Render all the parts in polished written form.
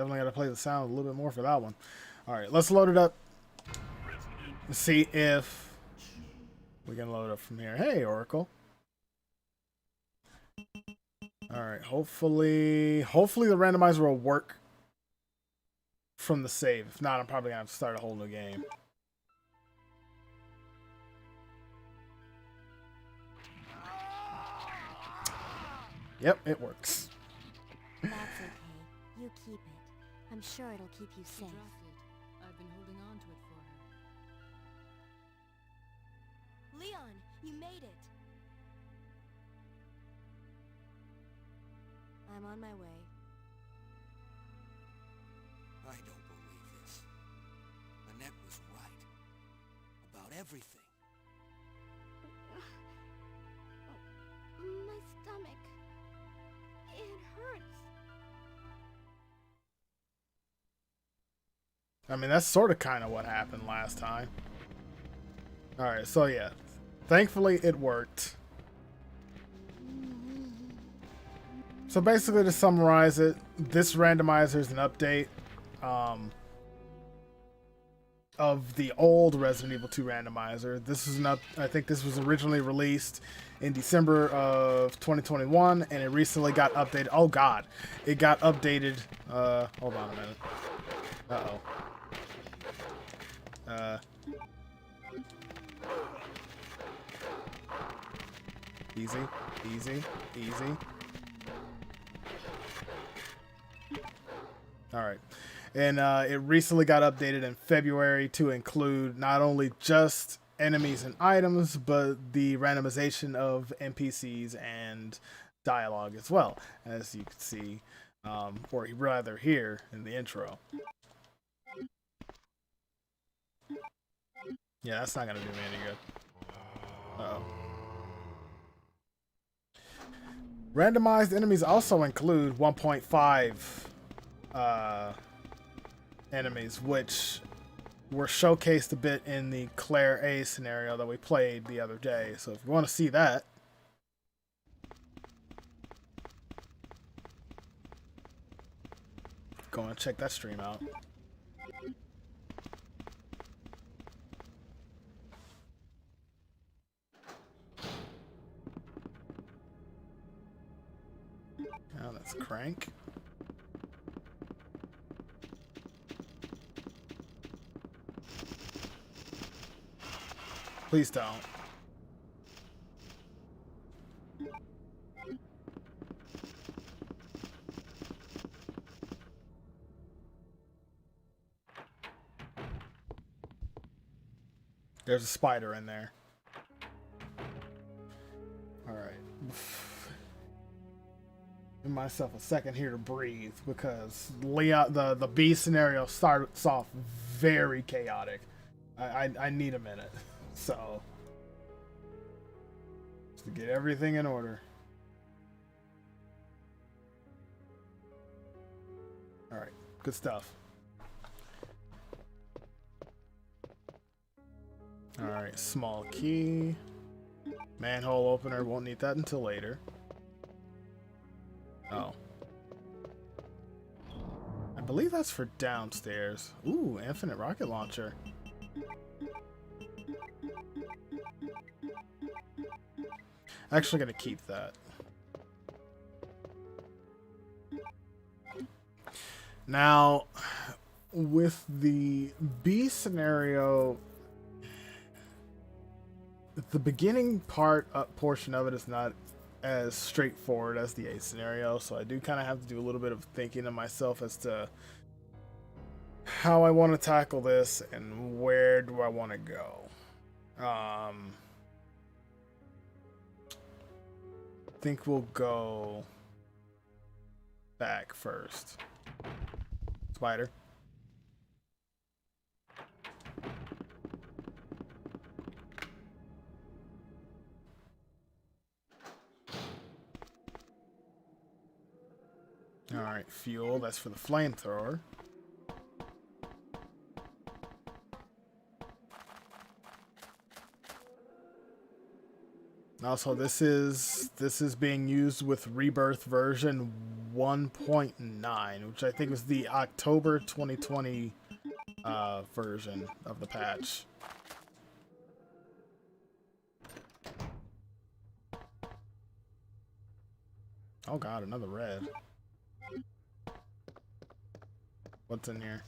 Definitely got to play the sound a little bit more for that one. All right, let's load it up. Let's see if we can load up from here. Hey, Oracle. All right, hopefully the randomizer will work from the save. If not, I'm probably gonna have to start a whole new game. Yep, it works. That's okay. You keep it. I'm sure it'll keep you safe. I've been holding on to it for her. Leon, you made it. I'm on my way. I don't believe this. Annette was right. About everything. My stomach. It hurts. I mean, that's sort of kind of what happened last time. Alright, so yeah. Thankfully, it worked. So basically, to summarize it, this randomizer is an update of the old Resident Evil 2 randomizer. This is I think this was originally released in December of 2021, and it recently got updated. Oh God, it got updated. Hold on a minute. Easy, easy, easy. All right. And it recently got updated in February to include not only just enemies and items, but the randomization of NPCs and dialogue as well, as you can see, or rather hear in the intro. Yeah, that's not going to do me any good. Uh-oh. Randomized enemies also include 1.5 enemies, which were showcased a bit in the Claire A scenario that we played the other day. So if you want to see that, go and check that stream out. Now that's Crank. Please don't. There's a spider in there. Alright. Give myself a second here to breathe because Leon, the B scenario starts off very chaotic. I need a minute. So, just to get everything in order. Alright, good stuff. Alright, small key. Manhole opener, won't need that until later. Oh. I believe that's for downstairs. Ooh, infinite rocket launcher. Actually gonna keep that. Now, with the B scenario, the beginning portion of it is not as straightforward as the A scenario, so I do kind of have to do a little bit of thinking to myself as to how I want to tackle this and where do I want to go. I think we'll go back first. Spider. Alright, fuel, that's for the flamethrower. Also, this is being used with Rebirth version 1.9, which I think was the October 2020 version of the patch. Oh god, another red. What's in here?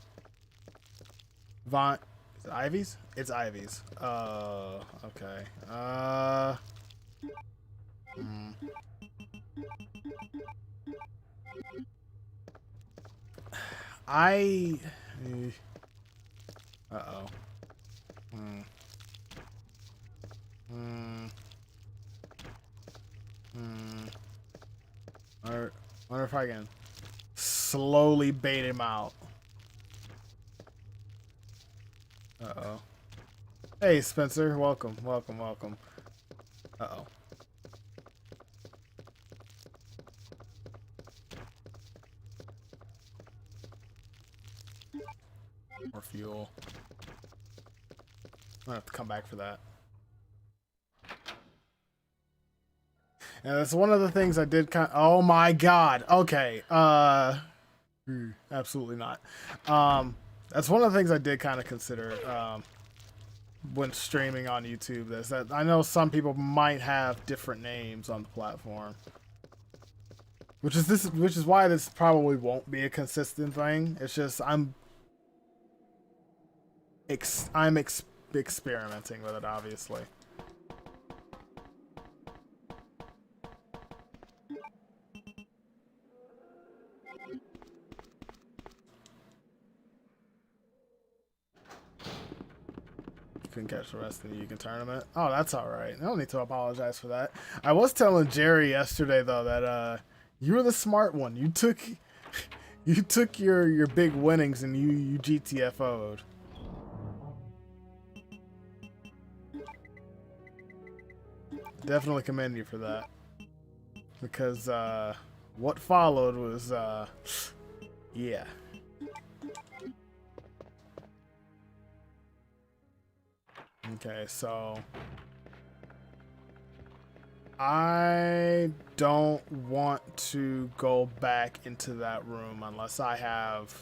Vaunt. Is it Ivy's? It's Ivy's. Okay. I. Uh-oh. I wonder if I can slowly bait him out. Uh-oh. Hey, Spencer. Welcome, welcome, welcome. Uh-oh. More fuel. I'm gonna have to come back for that. And that's one of the things I did oh my god. Okay. Absolutely not. That's one of the things I did kind of consider when streaming on YouTube. Is that I know some people might have different names on the platform. Which is why this probably won't be a consistent thing. It's just I'm experimenting with it, obviously. Couldn't catch the rest of the Yukon tournament. Oh, that's all right. I don't need to apologize for that. I was telling Jerry yesterday though that you were the smart one. You took your big winnings and you GTFO'd. Definitely commend you for that. Because what followed was yeah. Okay, so I don't want to go back into that room unless I have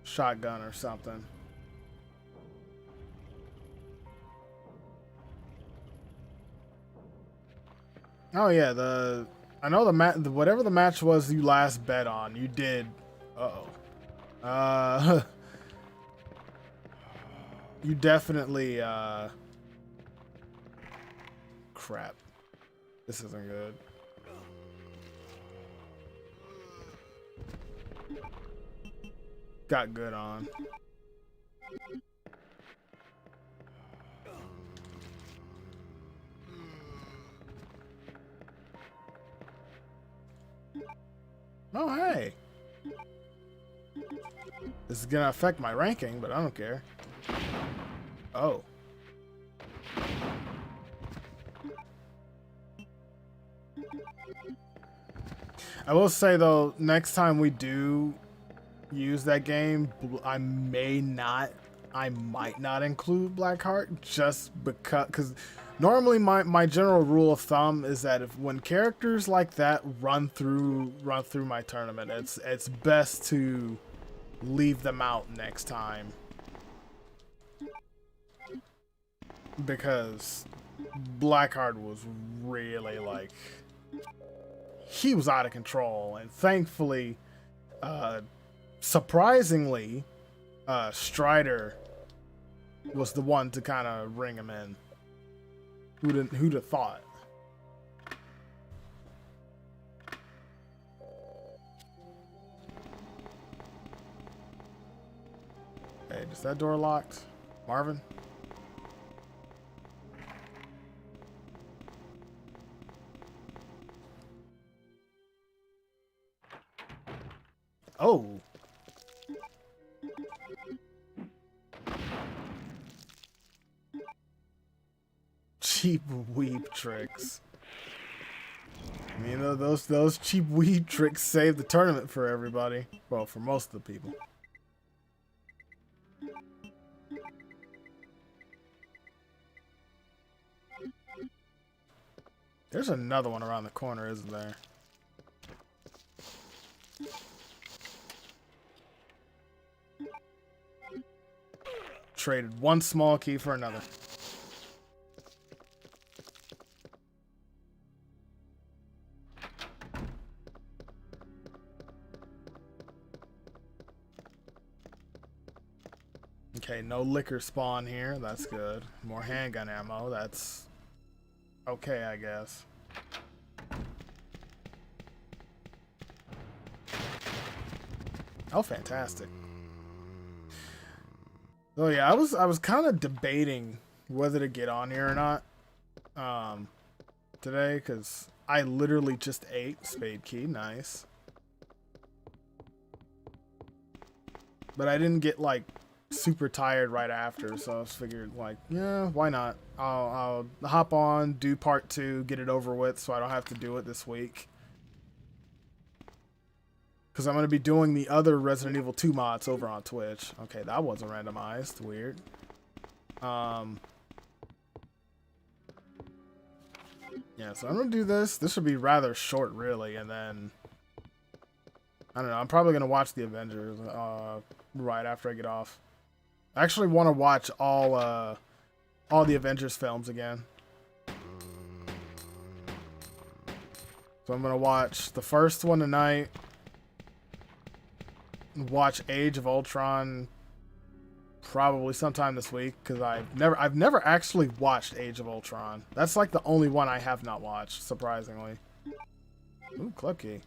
shotgun or something. Oh yeah, I know whatever the match was you last bet on, you did. Uh-oh. You definitely, crap. This isn't good. Got good on. Oh, hey. This is gonna affect my ranking, but I don't care. Oh. I will say though, next time we do use that game, I might not include Blackheart just because normally my general rule of thumb is that when characters like that run through my tournament, it's best to leave them out next time. Because Blackheart was really like he was out of control, and thankfully, surprisingly, Strider was the one to kind of ring him in. Who'd have thought? Hey, is that door locked, Marvin? Oh. Cheap weeb tricks. I mean, those cheap weeb tricks saved the tournament for everybody. Well, for most of the people. There's another one around the corner, isn't there? Traded one small key for another. Okay, no liquor spawn here. That's good. More handgun ammo. That's okay, I guess. Oh, fantastic. So yeah, I was kind of debating whether to get on here or not today, because I literally just ate. Spade key, nice. But I didn't get like super tired right after, so I was figured like, yeah, why not? I'll hop on, do part 2, get it over with, so I don't have to do it this week. Because I'm going to be doing the other Resident Evil 2 mods over on Twitch. Okay, that wasn't randomized. Weird. Yeah, so I'm going to do this. This should be rather short, really, and then I don't know. I'm probably going to watch the Avengers right after I get off. I actually want to watch all the Avengers films again. So I'm going to watch the first one tonight. Watch Age of Ultron probably sometime this week, because I've never actually watched Age of Ultron. That's like the only one I have not watched, surprisingly. Ooh, club key.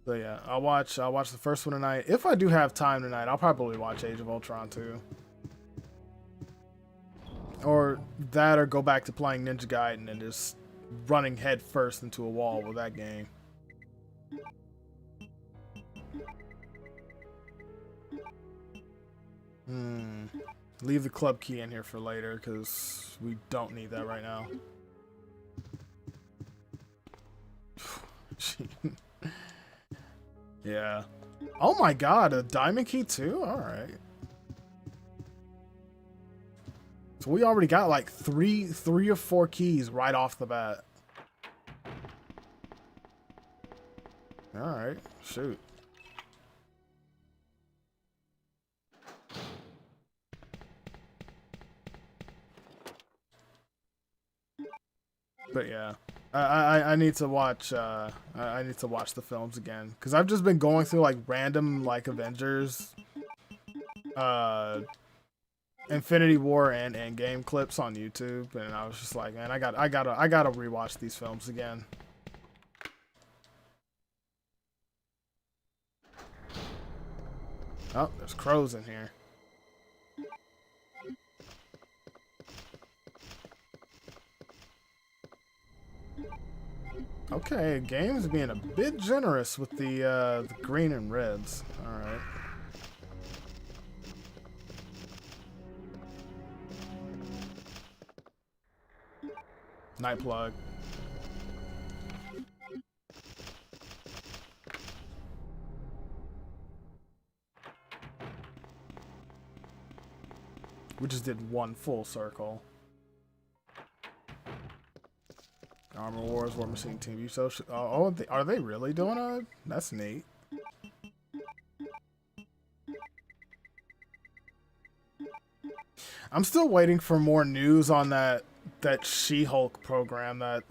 So yeah, I'll watch the first one tonight. If I do have time tonight, I'll probably watch Age of Ultron too. Or that, or go back to playing Ninja Gaiden and just running head first into a wall with that game. Leave the club key in here for later, because we don't need that right now. Yeah. Oh my god, a diamond key too? Alright. So we already got like three or four keys right off the bat. Alright, shoot. But yeah, I need to watch I need to watch the films again, because I've just been going through like random like Avengers, Infinity War and Endgame clips on YouTube, and I was just like, man, I gotta rewatch these films again. Oh, there's crows in here. Okay, game's being a bit generous with the green and reds. All right. Night plug. We just did one full circle. Armor Wars, War Machine TV social. Oh, are they really doing it? That's neat. I'm still waiting for more news on that She-Hulk program that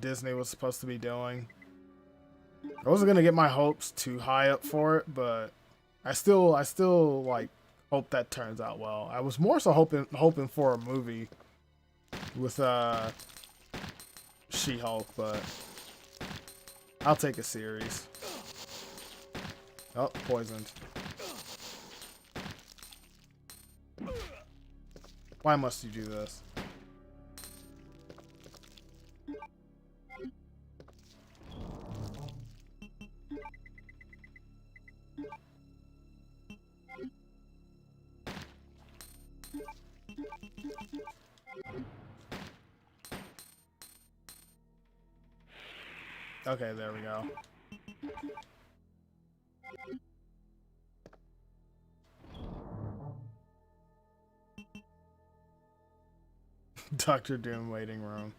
Disney was supposed to be doing. I wasn't gonna get my hopes too high up for it, but I still like hope that turns out well. I was more so hoping for a movie with She-Hulk, but I'll take a series. Oh, poisoned. Why must you do this? Okay, there we go. Doctor Doom waiting room.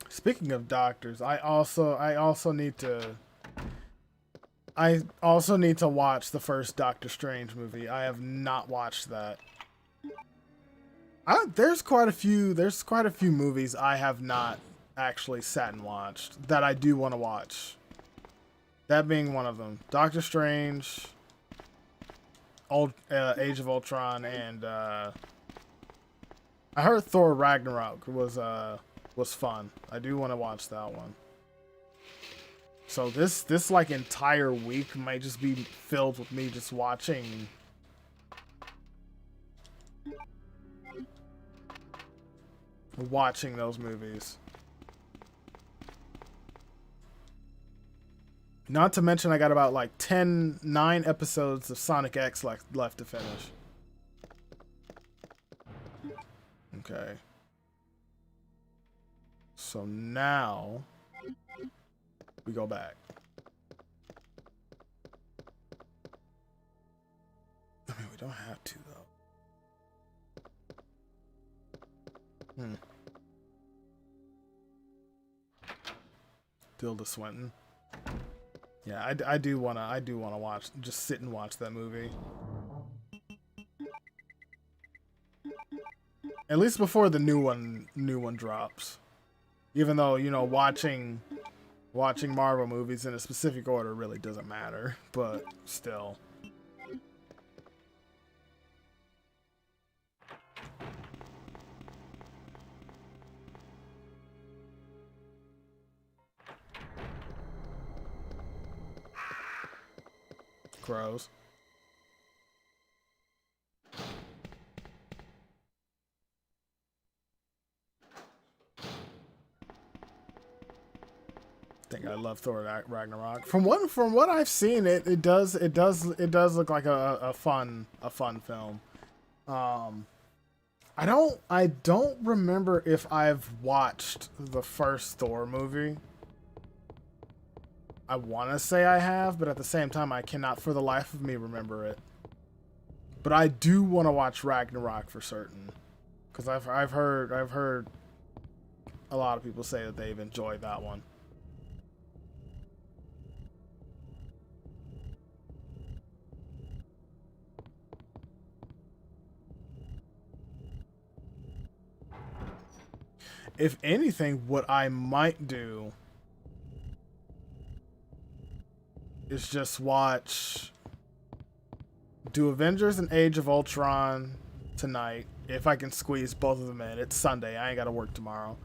Speaking of doctors, I also need to watch the first Doctor Strange movie. I have not watched that. There's quite a few movies I have not actually sat and watched that I do want to watch. That being one of them. Doctor Strange, Age of Ultron, and I heard Thor Ragnarok was fun. I do want to watch that one. So this like entire week might just be filled with me just watching those movies. Not to mention I got about like 9 episodes of Sonic X left to finish. Okay. So now we go back. I mean, we don't have to though. Tilda Swinton. Yeah, I do wanna watch, just sit and watch that movie. At least before the new one drops. Even though, you know, watching Marvel movies in a specific order really doesn't matter, but still. Crows. I think I love Thor Ragnarok. From what I've seen, it does look like a fun film. I don't remember if I've watched the first Thor movie. I want to say I have, but at the same time, I cannot for the life of me remember it. But I do want to watch Ragnarok for certain, because I've heard a lot of people say that they've enjoyed that one. If anything, what I might do is just do Avengers and Age of Ultron tonight, if I can squeeze both of them in. It's Sunday. I ain't got to work tomorrow.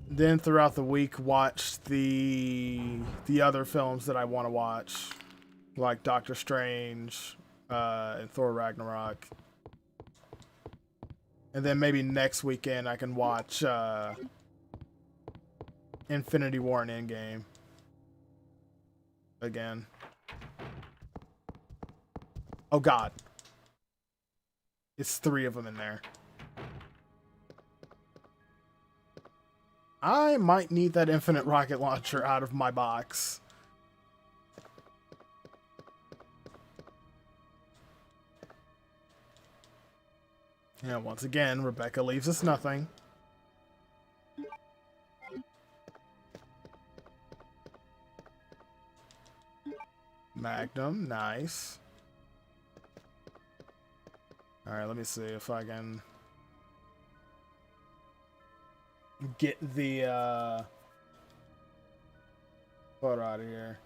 Then throughout the week, watch the other films that I want to watch, like Doctor Strange, and Thor Ragnarok. And then maybe next weekend I can watch Infinity War and Endgame again. Oh god. It's 3 of them in there. I might need that infinite rocket launcher out of my box. And once again, Rebecca leaves us nothing. Magnum, nice. Alright, let me see if I can get the photo out of here.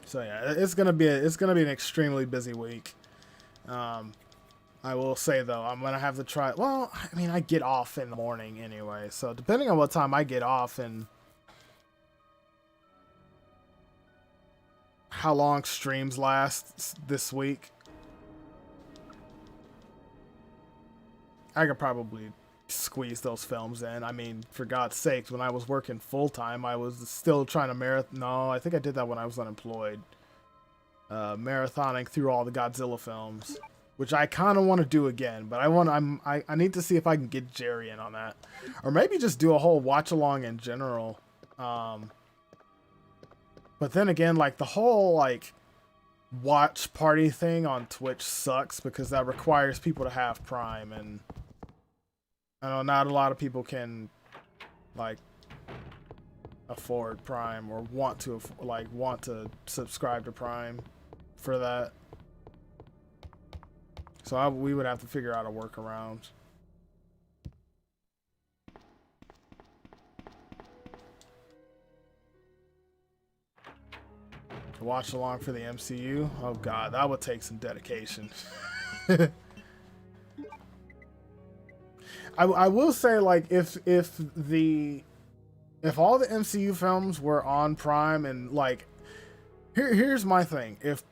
So yeah, it's gonna be an extremely busy week. I will say though, I'm gonna have to try. Well, I mean, I get off in the morning anyway, so depending on what time I get off and how long streams last this week, I could probably squeeze those films in. I mean, for God's sakes, when I was working full time, I was still trying to marathon. No, I think I did that when I was unemployed. Marathoning through all the Godzilla films, which I kind of want to do again, but I need to see if I can get Jerry in on that, or maybe just do a whole watch along in general. But then again, like the whole like watch party thing on Twitch sucks because that requires people to have Prime, and I know not a lot of people can like afford Prime or want to subscribe to Prime for that. So we would have to figure out a workaround. Watch along for the MCU. Oh god, that would take some dedication. I will say, like, if all the MCU films were on Prime, and like here's my thing. If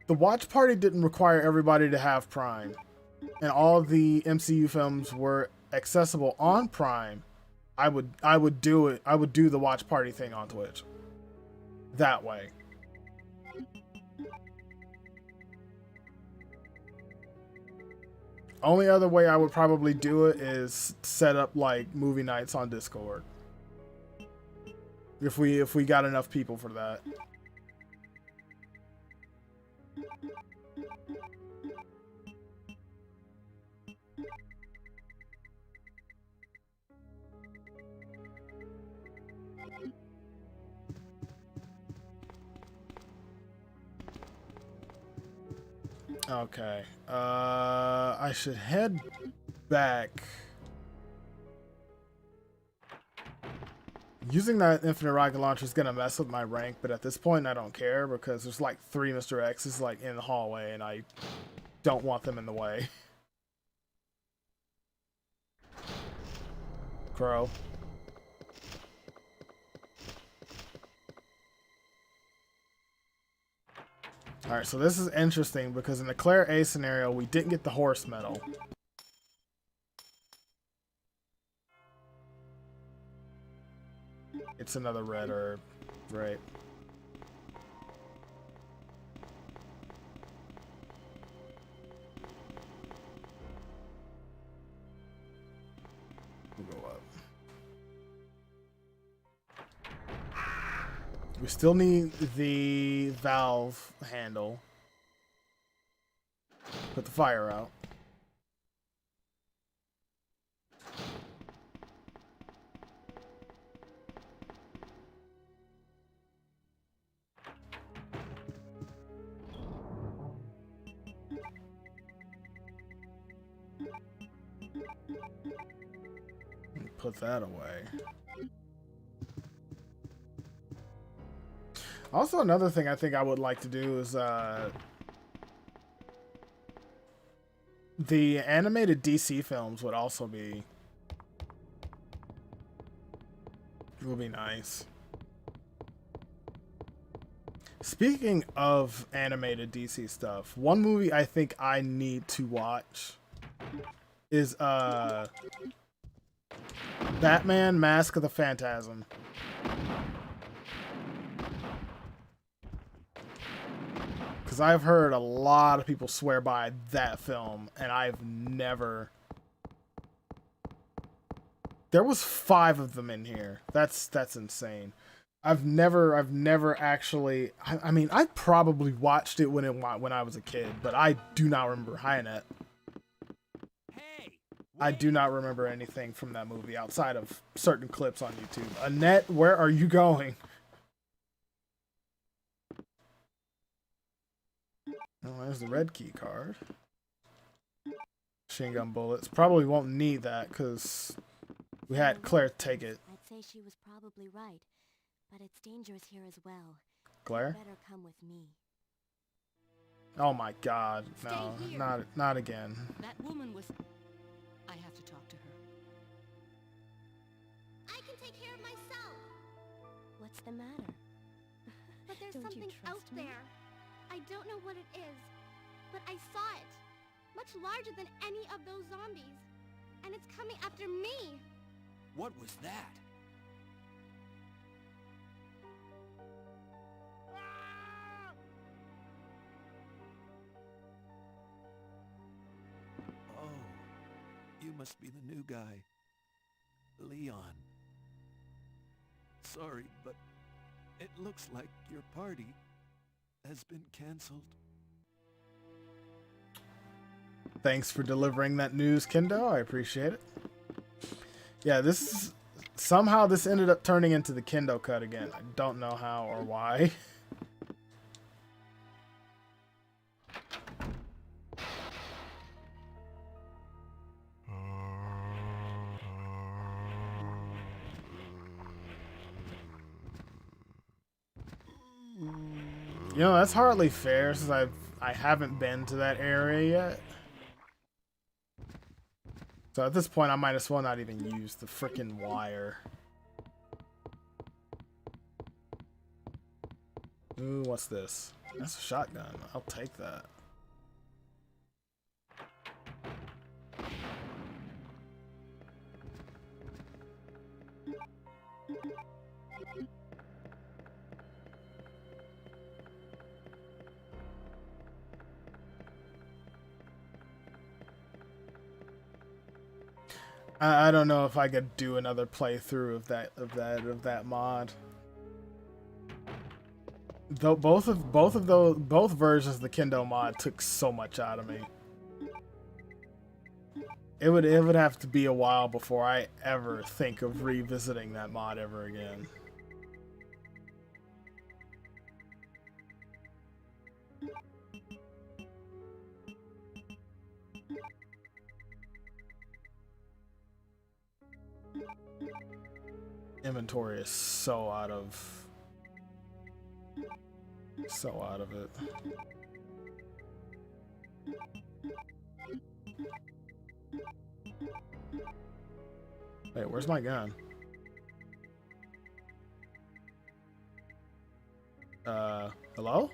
the watch party didn't require everybody to have Prime, and all the MCU films were accessible on Prime, I would do it. I would do the watch party thing on Twitch. That way. Only other way I would probably do it is set up like movie nights on Discord. If we got enough people for that. Okay. I should head back. Using that infinite rocket launcher is gonna mess with my rank, but at this point I don't care because there's like 3 Mr. X's like in the hallway and I don't want them in the way. Crow. Alright, so this is interesting because in the Claire A scenario, we didn't get the horse medal. It's another red herb, right? We'll go up. We still need the valve handle. Put the fire out. Put that away. Also, another thing I think I would like to do is the animated DC films would also be nice. Speaking of animated DC stuff, one movie I think I need to watch is Batman Mask of the Phantasm. Because I've heard a lot of people swear by that film, and I've never... There was 5 of them in here. That's insane. I've never actually... I mean, I probably watched it when I was a kid, but I do not remember. Hi, Annette. I do not remember anything from that movie outside of certain clips on YouTube. Annette, where are you going? Oh, there's the red key card. Machine gun bullets. Probably won't need that because we had Claire take it. I'd say she was probably right, but it's dangerous here as well. Claire? You better come with me. Oh my god. No, not again. That woman was... I have to talk to her. I can take care of myself. What's the matter? But there's Don't you something trust out me? there. I don't know what it is, but I saw it. Much larger than any of those zombies. And it's coming after me. What was that? must be the new guy. Leon. Sorry, but it looks like your party has been canceled. Thanks for delivering that news, Kendo. I appreciate it. Yeah, somehow this ended up turning into the Kendo cut again. I don't know how or why. You know, that's hardly fair since I haven't been to that area yet. So at this point, I might as well not even use the frickin' wire. Ooh, what's this? That's a shotgun. I'll take that. I don't know if I could do another playthrough of that mod. Though both versions of the Kendo mod took so much out of me. It would have to be a while before I ever think of revisiting that mod ever again. Inventory is so out of it. Wait, where's my gun? Hello?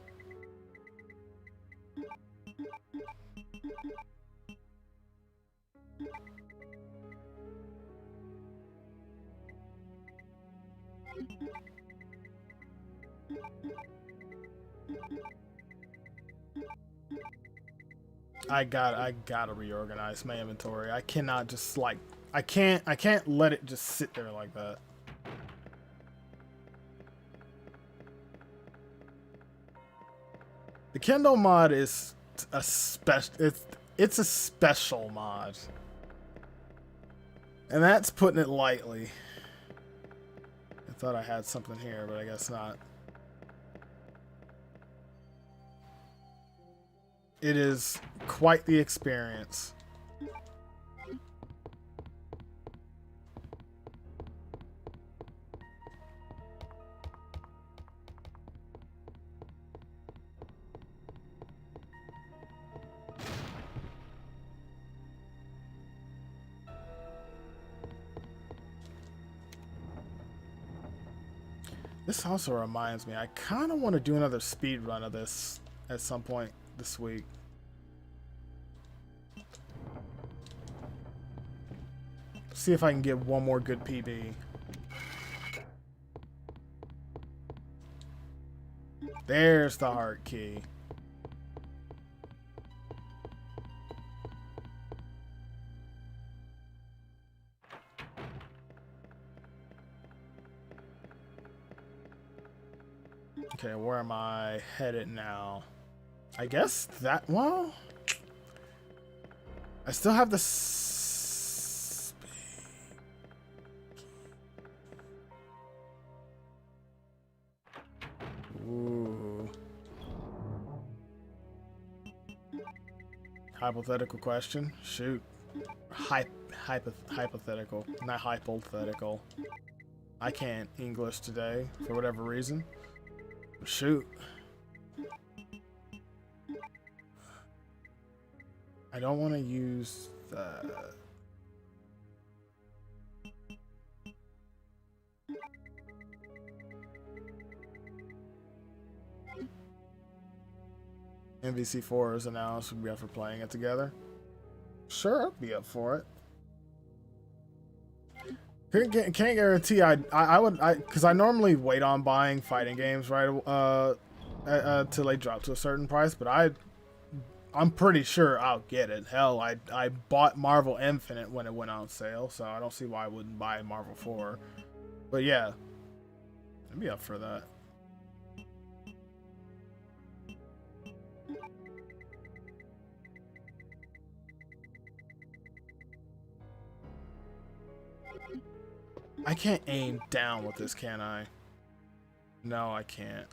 I gotta reorganize my inventory. I cannot just like I can't let it just sit there like that. The Kendo mod is a it's a special mod. And that's putting it lightly. I thought I had something here, but I guess not. It is quite the experience. This also reminds me, I kind of want to do another speed run of this at some point this week. See if I can get one more good PB. There's the heart key. Okay, where am I headed now? I guess that, well, I still have the ooh. Hypothetical question? Shoot. Hypothetical, not hypothetical. I can't English today for whatever reason. Shoot. I don't want to use that. MVC4 is announced. Would be up for playing it together. Sure, I'd be up for it. Can't guarantee I would because I normally wait on buying fighting games right till they drop to a certain price, but I'm pretty sure I'll get it. Hell, I bought Marvel Infinite when it went on sale, so I don't see why I wouldn't buy Marvel 4. But yeah, I'd be up for that. I can't aim down with this, can I? No, I can't.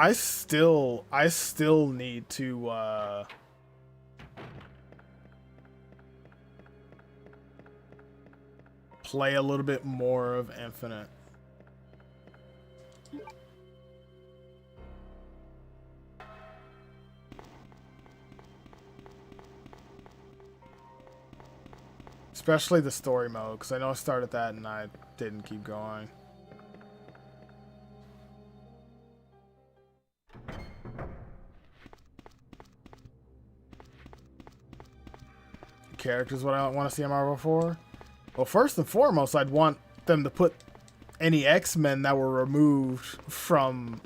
I still need to play a little bit more of Infinite. Especially the story mode, because I know I started that and I didn't keep going. Characters what I want to see in Marvel 4? Well, first and foremost, I'd want them to put any X-Men that were removed from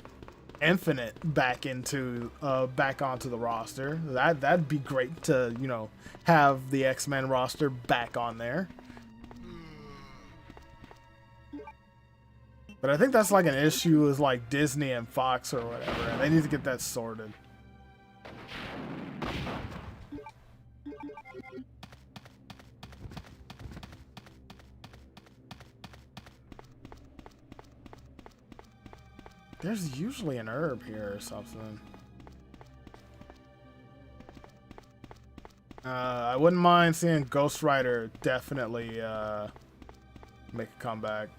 Infinite back onto the roster. That'd be great to, you know, have the X-Men roster back on there. But I think that's like an issue with like Disney and Fox or whatever, and they need to get that sorted. There's usually an herb here or something. I wouldn't mind seeing Ghost Rider definitely make a comeback.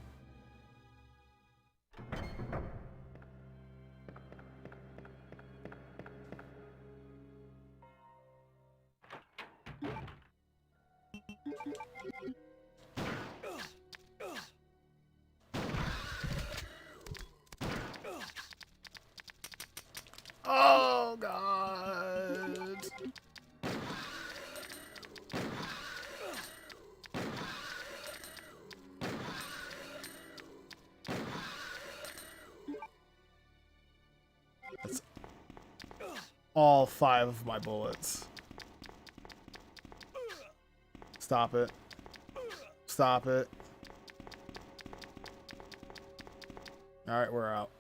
Oh God. That's all 5 of my bullets. Stop it. Stop it. Alright, we're out.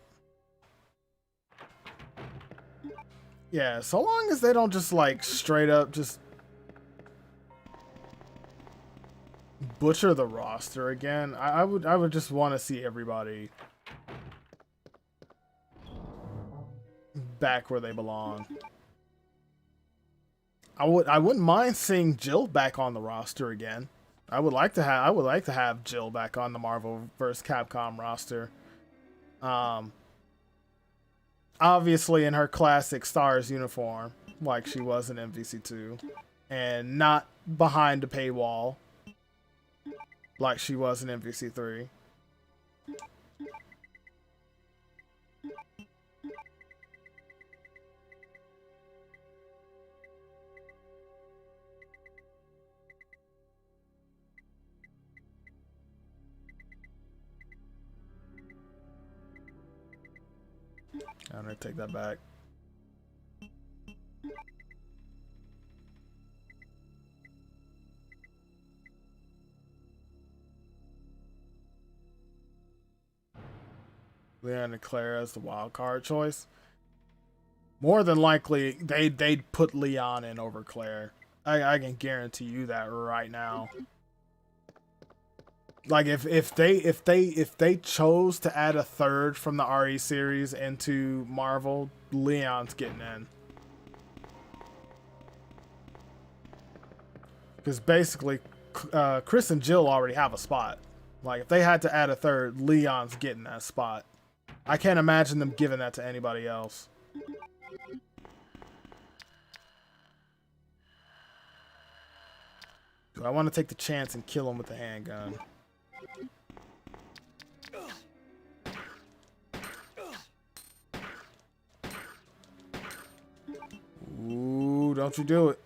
Yeah, so long as they don't just like straight up just butcher the roster again, I would just want to see everybody back where they belong. I wouldn't mind seeing Jill back on the roster again. I would like to have Jill back on the Marvel vs. Capcom roster. Obviously in her classic Stars uniform, like she was in MVC2, and not behind a paywall, like she was in MVC3. I'm gonna take that back. Leon and Clara as the wild card choice. More than likely, they'd put Leon in over Claire. I can guarantee you that right now. Like if they chose to add a third from the RE series into Marvel, Leon's getting in. Because basically, Chris and Jill already have a spot. Like if they had to add a third, Leon's getting that spot. I can't imagine them giving that to anybody else. Do I want to take the chance and kill him with the handgun? Ooh, don't you do it.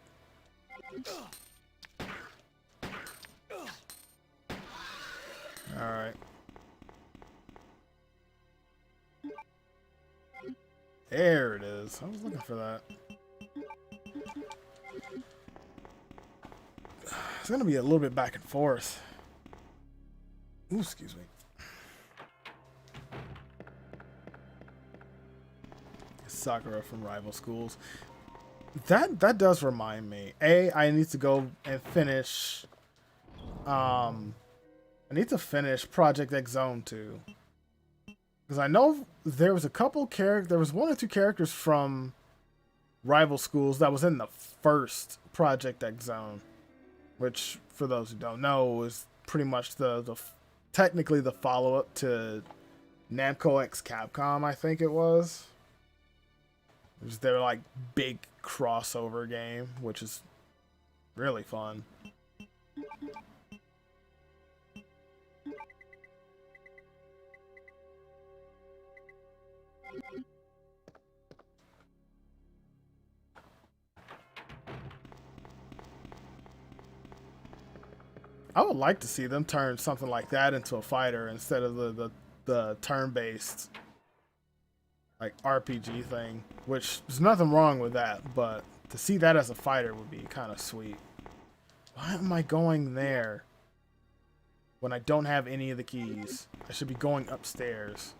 is. I was looking for that. It's gonna be a little bit back and forth. Ooh, excuse me. Sakura from Rival Schools. That does remind me. I need to go and finish. I need to finish Project X Zone 2. Because I know there was a couple characters. There was 1 or 2 characters from Rival Schools that was in the first Project X Zone, which, for those who don't know, is pretty much technically the follow up to Namco X Capcom. I think it was. It was their like big crossover game, which is really fun. I would like to see them turn something like that into a fighter instead of the turn-based like RPG thing, which there's nothing wrong with that, but to see that as a fighter would be kind of sweet. Why am I going there when I don't have any of the keys? I should be going upstairs.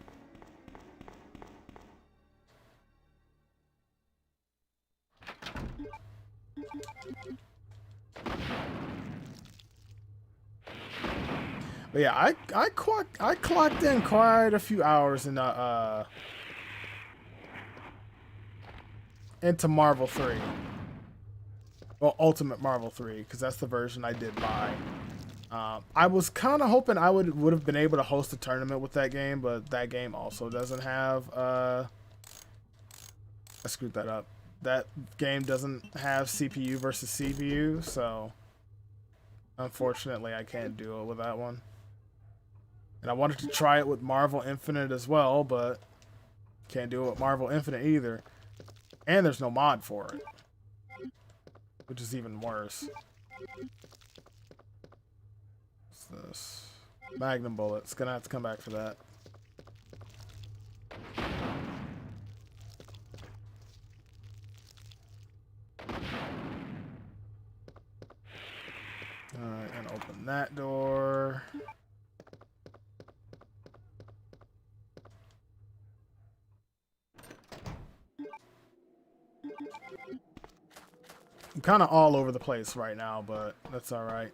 But yeah, I clocked in quite a few hours in into Marvel 3. Well, Ultimate Marvel 3, because that's the version I did buy. I was kind of hoping I would have been able to host a tournament with that game, but that game also doesn't have I screwed that up. That game doesn't have CPU versus CPU, so unfortunately I can't do it with that one. And I wanted to try it with Marvel Infinite as well, but can't do it with Marvel Infinite either. And there's no mod for it, which is even worse. What's this? Magnum bullets. Gonna have to come back for that. Alright, and open that door. I'm kind of all over the place right now, but that's alright.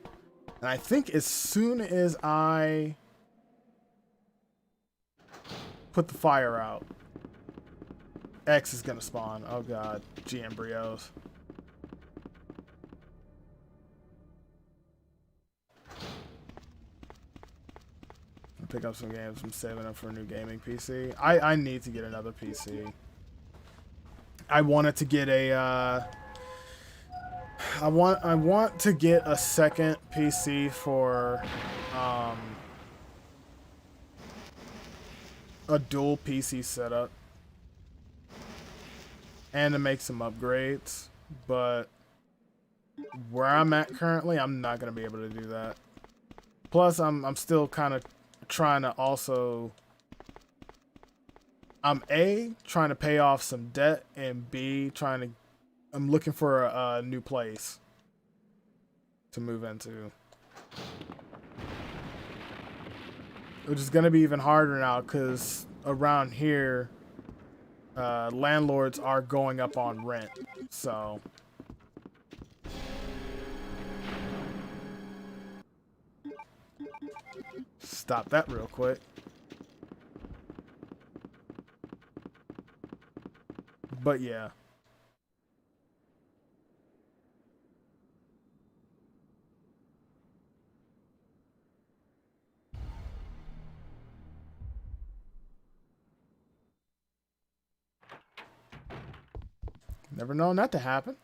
And I think as soon as I put the fire out, X is gonna spawn. Oh god, G embryos. I'll pick up some games. I'm saving up for a new gaming PC. I need to get another PC. I wanted to get a I want to get a second PC for a dual PC setup and to make some upgrades, but where I'm at currently, I'm not gonna be able to do that. Plus, I'm still kind of trying to also. I'm A, trying to pay off some debt, and B, I'm looking for a new place to move into. Which is going to be even harder now because around here, landlords are going up on rent. So. Stop that real quick. But yeah. Never known that to happen.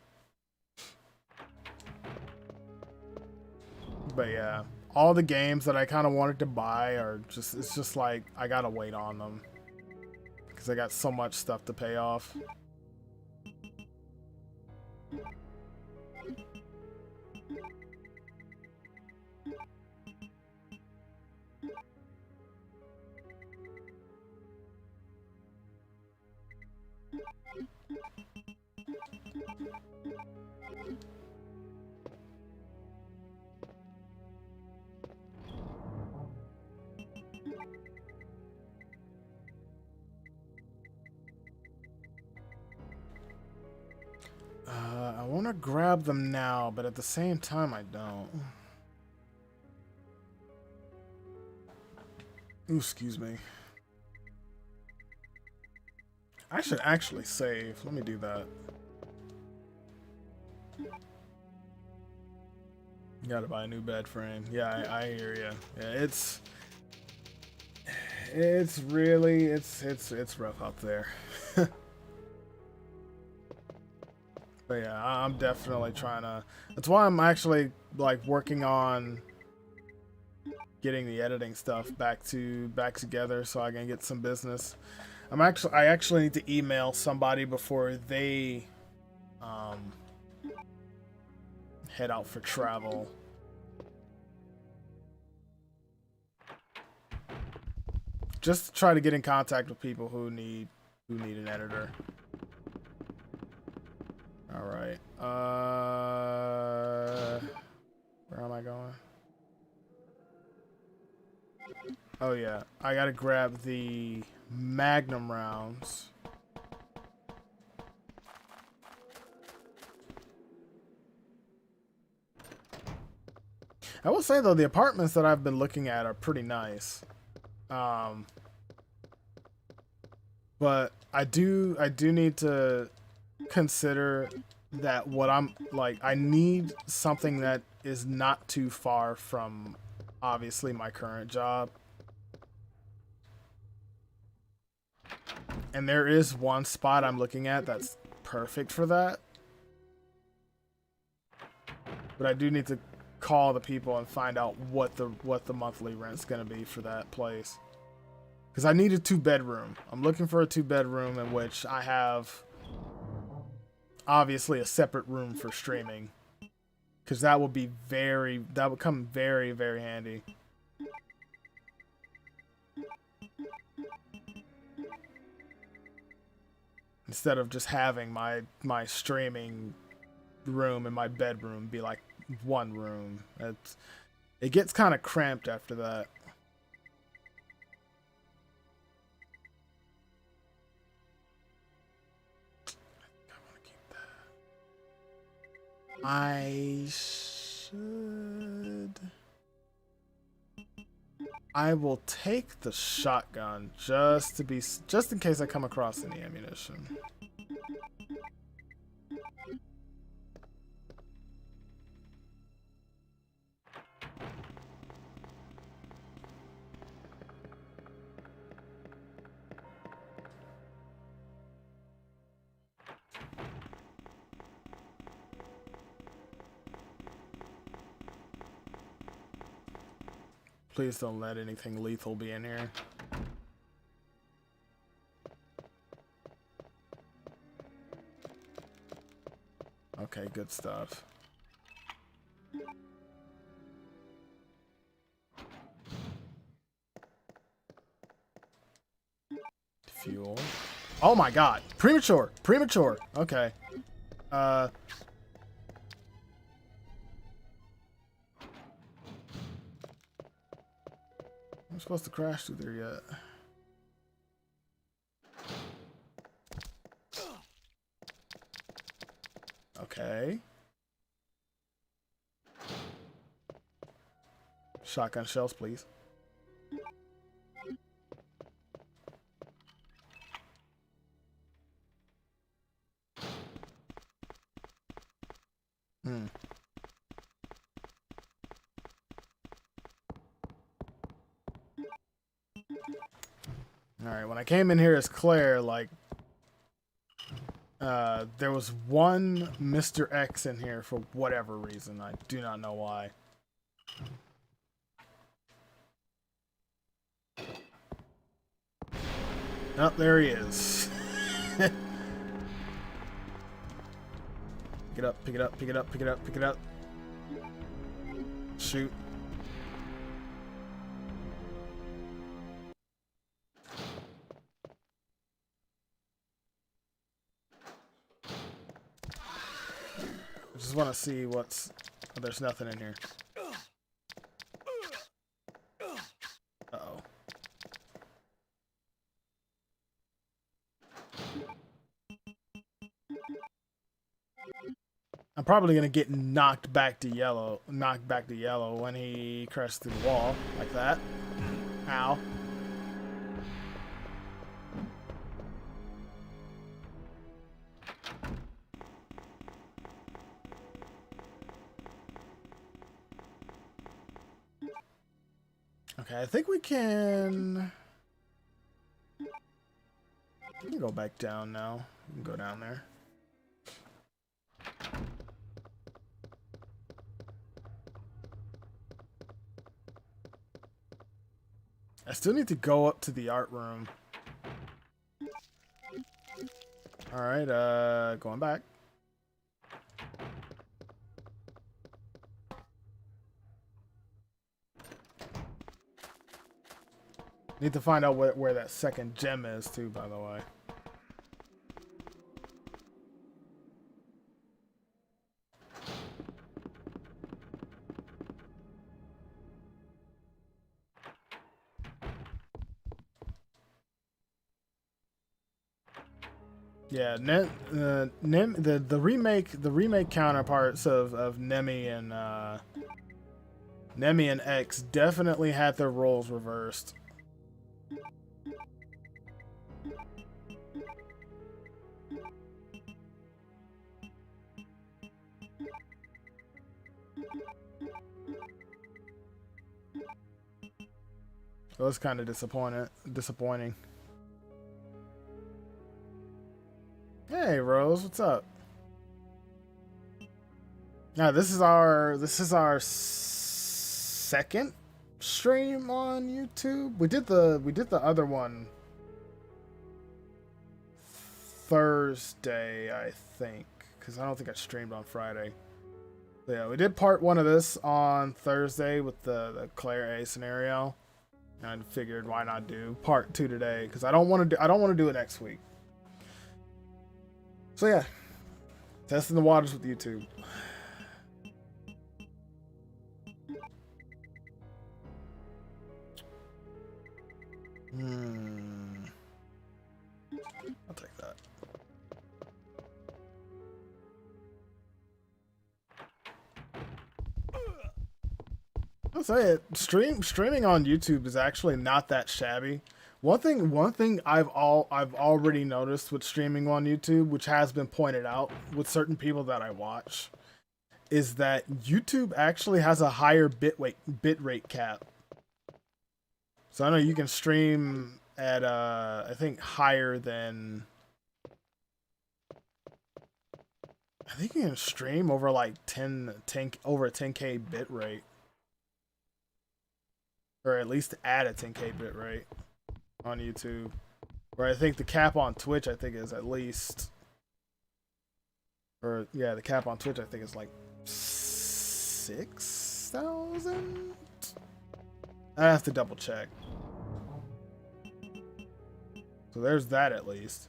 But yeah, all the games that I kind of wanted to buy are just, it's just like, I gotta wait on them. Because I got so much stuff to pay off. I want to grab them now, but at the same time, I don't. Ooh, excuse me. I should actually save. Let me do that. Gotta buy a new bed frame. Yeah, I hear you. Yeah, it's really it's rough out there. But yeah, I'm definitely trying to. That's why I'm actually like working on getting the editing stuff back together so I can get some business. I actually need to email somebody before they head out for travel. Just to try to get in contact with people who need an editor. All right. Where am I going? Oh yeah, I gotta grab the Magnum rounds. I will say though, the apartments that I've been looking at are pretty nice. But I do need to consider that what I'm like, I need something that is not too far from obviously my current job. And there is one spot I'm looking at that's perfect for that. But I do need to call the people and find out what the monthly rent's gonna be for that place. Because I need a 2-bedroom. I'm looking for a 2-bedroom in which I have obviously a separate room for streaming. Because that would come very, very handy. Instead of just having my streaming room and my bedroom be like one room. It gets kind of cramped after that. I want to keep that. I should. I will take the shotgun just in case I come across any ammunition. Please don't let anything lethal be in here. Okay, good stuff. Fuel. Oh my god. Premature. Premature. Okay. I'm supposed to crash through there yet. Okay. Shotgun shells, please. Alright, when I came in here as Claire, like, there was one Mr. X in here for whatever reason. I do not know why. Oh, there he is. Pick it up, pick it up, pick it up, pick it up, pick it up. Shoot. I just want to see what's... Oh, there's nothing in here. Uh-oh. I'm probably gonna get knocked back to yellow when he crashes through the wall like that. Ow. Okay, I think we can go back down now. We can go down there. I still need to go up to the art room. Alright, going back. Need to find out where that second gem is too, by the way. Yeah, the remake counterparts of Nemi and X definitely had their roles reversed. It was kind of disappointing. Hey Rose, what's up? Now this is our second stream on YouTube. We did the other one Thursday, I think, because I don't think I streamed on Friday. So yeah, we did part 1 of this on Thursday with the Claire A scenario. And I figured why not do part 2 today, because I don't want to do it next week. So yeah, testing the waters with YouTube. I'll take that. I'll say it. Streaming on YouTube is actually not that shabby. One thing I've already noticed with streaming on YouTube, which has been pointed out with certain people that I watch, is that YouTube actually has a higher bitrate cap. So I know you can stream at I think higher than, I think you can stream over like 10 over a 10K bitrate, or at least add a 10K bitrate on YouTube. Where I think the cap on Twitch I think is at least, or yeah, the cap on Twitch I think is like 6,000. I have to double check. So there's that at least.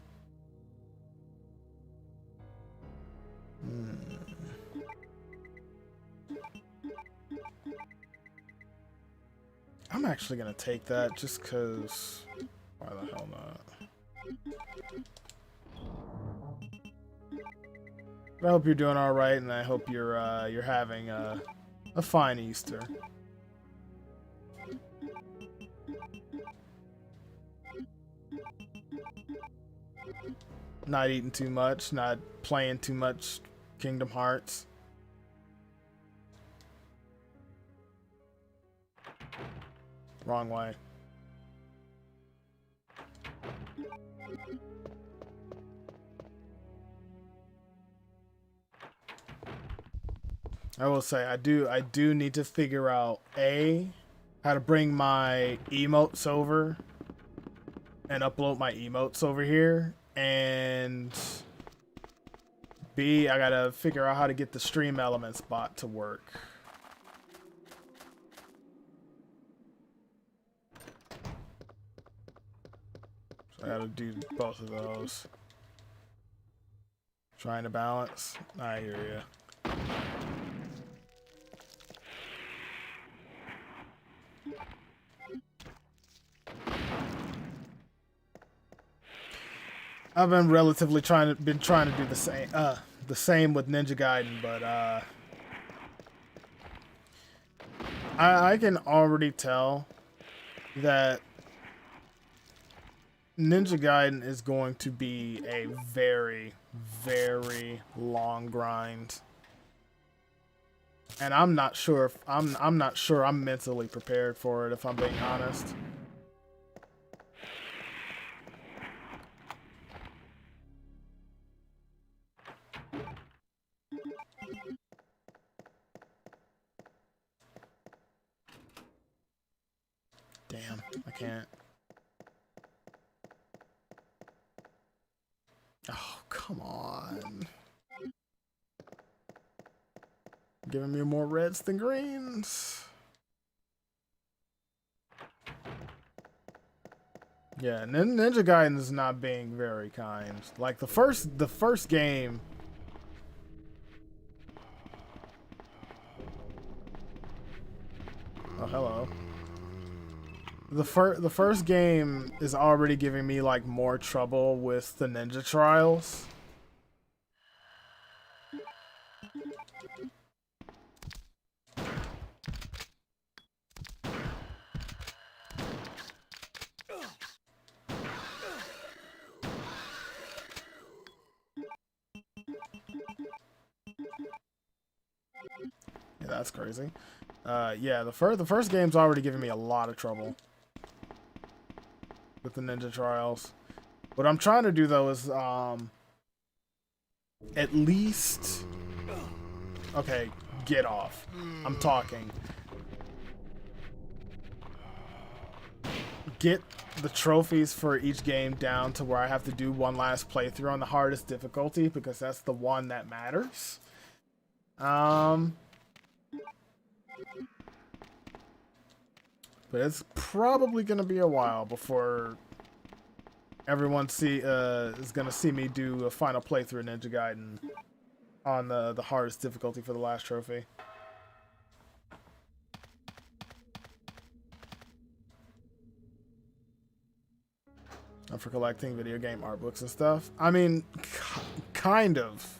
I'm actually gonna take that just cause why the hell not? I hope you're doing alright, and I hope you're having a fine Easter. Not eating too much, not playing too much Kingdom Hearts. Wrong way. I will say I do need to figure out how to bring my emotes over and upload my emotes over here, and B, I gotta figure out how to get the Stream Elements bot to work. So I gotta do both of those. Trying to balance. I hear ya. I've been relatively trying to do the same. the same with Ninja Gaiden, but I can already tell that Ninja Gaiden is going to be a very, very long grind. And I'm not sure if I'm not sure I'm mentally prepared for it, if I'm being honest. Damn, I can't. Oh, come on. Giving me more reds than greens. Yeah, Ninja Gaiden is not being very kind. Like the first game. Oh, hello. The first game is already giving me like more trouble with the ninja trials. Yeah, that's crazy. Yeah, the first game's already giving me a lot of trouble with the ninja trials. What I'm trying to do though is at least, okay, get off. I'm talking. Get the trophies for each game down to where I have to do one last playthrough on the hardest difficulty, because that's the one that matters. But it's probably gonna be a while before everyone is gonna see me do a final playthrough of Ninja Gaiden on the hardest difficulty for the last trophy. For collecting video game art books and stuff. I mean, kind of.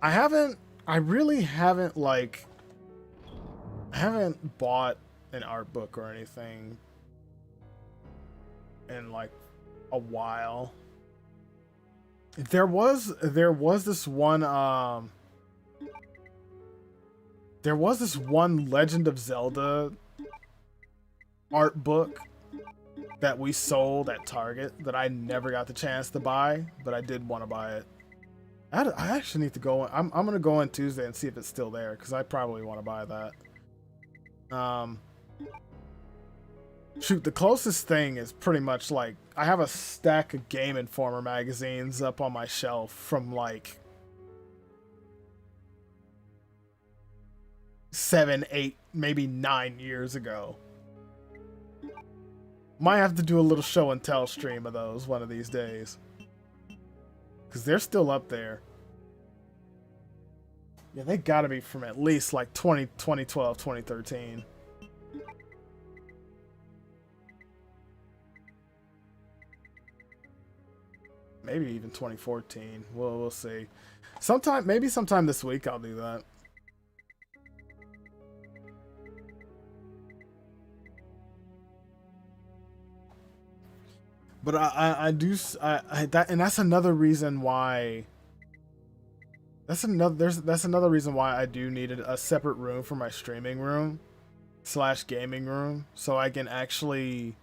I really haven't, like, I haven't bought an art book or anything in, like, a while. There was this one, there was this one Legend of Zelda art book that we sold at Target that I never got the chance to buy, but I did want to buy it. I actually need to go in. I'm gonna go in Tuesday and see if it's still there, because I probably want to buy that. Shoot, the closest thing is pretty much like I have a stack of Game Informer magazines up on my shelf from like 7, 8, maybe 9 years ago. Might have to do a little show and tell stream of those one of these days, because they're still up there. Yeah, they gotta be from at least like 2012, 2013. Maybe even 2014. We'll see. Maybe sometime this week I'll do that. But that's another reason why. That's another reason why I do need a separate room for my streaming room / gaming room, so I can actually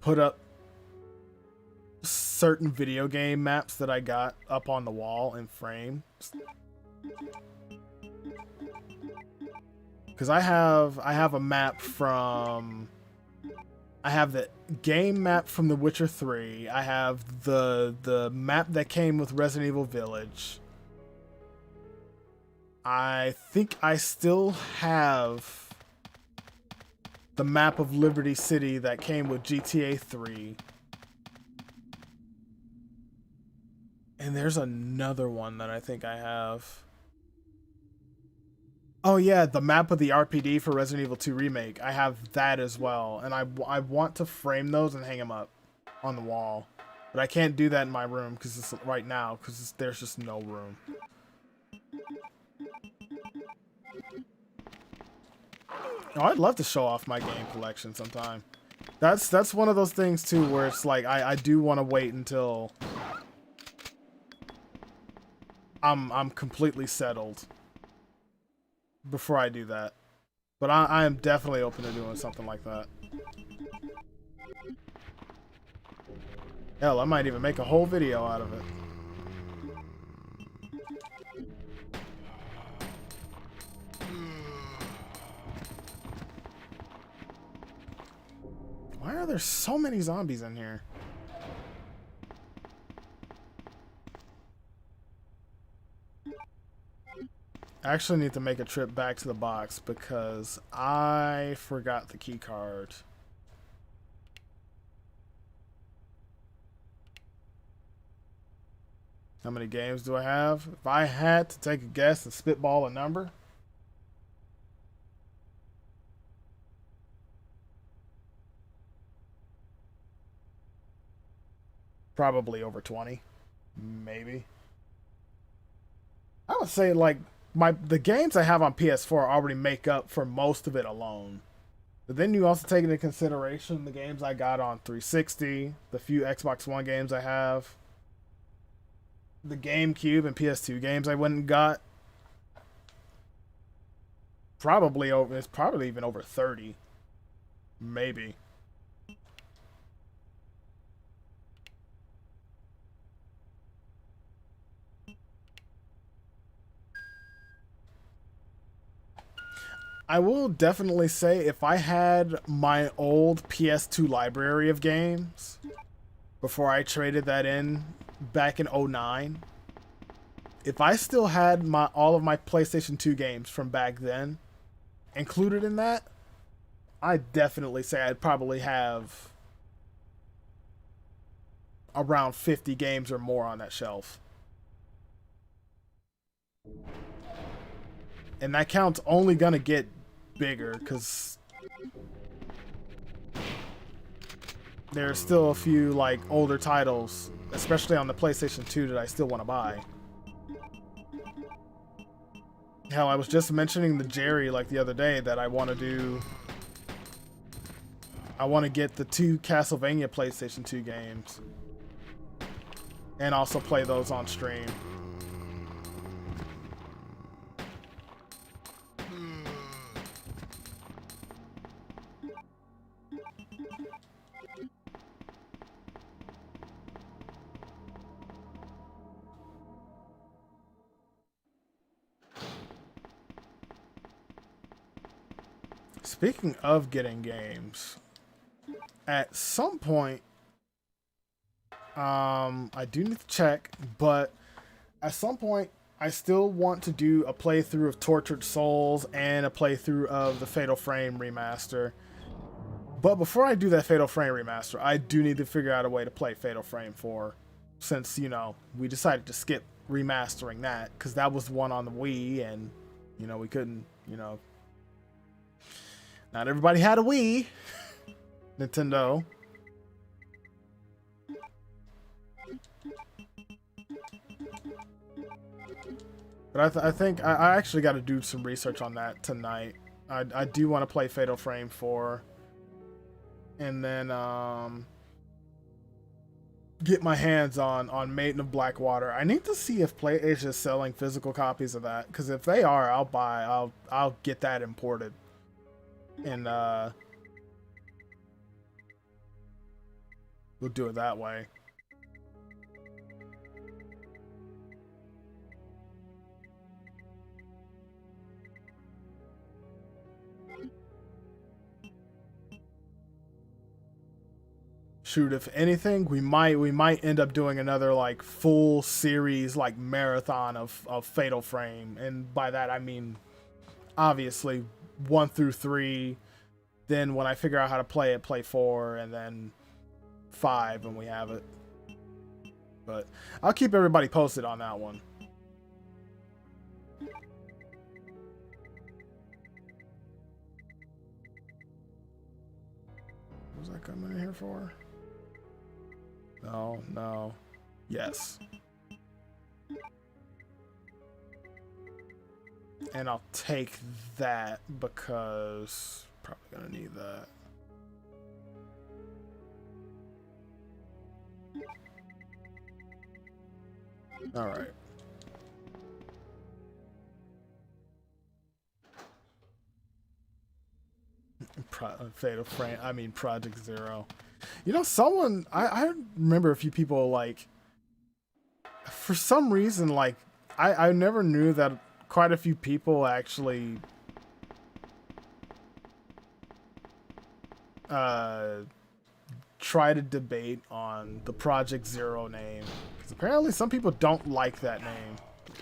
put up certain video game maps that I got up on the wall in frames. Because I have a map from. I have the game map from The Witcher 3. I have the map that came with Resident Evil Village. I think I still have the map of Liberty City that came with GTA 3. And there's another one that I think I have. Oh yeah, the map of the RPD for Resident Evil 2 Remake. I have that as well. And I want to frame those and hang them up on the wall. But I can't do that in my room right now because there's just no room. Oh, I'd love to show off my game collection sometime. That's one of those things too where it's like I do want to wait until I'm completely settled before I do that. But I am definitely open to doing something like that. Hell, I might even make a whole video out of it. Why are there so many zombies in here? I actually need to make a trip back to the box because I forgot the key card. How many games do I have? If I had to take a guess and spitball a number, probably over 20. Maybe. I would say like the games I have on PS4 already make up for most of it alone. But then you also take into consideration the games I got on 360, the few Xbox One games I have, the GameCube and PS2 games I went and got. It's probably even over 30. Maybe. I will definitely say if I had my old PS2 library of games before I traded that in back in 09, if I still had all of my PlayStation 2 games from back then included in that, I'd definitely say I'd probably have around 50 games or more on that shelf. And that count's only gonna get bigger because there's still a few like older titles, especially on the PlayStation 2, that I still want to buy. Hell, I was just mentioning to Jerry like the other day that I want to get the 2 Castlevania PlayStation 2 games and also play those on stream. Speaking of getting games, at some point, I do need to check, but at some point, I still want to do a playthrough of Tortured Souls and a playthrough of the Fatal Frame remaster. But before I do that Fatal Frame remaster, I do need to figure out a way to play Fatal Frame 4, since, you know, we decided to skip remastering that, because that was one on the Wii, and, you know, we couldn't, you know, not everybody had a Wii. Nintendo. But I think I actually got to do some research on that tonight. I do want to play Fatal Frame 4. And then get my hands on Maiden of Blackwater. I need to see if PlayAsia is selling physical copies of that, because if they are, I'll get that imported. And we'll do it that way. Shoot, if anything, we might end up doing another like full series like marathon of Fatal Frame, and by that I mean obviously 1 through 3. Then when I figure out how to play it, play 4, and then 5 when we have it. But I'll keep everybody posted on that one. What was I coming in here for? No, no. Yes. And I'll take that because Probably gonna need that. All right. Fatal Frame. I mean, Project Zero. You know, someone I remember a few people like. For some reason, like I never knew that quite a few people actually try to debate on the Project Zero name, because apparently some people don't like that name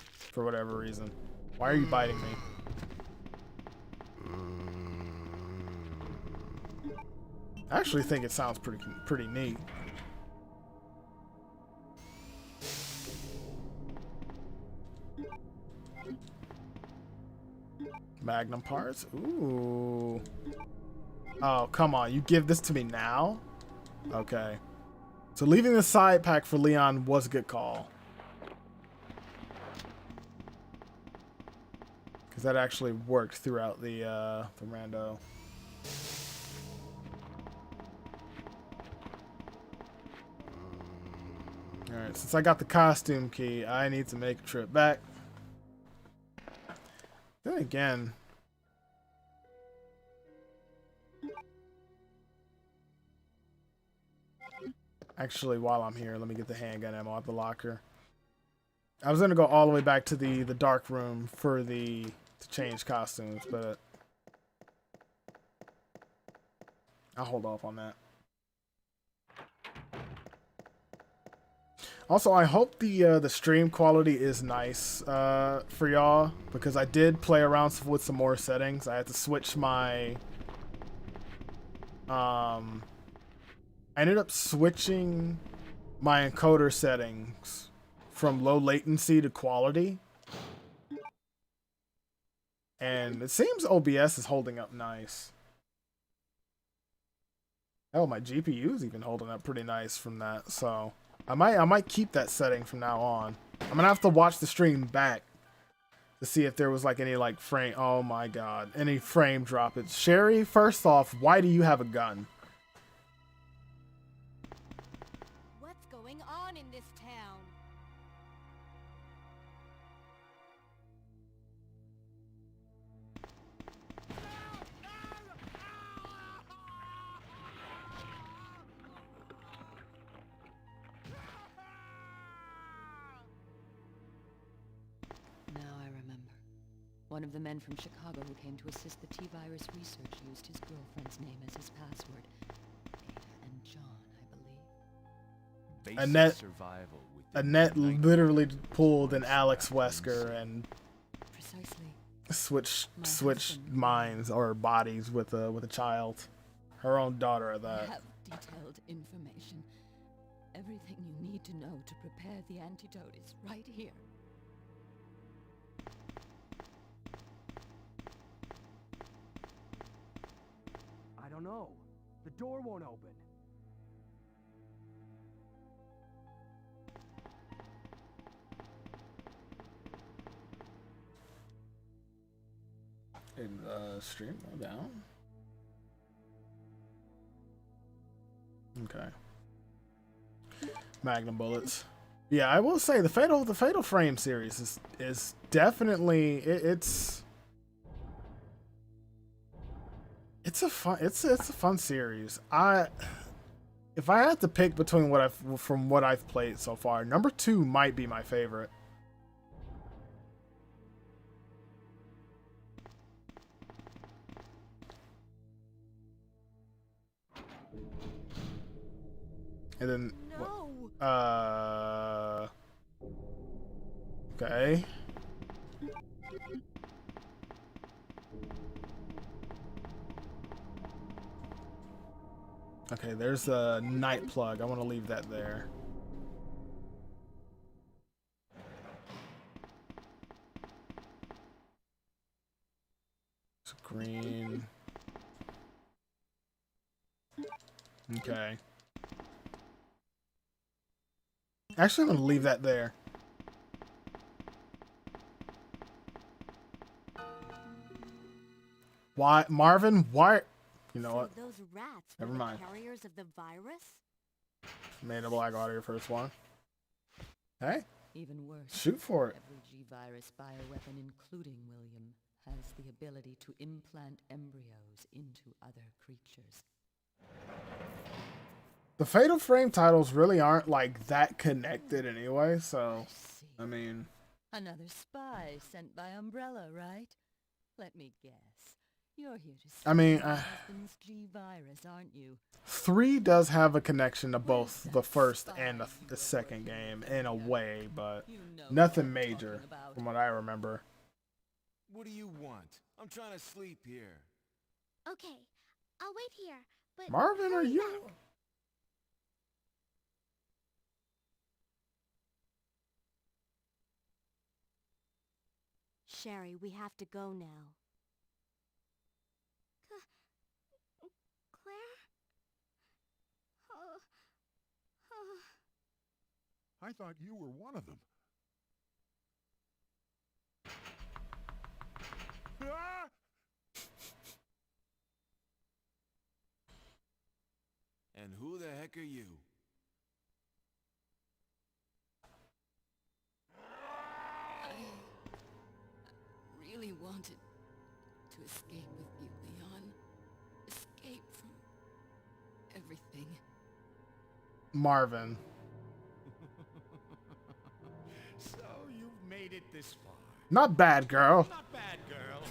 for whatever reason. Why are you biting me? I actually think it sounds pretty neat. Magnum parts? Ooh. Oh, come on. You give this to me now? Okay. So leaving the side pack for Leon was a good call. Because that actually worked throughout the rando. Alright, since I got the costume key, I need to make a trip back. Then again... Actually, while I'm here, let me get the handgun ammo at the locker. I was gonna go all the way back to the dark room for to change costumes, but I'll hold off on that. Also, I hope the stream quality is nice for y'all, because I did play around with some more settings. I had to switch my I ended up switching my encoder settings from low latency to quality. And it seems OBS is holding up nice. Oh, my GPU is even holding up pretty nice from that. So I might keep that setting from now on. I'm gonna have to watch the stream back to see if there was like any like frame. Oh my god, any frame drop. It's Sherry. First off, why do you have a gun? What's going on in this town? Now I remember. One of the men from Chicago who came to assist the T-virus research used his girlfriend's name as his password. Ada and John, I believe. Annette literally pulled an Alex Wesker and Precisely. switched minds or bodies with a child, her own daughter at I that. have detailed information. Everything you need to know to prepare the antidote is right here. I don't know. The door won't open. In stream down. Okay. Magnum bullets. Yeah, I will say the Fatal Frame series is definitely it's a fun series. If I had to pick between what I've played so far, number 2 might be my favorite. And then No. Okay. Okay, there's a night plug. I want to leave that there. It's green. Okay. Actually, I'm going to leave that there. Why, Marvin? Why You know So what? those rats Never were mind. the carriers of the virus? Made a Blackwater your first one. Hey, Even worse, shoot for it. every G-virus bioweapon, including William, has the ability to implant embryos into other creatures. The Fatal Frame titles really aren't like that connected anyway, so See. I mean, Another spy sent by Umbrella, right? Let me guess. You're here to I mean, steal your husband's G-virus, aren't you? 3 does have a connection to both the first and the second game in a way, but You know nothing what I'm major talking about. from what I remember. What do you want? I'm trying to sleep here. Okay, I'll wait here, but Marvin, are hurry you? back. Sherry, we have to go now. Claire? Oh, oh. I thought you were one of them. Ah! And who the heck are you? I really wanted to escape with you, Leon. Escape from everything. Marvin. So you've made it this far. Not bad, girl. Not bad, girl.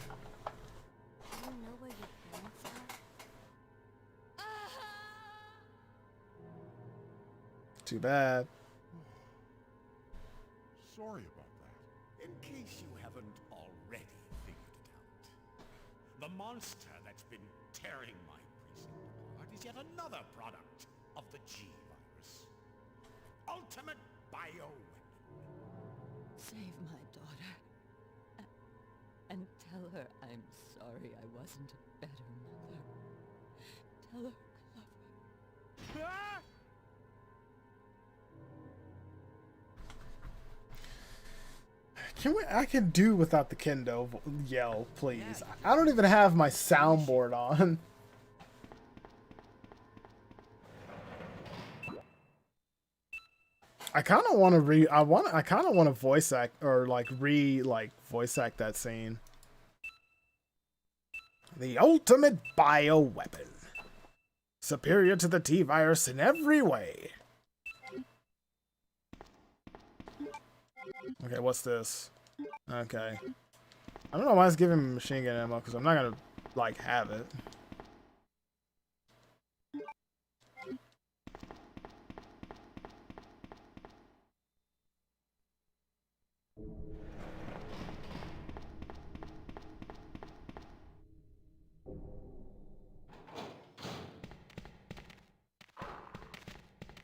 Do you know where your parents are? Too bad. Sorry about that. In case you haven't already figured it out, the monster that's been tearing my precinct apart is yet another product of the G-virus. Ultimate bioweapon. Save my daughter. And tell her I'm sorry I wasn't a better mother. Tell her I love her. Ah! I can do without the kendo yell, please. I don't even have my soundboard on. I kind of want to I kind of want to voice act or voice act that scene. The ultimate bioweapon. Superior to the T-virus in every way. Okay, what's this? Okay. I don't know why it's giving me machine gun ammo, because I'm not gonna, like, have it.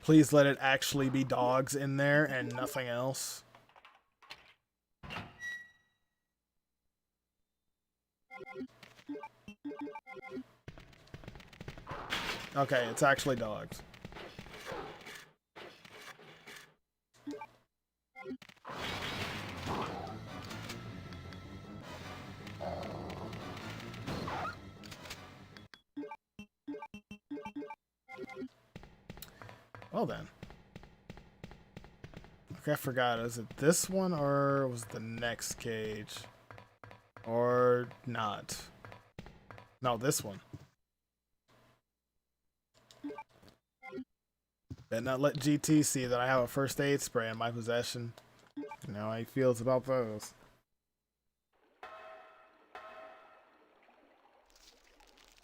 Please let it actually be dogs in there and nothing else. Okay, it's actually dogs. Well then. Okay, I forgot. Is it this one or was it the next cage? Or not? No, this one. Better not let GT see that I have a first aid spray in my possession. You know how he feels about those.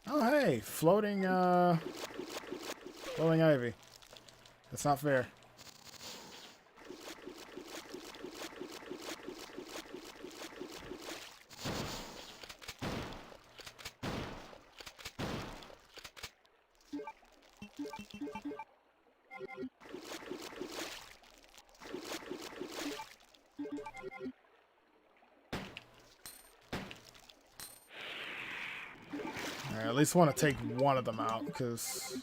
Oh hey, floating ivy. That's not fair. I at least want to take one of them out, because...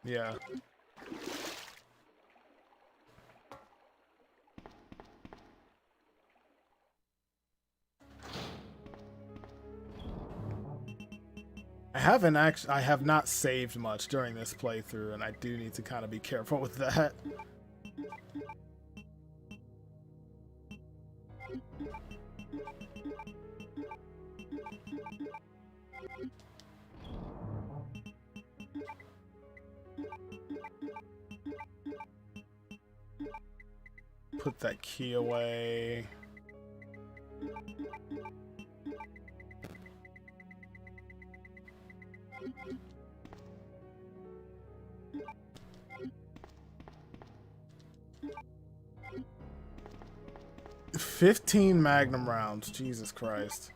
Yeah. I have not saved much during this playthrough, and I do need to kind of be careful with that. Put that key away. $15 Magnum rounds. Jesus Christ.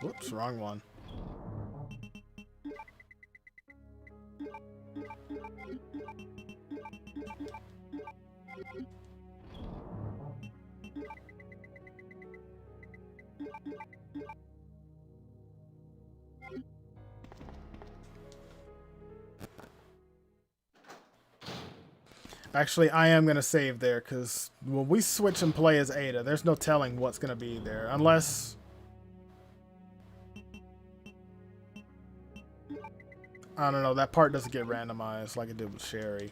Whoops, wrong one. Actually, I am going to save there, because when we switch and play as Ada, there's no telling what's going to be there. Unless... I don't know, that part doesn't get randomized like it did with Sherry.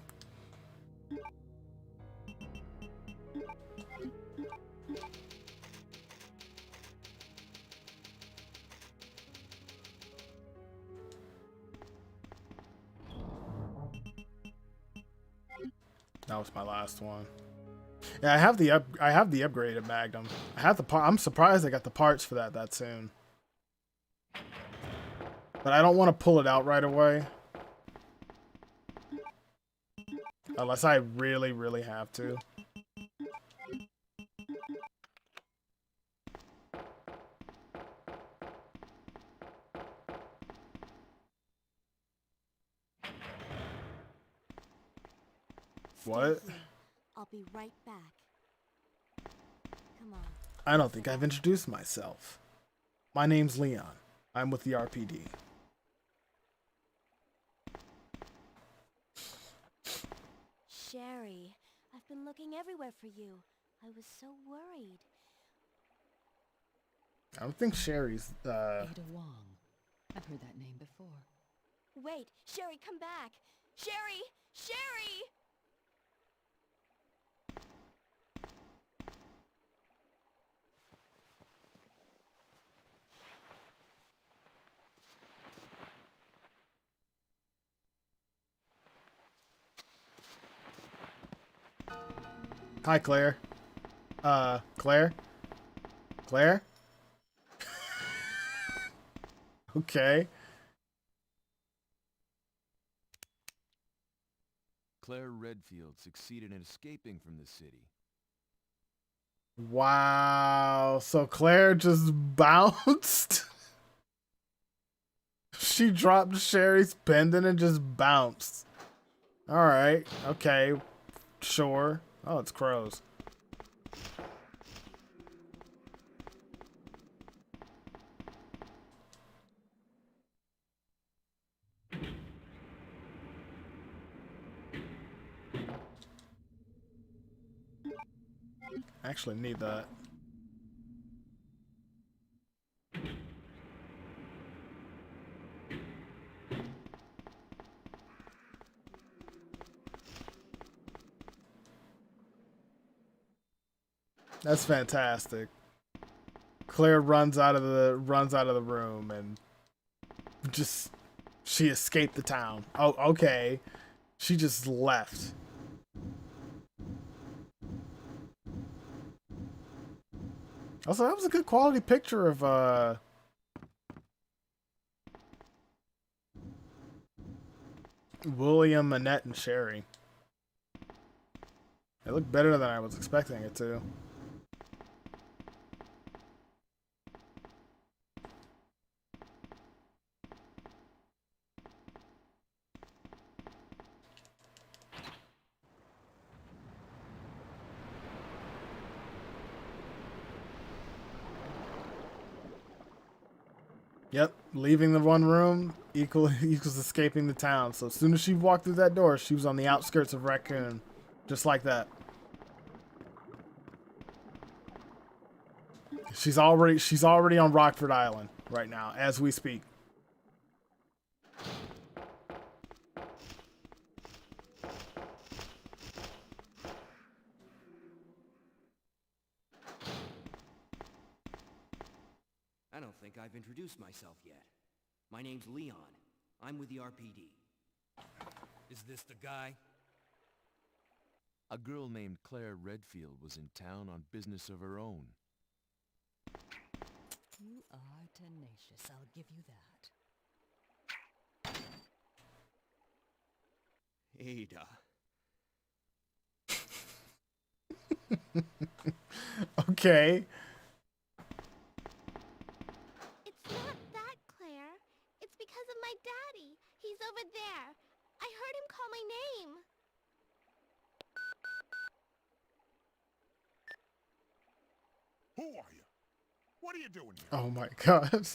That was my last one. Yeah, I have the upgraded Magnum. I have the I'm surprised I got the parts for that soon. But I don't want to pull it out right away. Unless I really, really have to. What? Stay here. I'll be right back. Come on. I don't think I've introduced myself. My name's Leon. I'm with the RPD. Sherry, I've been looking everywhere for you. I was so worried. I don't think Sherry's, Ada Wong. I've heard that name before. Wait, Sherry, come back! Sherry! Sherry! Hi, Claire. Claire? Claire? Okay. Claire Redfield succeeded in escaping from the city. Wow. So Claire just bounced? She dropped Sherry's pendant and just bounced. Alright. Okay. Sure. Oh, it's crows. I actually need that. That's fantastic. Claire runs out of the room and just she escaped the town. Oh, okay. She just left. Also, that was a good quality picture of William, Annette, and Sherry. It looked better than I was expecting it to. Yep, leaving the one room equals escaping the town. So as soon as she walked through that door, she was on the outskirts of Raccoon. Just like that. She's already on Rockford Island right now as we speak. I don't think I've introduced myself yet. My name's Leon. I'm with the RPD. Is this the guy? A girl named Claire Redfield was in town on business of her own. You are tenacious, I'll give you that. Ada. Okay. It's not that, Claire. It's because of my daddy. He's over there. I heard him call my name. Who are you? What are you doing here? Oh my god.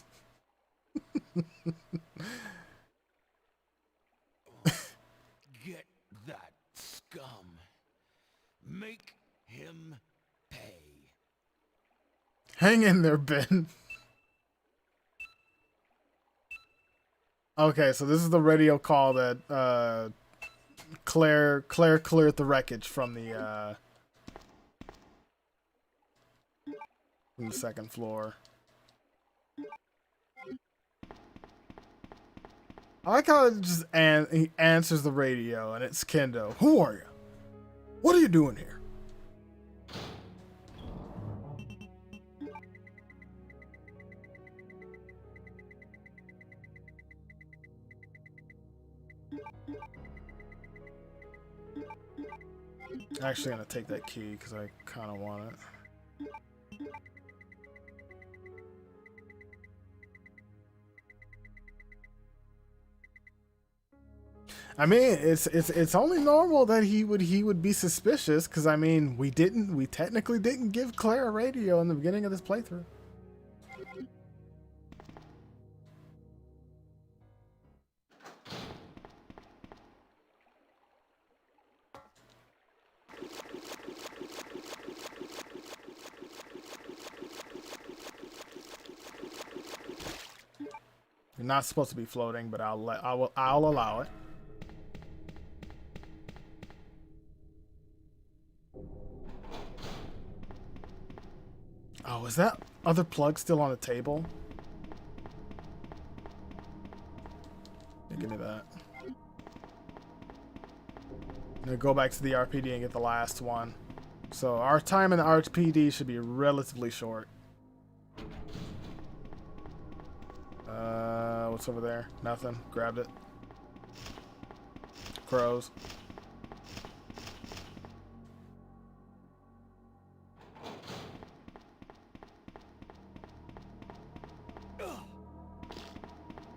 Get that scum. Make him pay. Hang in there, Ben. Okay, so this is the radio call that Claire cleared the wreckage from the second floor. I like how it just he answers the radio and it's Kendo. Who are you? What are you doing here? Actually, I'm gonna take that key because I kind of want it. I mean, it's only normal that he would be suspicious because I mean we technically didn't give Claire a radio in the beginning of this playthrough. You're not supposed to be floating, but I'll allow it. Oh, is that other plug still on the table? Yeah, give me that. I'm gonna go back to the RPD and get the last one. So our time in the RPD should be relatively short. What's over there? Nothing. Grabbed it. Crows.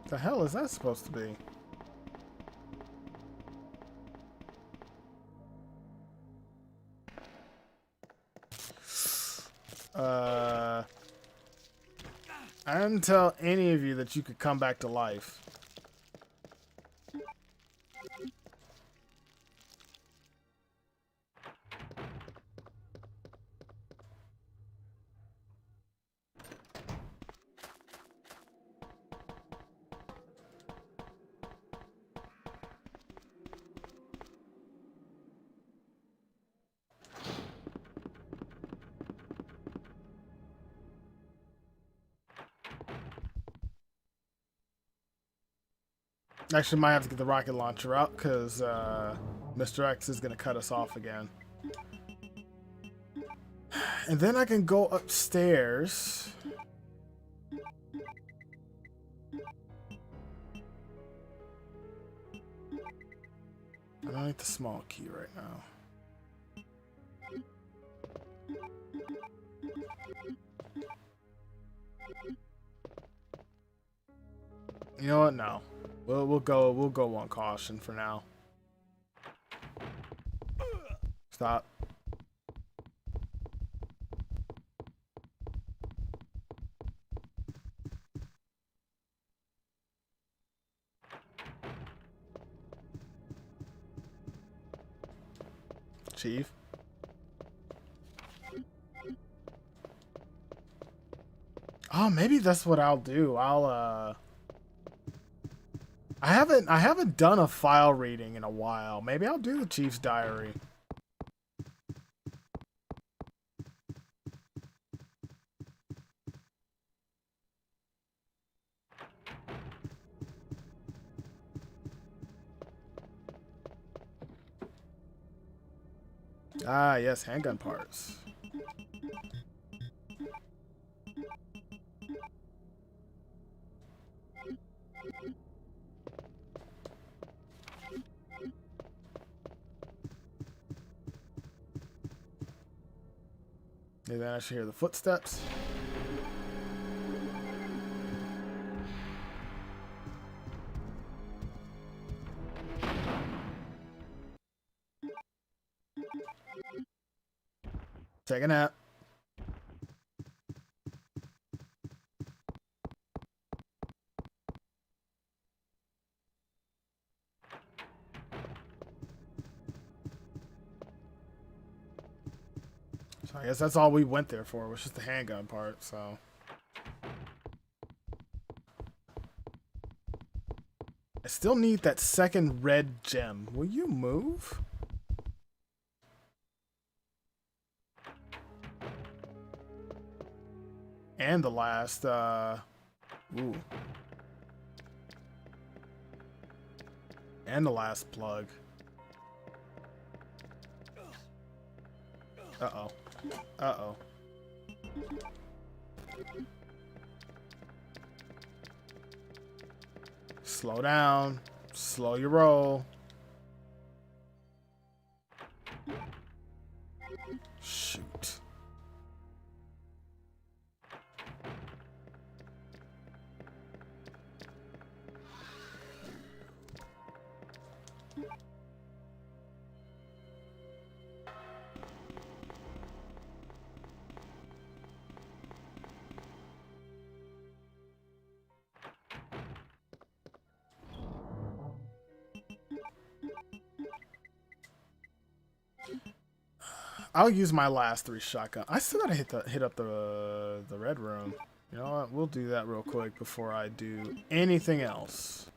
The hell is that supposed to be? I didn't tell any of you that you could come back to life. Actually, might have to get the rocket launcher out because Mr. X is going to cut us off again. And then I can go upstairs. I don't need the small key right now. You know what? No. We'll go on caution for now. Stop. Chief. Oh, maybe that's what I'll do. I haven't done a file reading in a while. Maybe I'll do the Chief's Diary. Ah, yes, handgun parts. Maybe I should hear the footsteps. Take a nap. So I guess that's all we went there for, was just the handgun part, so. I still need that second red gem. Will you move? And the last, ooh. And the last plug. Uh-oh. Uh-oh. Slow down. Slow your roll. Shoot. I'll use my last 3 shotgun. I still gotta hit up the red room. You know what? We'll do that real quick before I do anything else.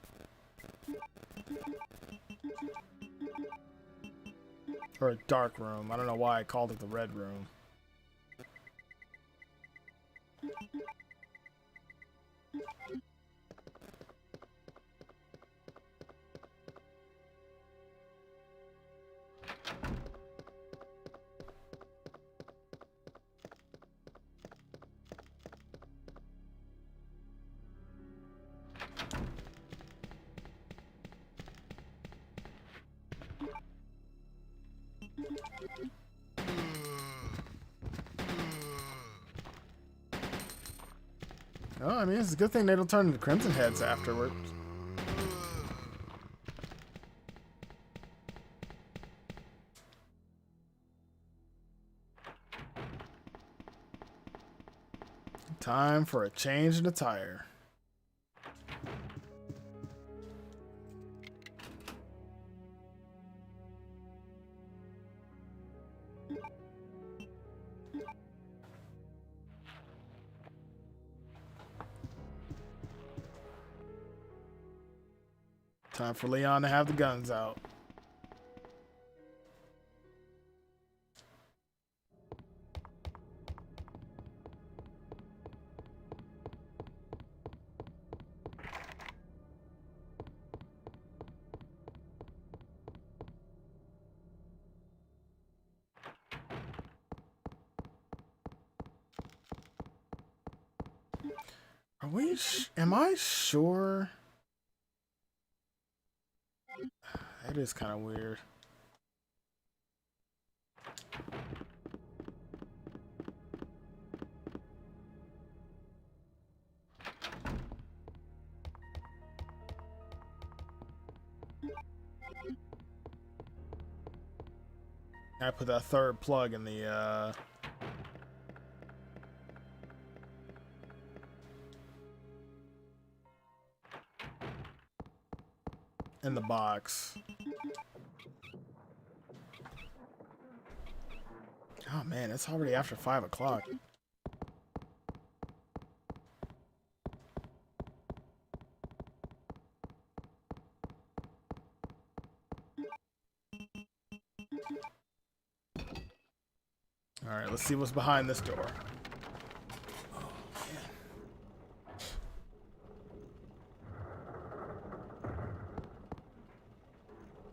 Or a dark room. I don't know why I called it the red room. Oh, I mean, it's a good thing they don't turn into Crimson Heads afterwards. Time for a change in attire. Time for Leon to have the guns out. Are we? Am I sure? That is kind of weird. I put that third plug in the box. Oh man, it's already after 5 o'clock. Alright, let's see what's behind this door.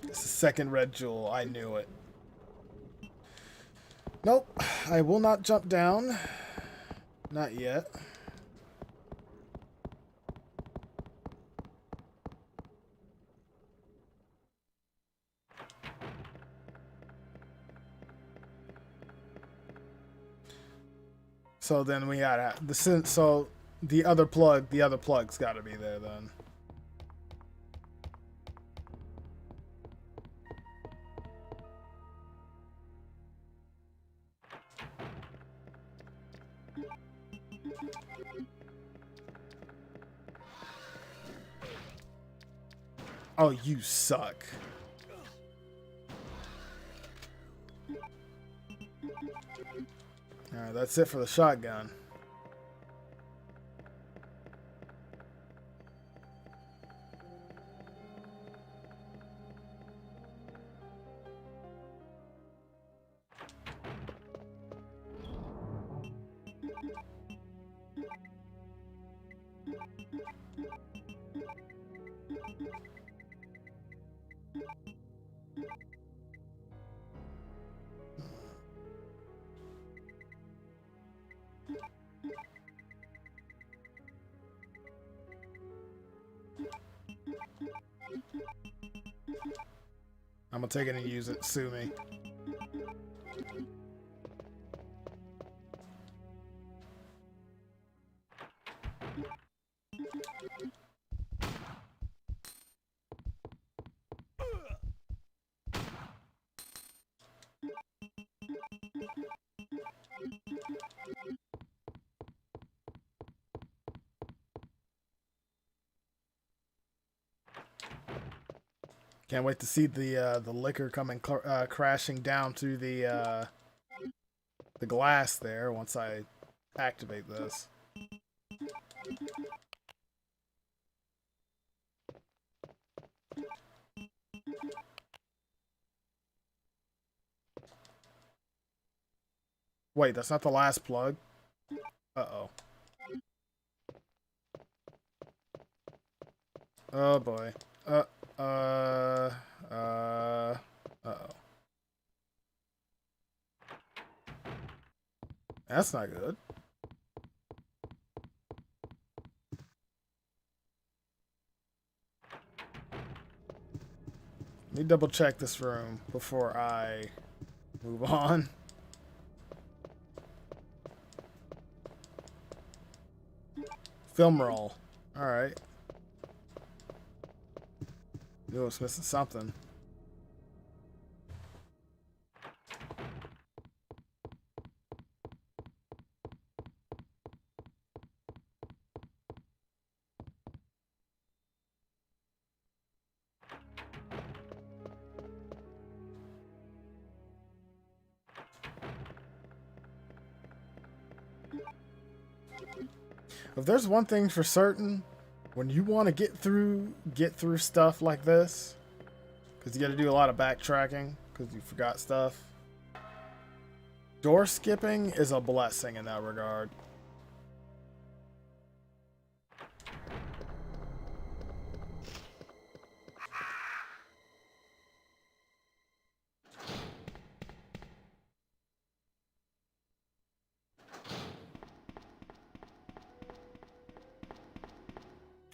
It's the second red jewel. I knew it. Nope. I will not jump down. Not yet. So then we gotta so the other plug's gotta be there then. Oh, you suck. Alright, that's it for the shotgun. I'm gonna take it and use it. Sue me. Can't wait to see the liquor coming crashing down through the glass there once I activate this. Wait, that's not the last plug? Uh-oh. Oh boy. Uh-oh. That's not good. Let me double check this room before I move on. Film roll. Alright. Knew I was missing something. If there's one thing for certain, when you want to get through stuff like this, because you got to do a lot of backtracking because you forgot stuff, door skipping is a blessing in that regard.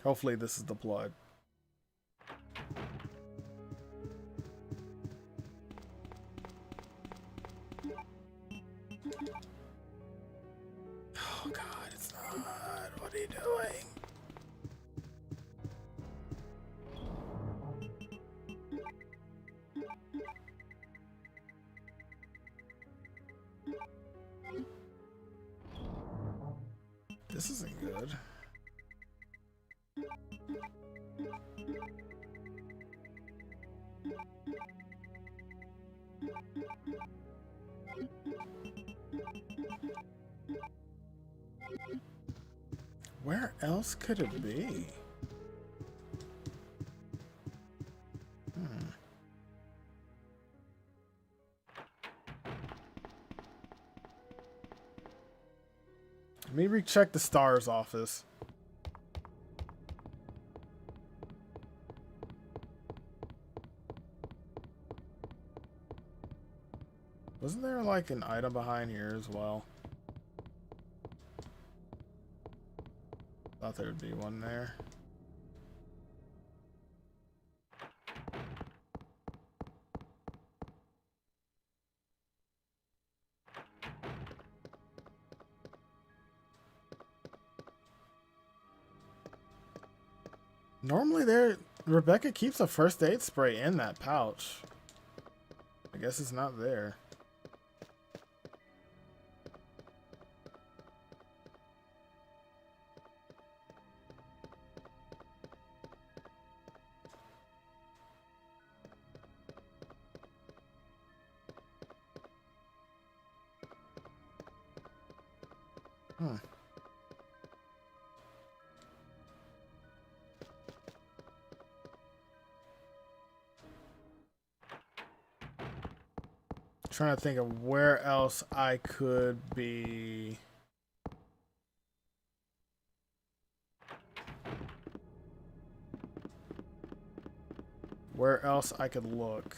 Hopefully this is the plug. Oh God, it's not. What are you doing? This isn't good. Where else could it be? Let me recheck the STARS office. Wasn't there like an item behind here as well? Thought there would be one there. Normally Rebecca keeps a first aid spray in that pouch. I guess it's not there. Trying to think of where else I could be. Where else I could look.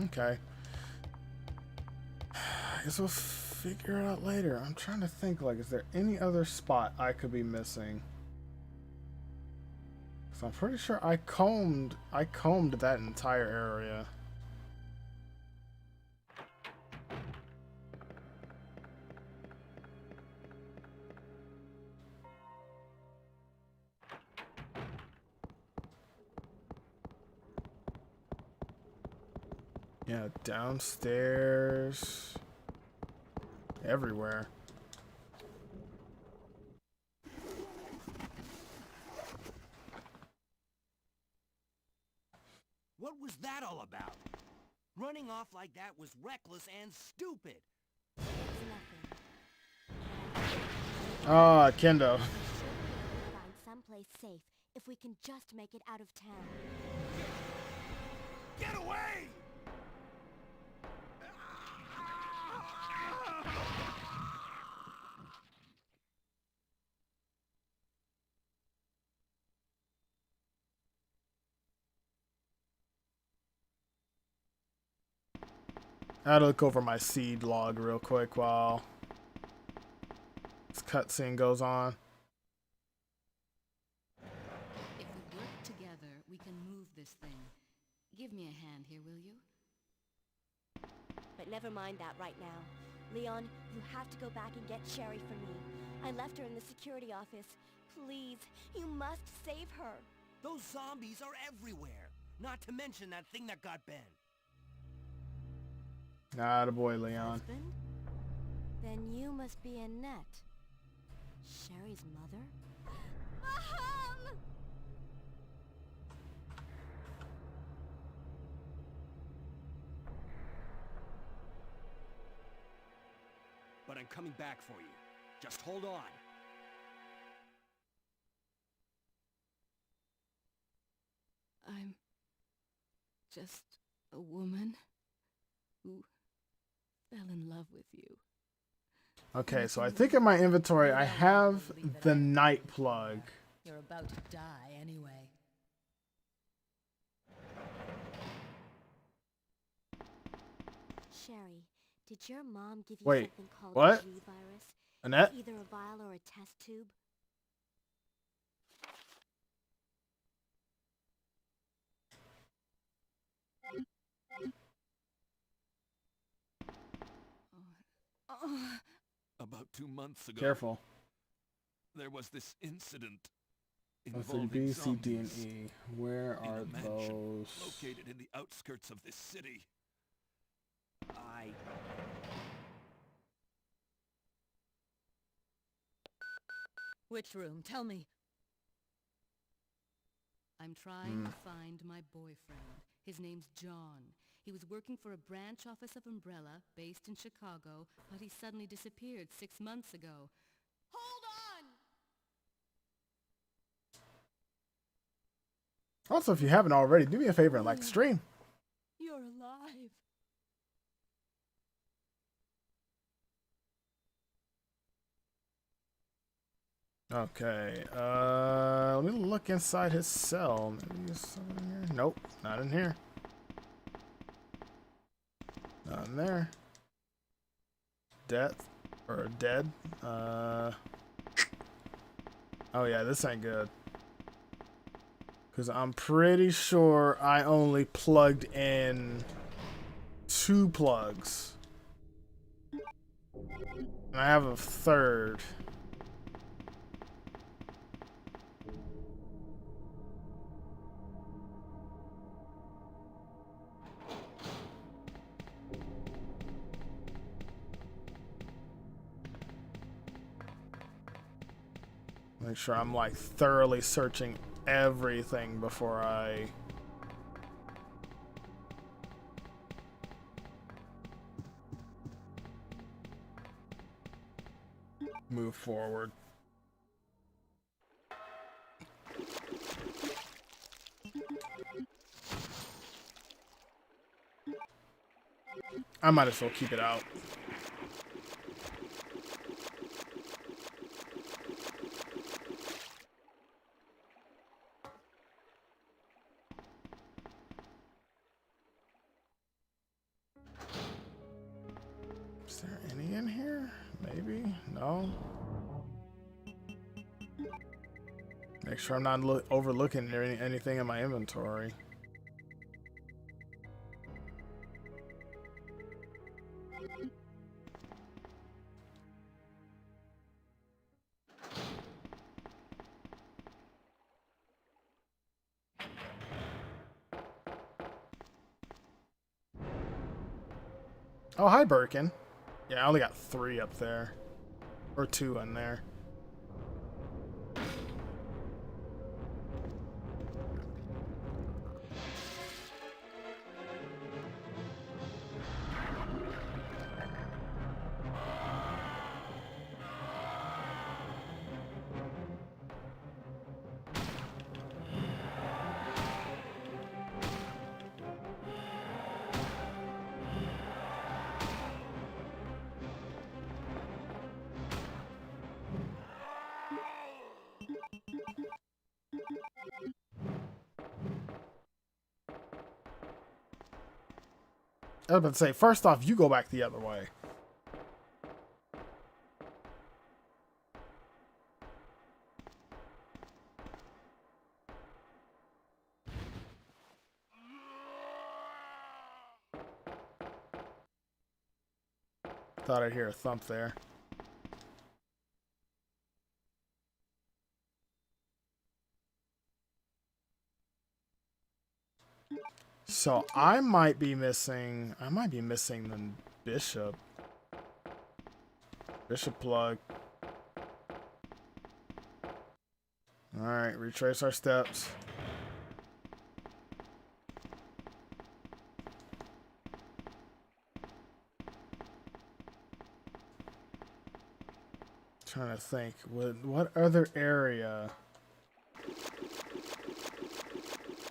Okay. I guess we'll figure it out later. I'm trying to think, like, is there any other spot I could be missing? So I'm pretty sure I combed that entire area. Yeah, downstairs. Everywhere. What was that all about? Running off like that was reckless and stupid. It's nothing. Ah, Kendo. I'm sure we'll find someplace safe if we can just make it out of town. Get away! I had to look over my seed log real quick while this cutscene goes on. If we work together, we can move this thing. Give me a hand here, will you? But never mind that right now. Leon, you have to go back and get Sherry for me. I left her in the security office. Please, you must save her. Those zombies are everywhere. Not to mention that thing that got Ben. Attaboy, Leon. Husband? Then you must be Annette. Sherry's mother? Mom! But I'm coming back for you. Just hold on. I'm just a woman who fell in love with you. Okay, so I think in my inventory I have the night plug. You're about to die anyway. Sherry, did your mom give you Wait, something called what? G virus? Annette? Either a vial or a test tube? Oh. A About 2 months ago, Careful. there was this incident Let's see, involving B, C, D, and zombies E. Where in are a mansion those? located in the outskirts of this city. Which room? Tell me. I'm trying to find my boyfriend. His name's John. He was working for a branch office of Umbrella, based in Chicago, but he suddenly disappeared 6 months ago. Hold on! Also, if you haven't already, do me a favor and like the stream. You're alive. Okay, let me look inside his cell. Maybe it's somewhere in here. Nope, not in here. Not in there. Death or dead. Oh yeah, this ain't good. Cause I'm pretty sure I only plugged in 2 plugs. And I have a third. Make sure I'm like thoroughly searching everything before I move forward. I might as well keep it out. Is there any in here? Maybe? No? Make sure I'm not overlooking anything in my inventory. Oh, hi, Birkin. Yeah, I only got 3 up there. Or 2 in there. I was about to say, first off, you go back the other way. Thought I'd hear a thump there. So I might be missing the bishop. Bishop plug. Alright, retrace our steps. Trying to think, what other area?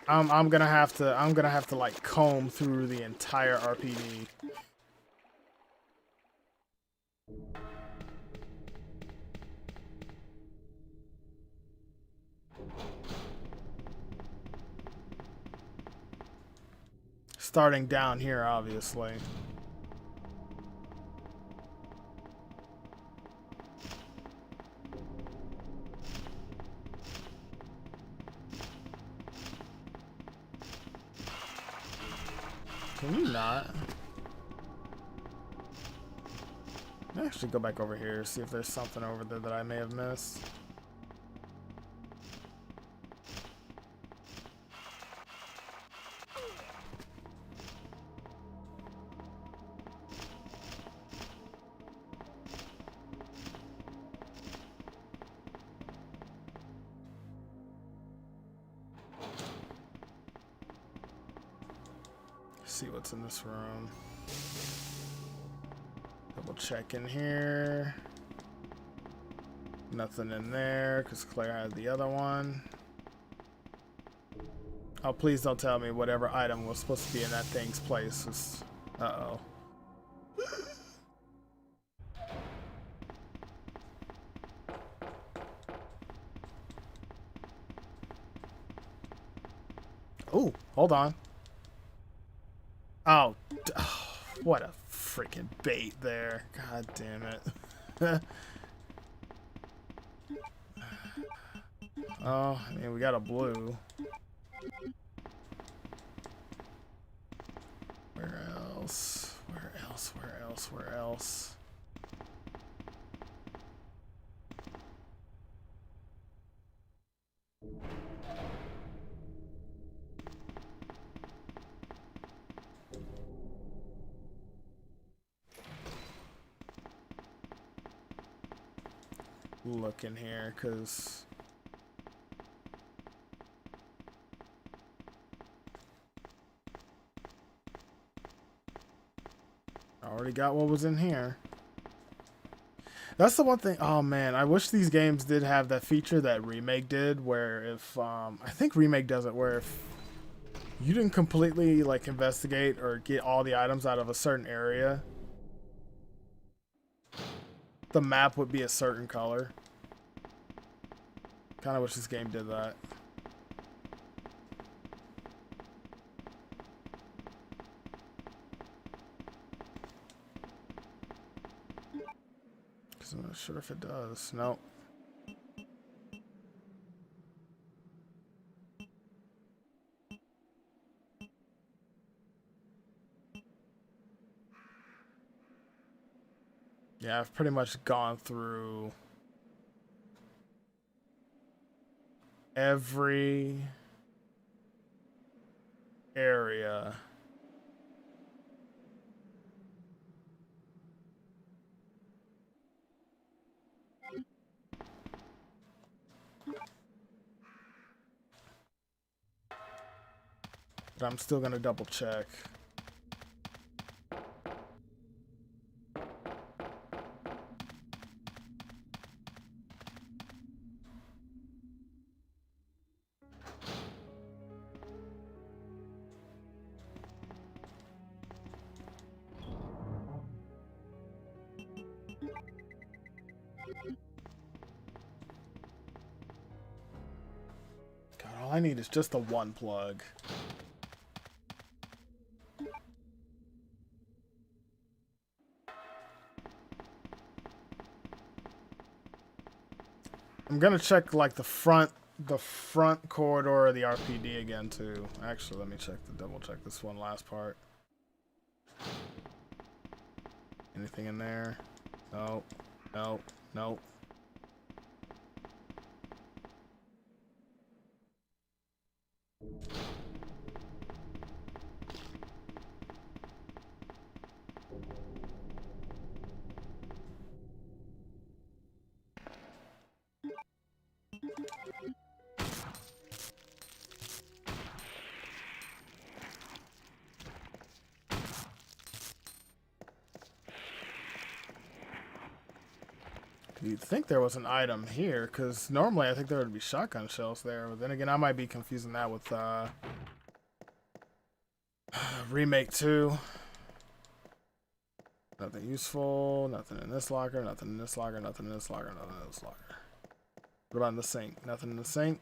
I'm gonna have to like comb through the entire RPD. Starting down here, obviously. Can you not? I'll actually go back over here, see if there's something over there that I may have missed. See what's in this room. Double check in here. Nothing in there because Claire had the other one. Oh, please don't tell me whatever item was supposed to be in that thing's place was... Uh-oh. Oh, hold on. Oh, what a freaking bait there. God damn it. Oh, I mean, we got a blue. Where else? Where else? Where else? Where else? Look in here, because I already got what was in here. That's the one thing. Oh man, I wish these games did have that feature that Remake did, where if I think Remake does it, where if you didn't completely like investigate or get all the items out of a certain area, the map would be a certain color. Kind of wish this game did that. Because I'm not sure if it does. Nope. Yeah, I've pretty much gone through every area. But I'm still gonna double check. God, all I need is just the one plug. I'm gonna check like the front corridor of the RPD again too. Actually, let me double check this one last part. Anything in there? No, no, no. You'd think there was an item here, because normally I think there would be shotgun shells there, but then again, I might be confusing that with Remake 2. Nothing useful, nothing in this locker, nothing in this locker, nothing in this locker, nothing in this locker. What about in the sink? Nothing in the sink.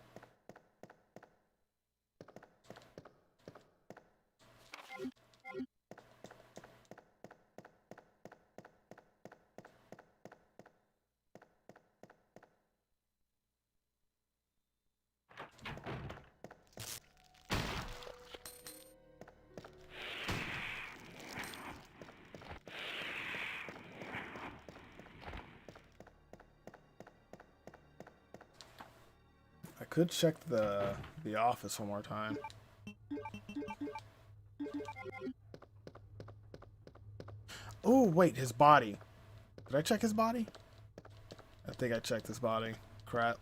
Could check the office one more time. Oh, wait, his body. Did I check his body? I think I checked his body. Crap.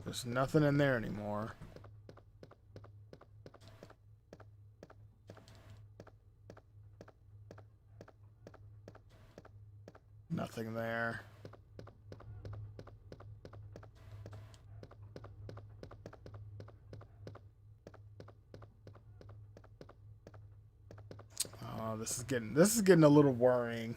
There's nothing in there anymore. Nothing there. Oh, this is getting a little worrying.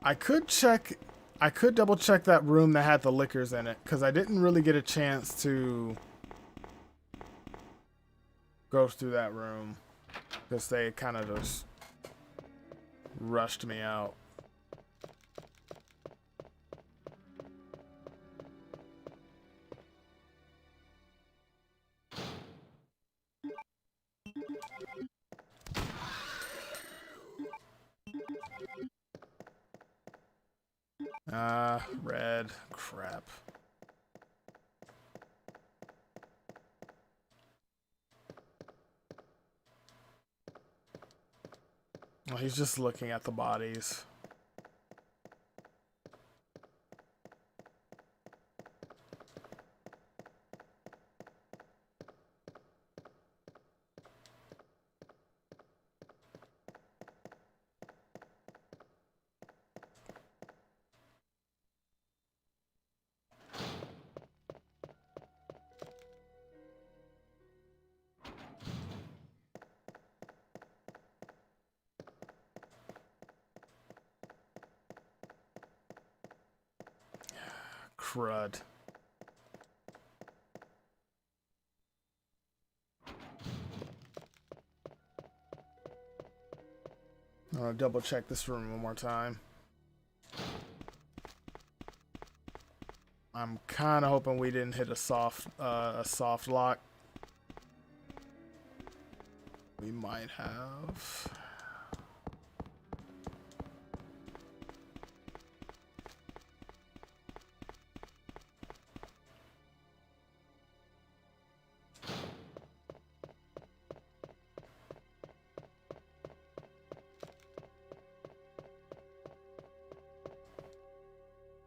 I could double check that room that had the liquors in it, because I didn't really get a chance to go through that room, because they kind of just rushed me out. Red. Crap. Well, he's just looking at the bodies. Crud. I'm gonna double check this room one more time. I'm kind of hoping we didn't hit a soft lock. We might have.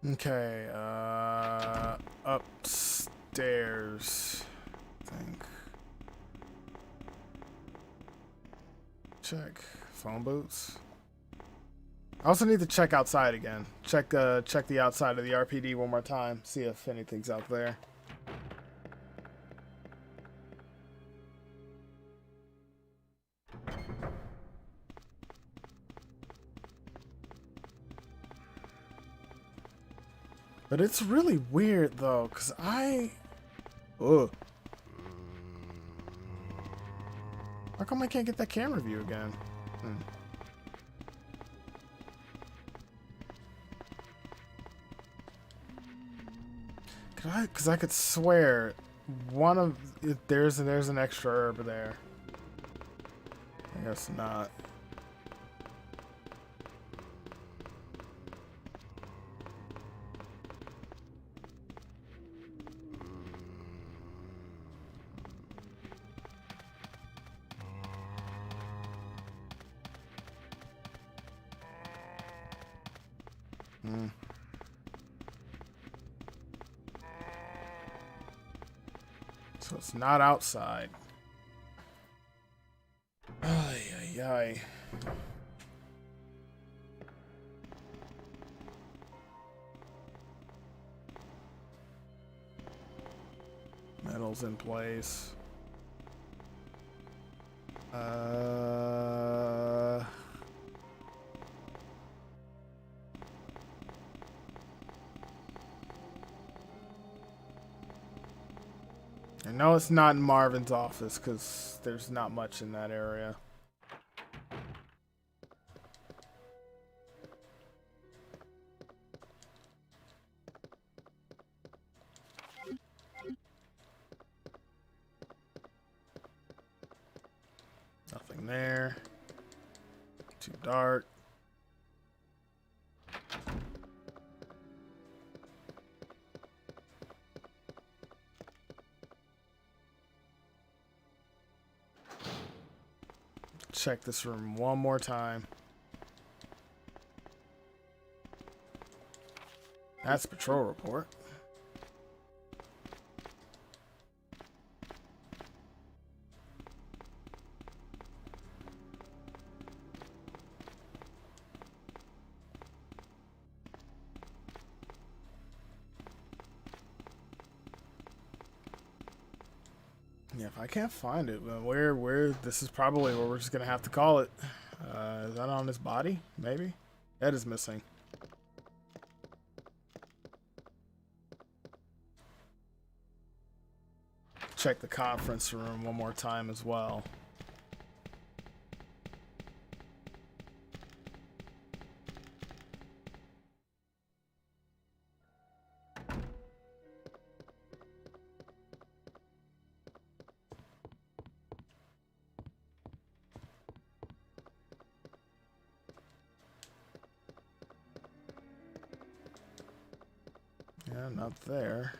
Okay, upstairs, I think. Check phone booths. I also need to check outside again. Check the outside of the RPD one more time. See if anything's out there. But it's really weird though, cause ugh. How come I can't get that camera view again? Cause I could swear there's an extra herb there. I guess not. So it's not outside. Ay, ay, ay. Metal's in place. I know it's not in Marvin's office because there's not much in that area. Nothing there. Too dark. Check this room one more time. That's a patrol report. Yeah, if I can't find it, well, where this is probably where we're just gonna have to call it. Is that on his body? Maybe? Head is missing. Check the conference room one more time as well. Yeah, not there.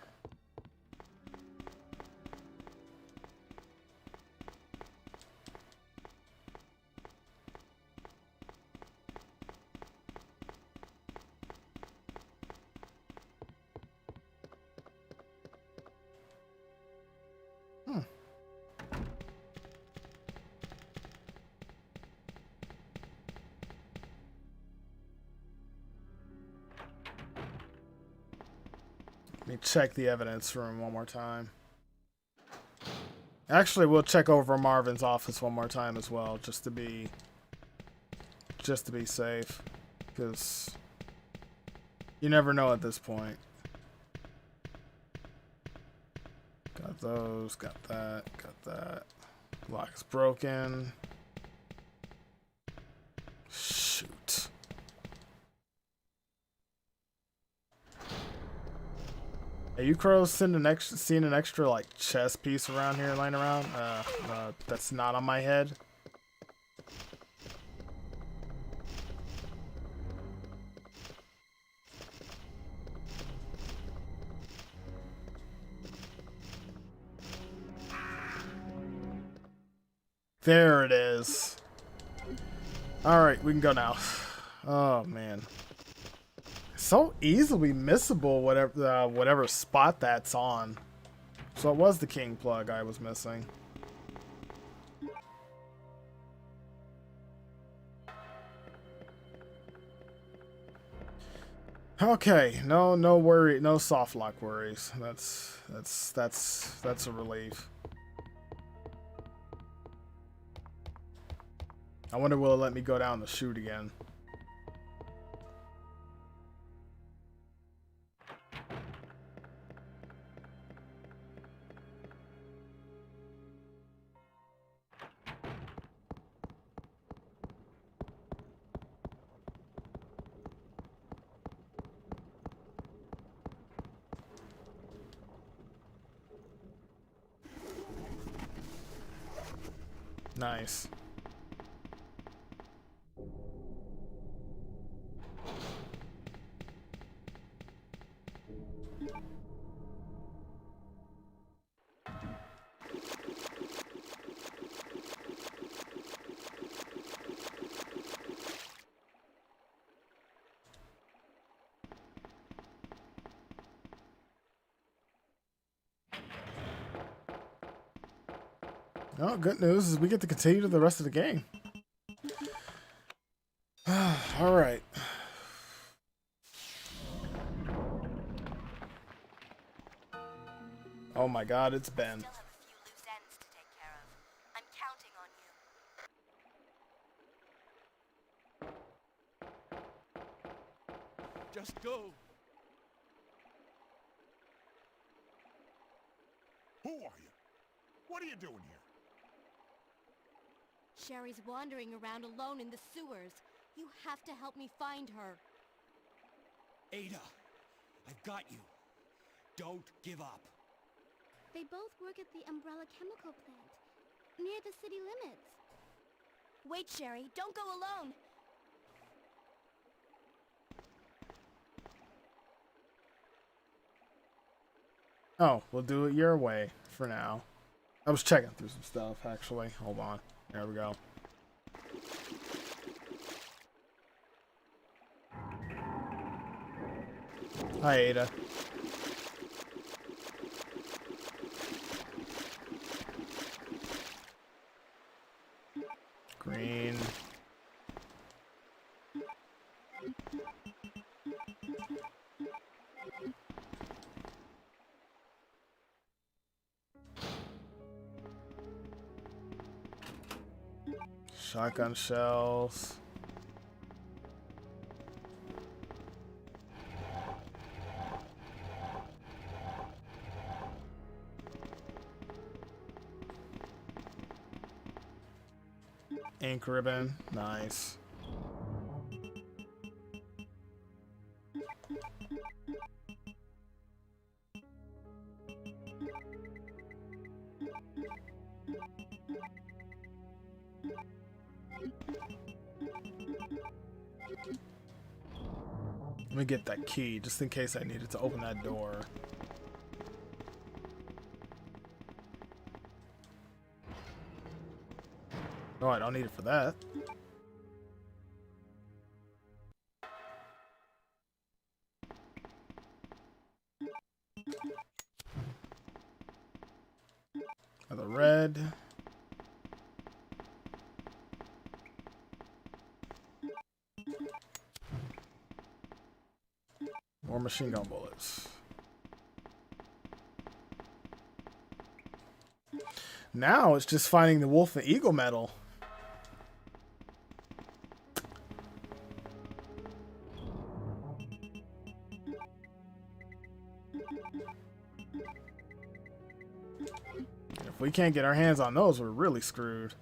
Let me check the evidence room one more time. Actually, we'll check over Marvin's office one more time as well, just to be safe, because you never know at this point. Got those, got that, got that. Lock is broken. Shoot. Hey, you crows seen an extra like chess piece around here laying around? That's not on my head. There it is. Alright, we can go now. Oh man. So easily missable whatever spot that's on. So it was the king plug I was missing. Okay, no worry, no soft lock worries. That's a relief. I wonder will it let me go down the chute again. Nice. Oh, good news is we get to continue to the rest of the game. All right. Oh my God, it's Ben. Still have a few loose ends to take care of. I'm counting on you. Just go. Who are you? What are you doing here? Sherry's wandering around alone in the sewers. You have to help me find her. Ada, I've got you. Don't give up. They both work at the Umbrella Chemical Plant, near the city limits. Wait, Sherry, don't go alone. Oh, we'll do it your way for now. I was checking through some stuff, actually. Hold on. There we go. Hi, Ada. Green. Shotgun shells. Ink ribbon. Nice. Let me get that key, just in case I needed to open that door. Oh, I don't need it for that. Another red. More machine gun bullets. Now it's just finding the wolf and eagle medal. If we can't get our hands on those, we're really screwed.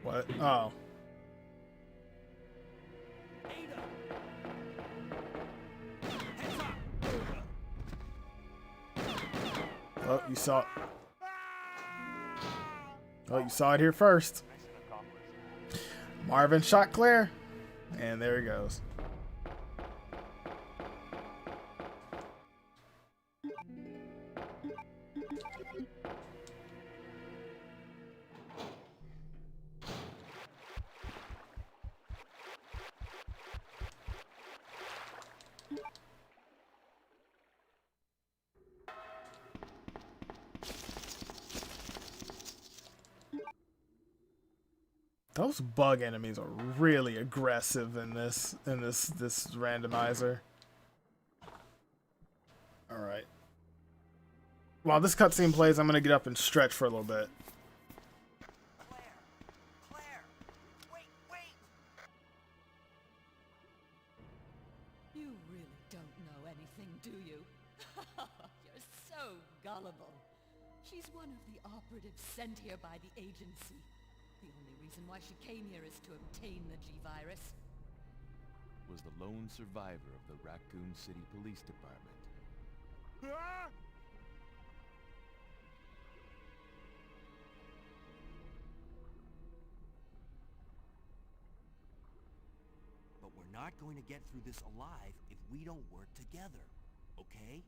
What? Oh. Oh, you saw it. Oh, you saw it here first. Marvin shot Claire. And there he goes. Those bug enemies are really aggressive in this randomizer. All right. While this cutscene plays, I'm gonna get up and stretch for a little bit. Claire! Wait! You really don't know anything, do you? You're so gullible. She's one of the operatives sent here by the agency. The only reason why she came here is to obtain the G-Virus. Was the lone survivor of the Raccoon City Police Department. But we're not going to get through this alive if we don't work together, okay?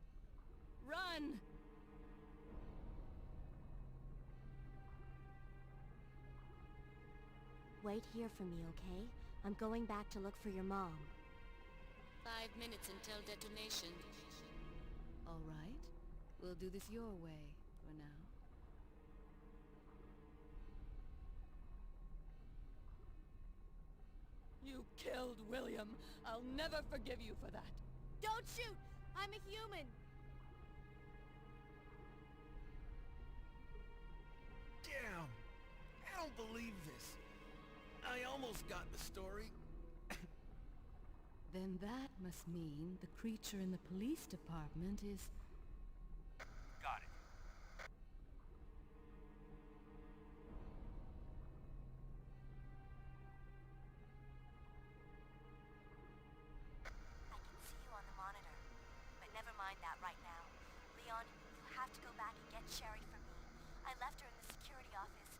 Run! Wait here for me, okay? I'm going back to look for your mom. 5 minutes until detonation. All right. We'll do this your way for now. You killed William. I'll never forgive you for that. Don't shoot! I'm a human! Damn believe this. I almost got the story. Then that must mean the creature in the police department is... Got it. I can see you on the monitor. But never mind that right now. Leon, you have to go back and get Sherry for me. I left her in the security office.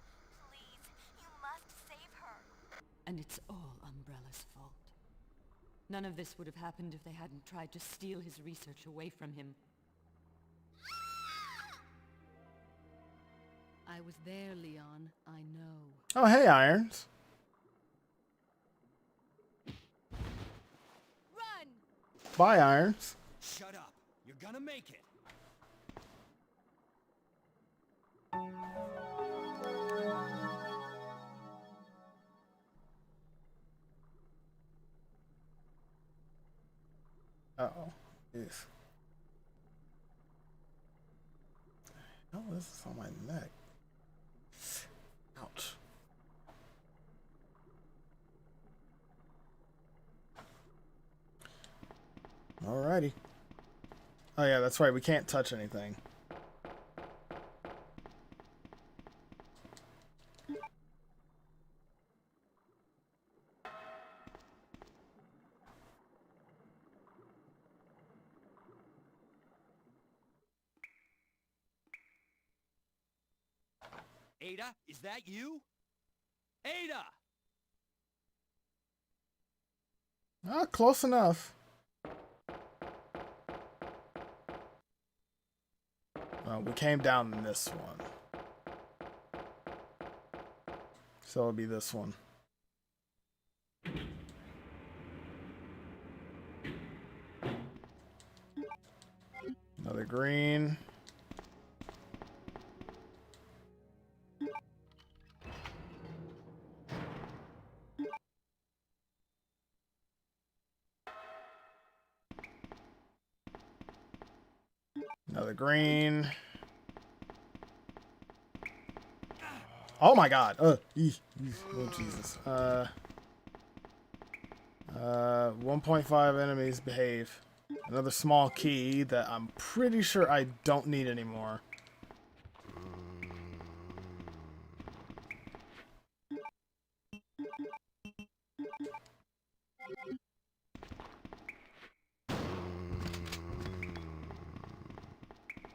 Please, you must save her. And it's all Umbrella's fault. None of this would have happened if they hadn't tried to steal his research away from him. I was there, Leon. I know. Oh, hey, Irons. Run! Bye, Irons. Shut up. You're gonna make it. Uh-oh. Yes. Oh, this is on my neck. Ouch. Alrighty. Oh yeah, that's right. We can't touch anything. Ada, is that you? Ada! Ah, close enough. We came down in this one. So it'll be this one. Another green. Another green. Oh my god. Oh Jesus. 1.5 enemies behave. Another small key that I'm pretty sure I don't need anymore.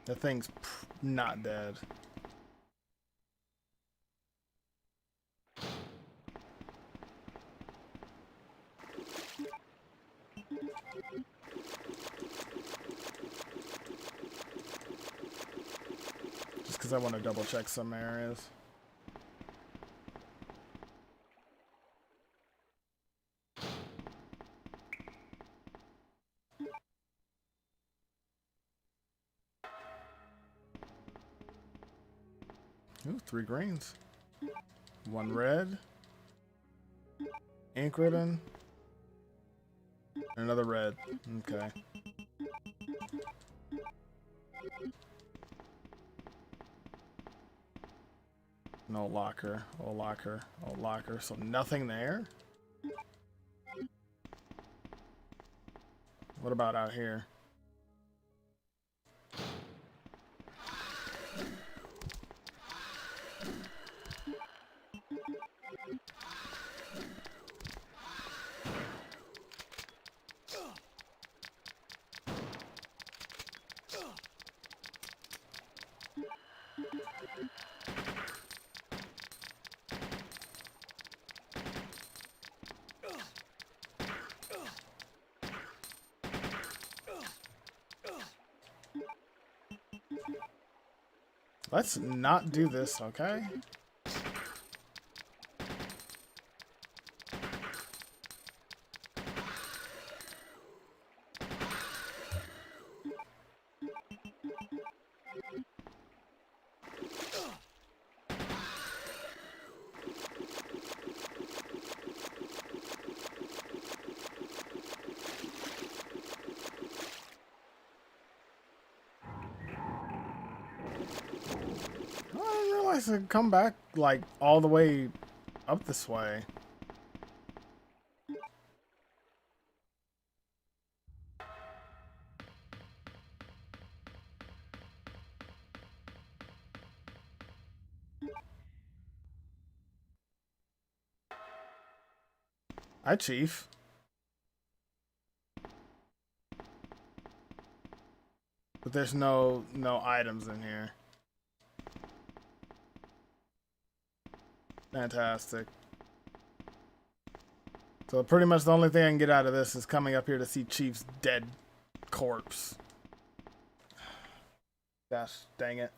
The thing's not dead. Just because I want to double check some areas. Ooh, 3 greens. 1 red. Ink ribbon. Another red. Okay. No locker. Oh locker. Oh locker. So nothing there? What about out here? Let's not do this, okay? I didn't realize it come back like all the way Up this way. Hi, Chief. But there's no items in here. Fantastic. So pretty much the only thing I can get out of this is coming up here to see Chief's dead corpse. Gosh, dang it.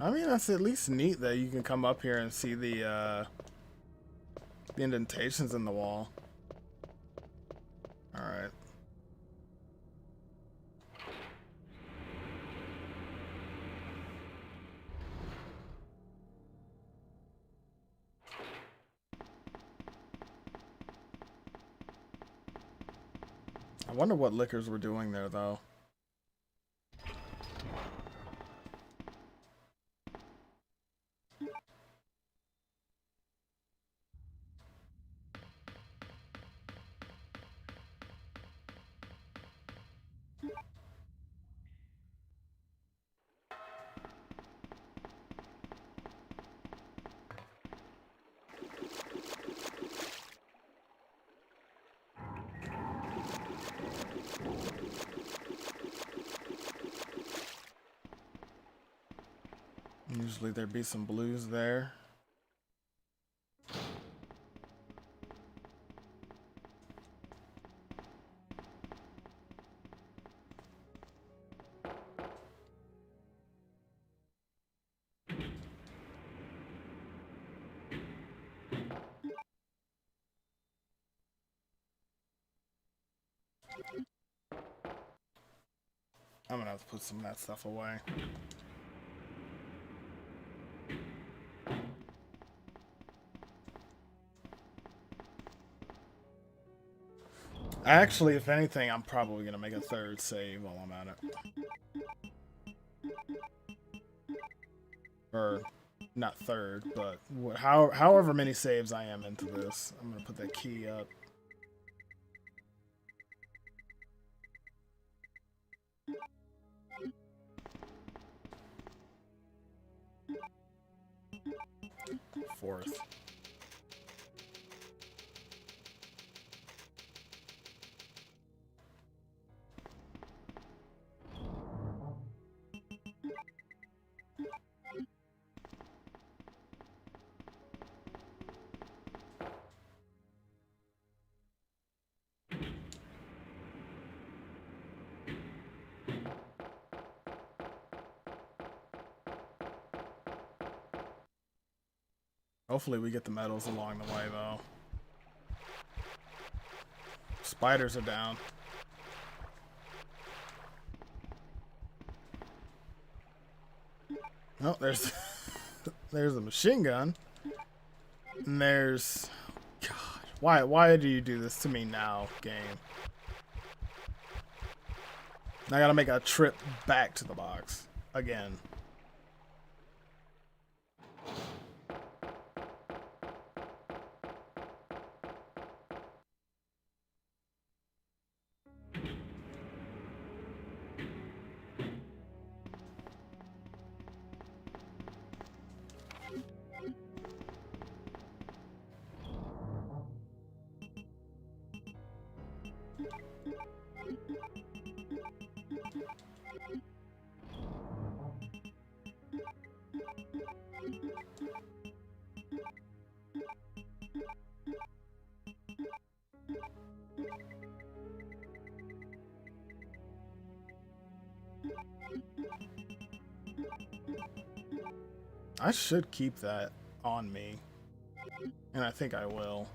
I mean, that's at least neat that you can come up here and see the indentations in the wall. Alright. I wonder what liquors were doing there, though. Usually there'd be some blues there. I'm gonna have to put some of that stuff away. Actually, if anything, I'm probably gonna make a third save while I'm at it. Or, not third, but however many saves I am into this. I'm gonna put that key up. Fourth. Hopefully we get the medals along the way, though. Spiders are down. Oh, there's there's a machine gun. And there's God, why do you do this to me now, game? I gotta make a trip back to the box again. I should keep that on me. And I think I will.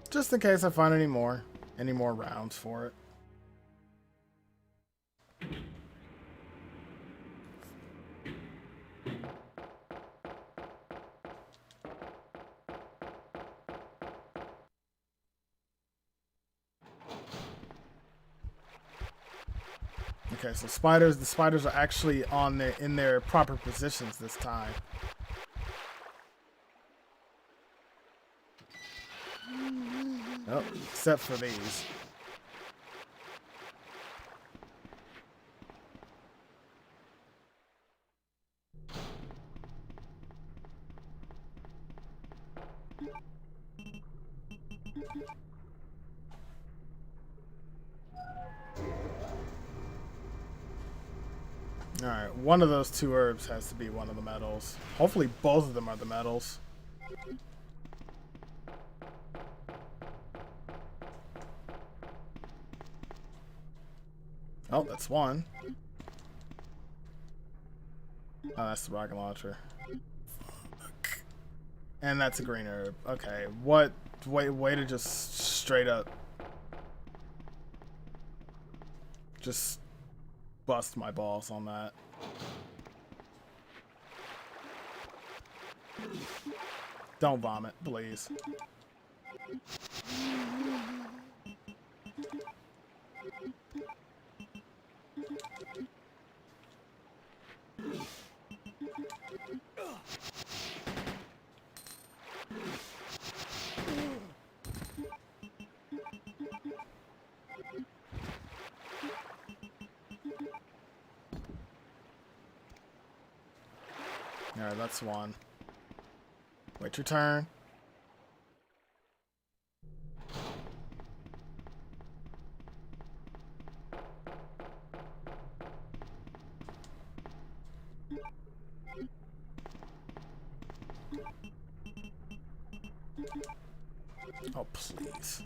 Just in case I find any more rounds for it. Okay, so spiders. The spiders are actually in their proper positions this time. Oh, except for these. Alright, one of those two herbs has to be one of the metals. Hopefully both of them are the metals. Oh, that's one. Oh, that's the rocket launcher. And that's a green herb. Okay, what? Way to just straight up just bust my balls on that. Don't vomit, please. Alright, that's one. Wait your turn. Oh, please.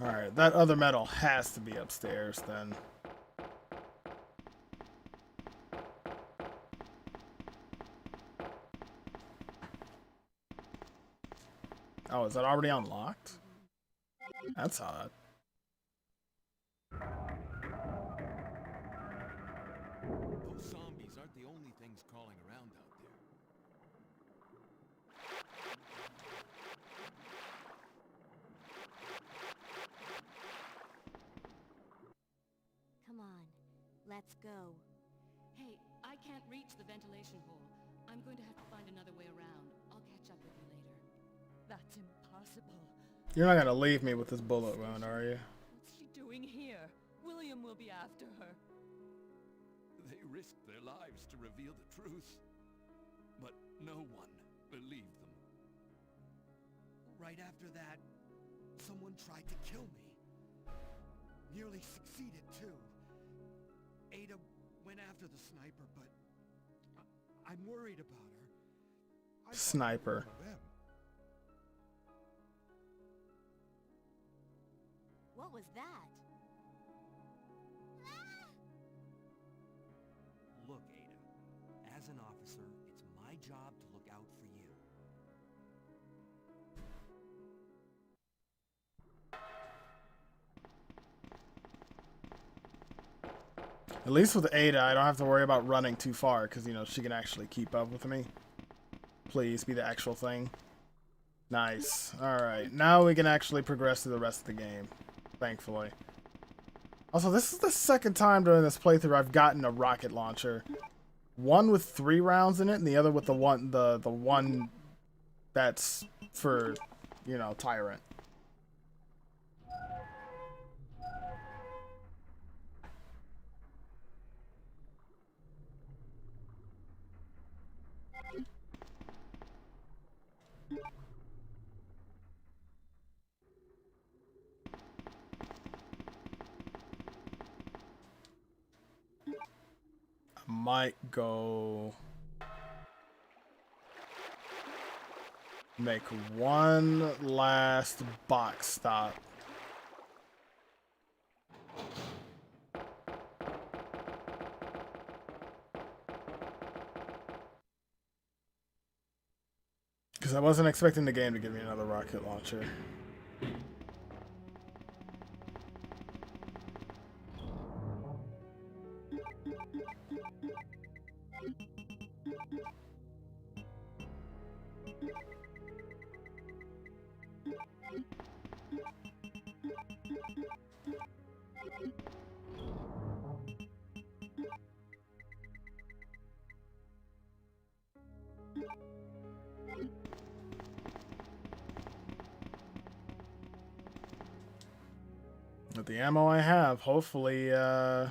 Alright, that other metal has to be upstairs then. Oh, is that already unlocked? That's odd. Those zombies aren't the only things crawling around out there. Come on, let's go. Hey, I can't reach the ventilation hole. I'm going to have to find another way around. I'll catch up with you later. That's impossible. You're not gonna leave me with this bullet wound, are you? What's she doing here? William will be after her. They risked their lives to reveal the truth, but no one believed them. Right after that, someone tried to kill me. Nearly succeeded, too. Ada went after the sniper, but I'm worried about her. Sniper. What was that? Look, Ada. As an officer, it's my job to look out for you. At least with Ada, I don't have to worry about running too far, because, you know, she can actually keep up with me. Please, be the actual thing. Nice. Alright, now we can actually progress to the rest of the game. Thankfully. Also, this is the second time during this playthrough I've gotten a rocket launcher. One with 3 rounds in it, and the other with the one that's for, you know, Tyrant. Might go make one last box stop. Because I wasn't expecting the game to give me another rocket launcher. With the ammo I have, hopefully, I'm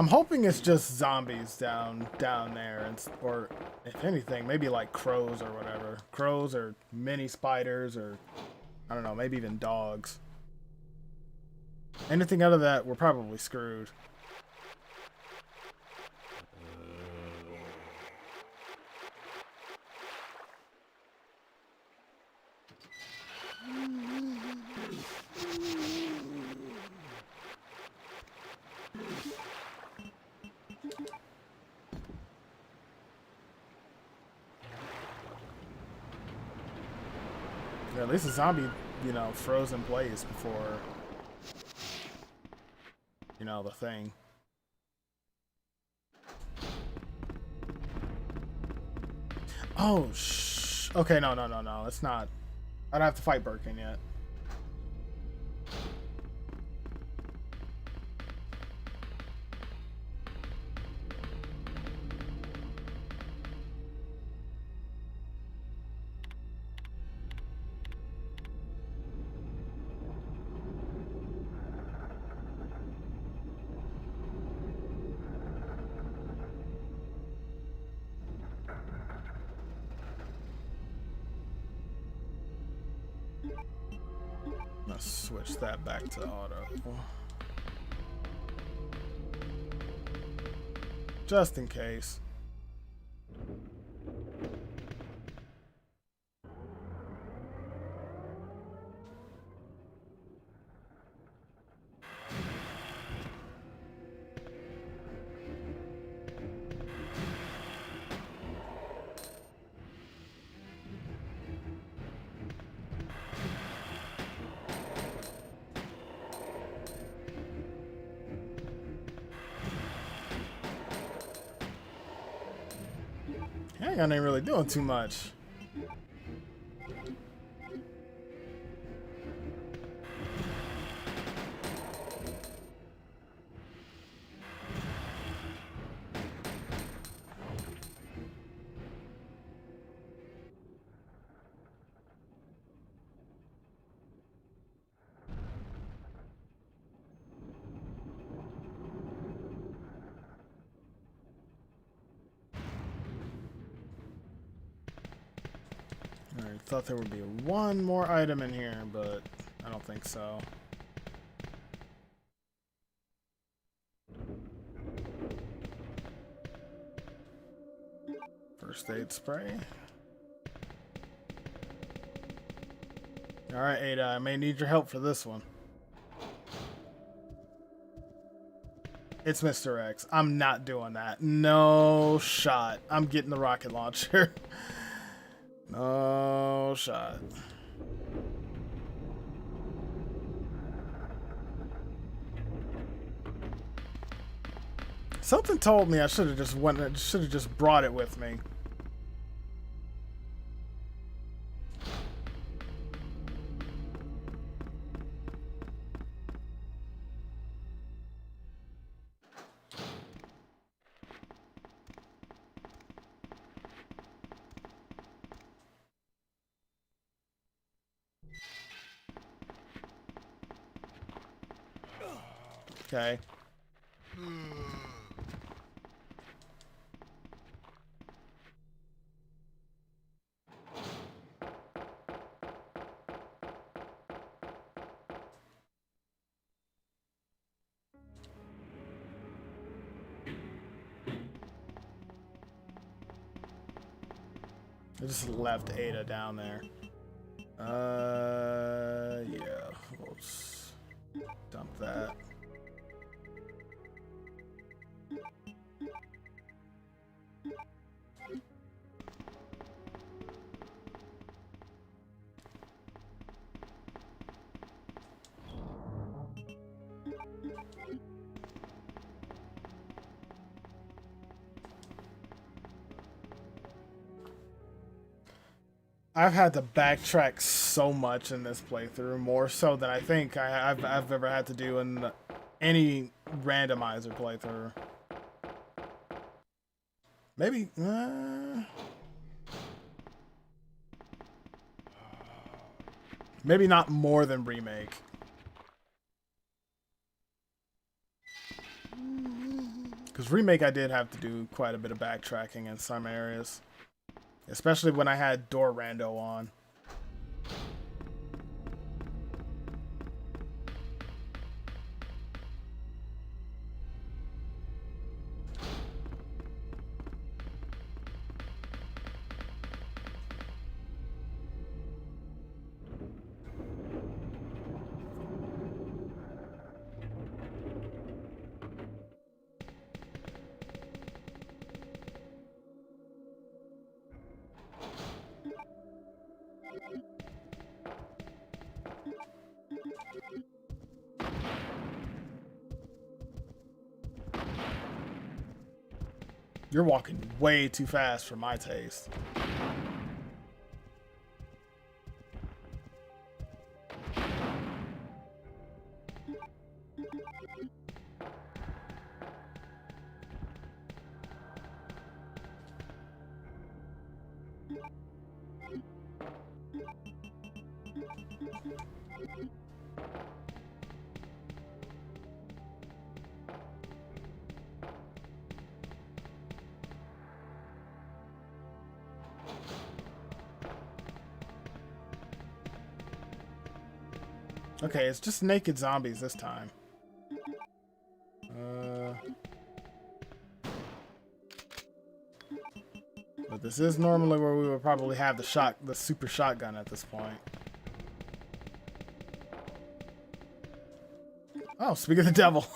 hoping it's just zombies down there, or if anything, maybe like crows or whatever. Crows or mini spiders or, I don't know, maybe even dogs. Anything out of that, we're probably screwed. Yeah, at least a zombie, you know, froze in place before, you know, the thing. Oh, okay, no, it's not. I don't have to fight Birkin yet. Let's switch that back to auto. Just in case. Handgun ain't really doing too much. I thought there would be one more item in here, but I don't think so. First aid spray. Alright, Ada, I may need your help for this one. It's Mr. X. I'm not doing that. No shot. I'm getting the rocket launcher. No shot. Something told me I should have just brought it with me. Okay. I just left Ada down there. Yeah. We'll just dump that. I've had to backtrack so much in this playthrough, more so than I think I've ever had to do in any randomizer playthrough. Maybe. Maybe not more than Remake. Because Remake, I did have to do quite a bit of backtracking in some areas. Especially when I had Door Rando on. You're walking way too fast for my taste. Okay, it's just naked zombies this time. But this is normally where we would probably have the super shotgun at this point. Oh, speak of the devil.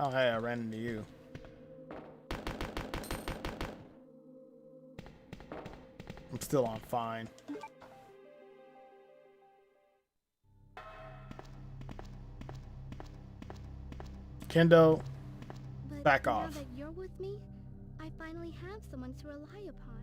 Oh, hey, I ran into you. I'm still on fine. Kendo, But back now off. that you're with me, I finally have someone to rely upon.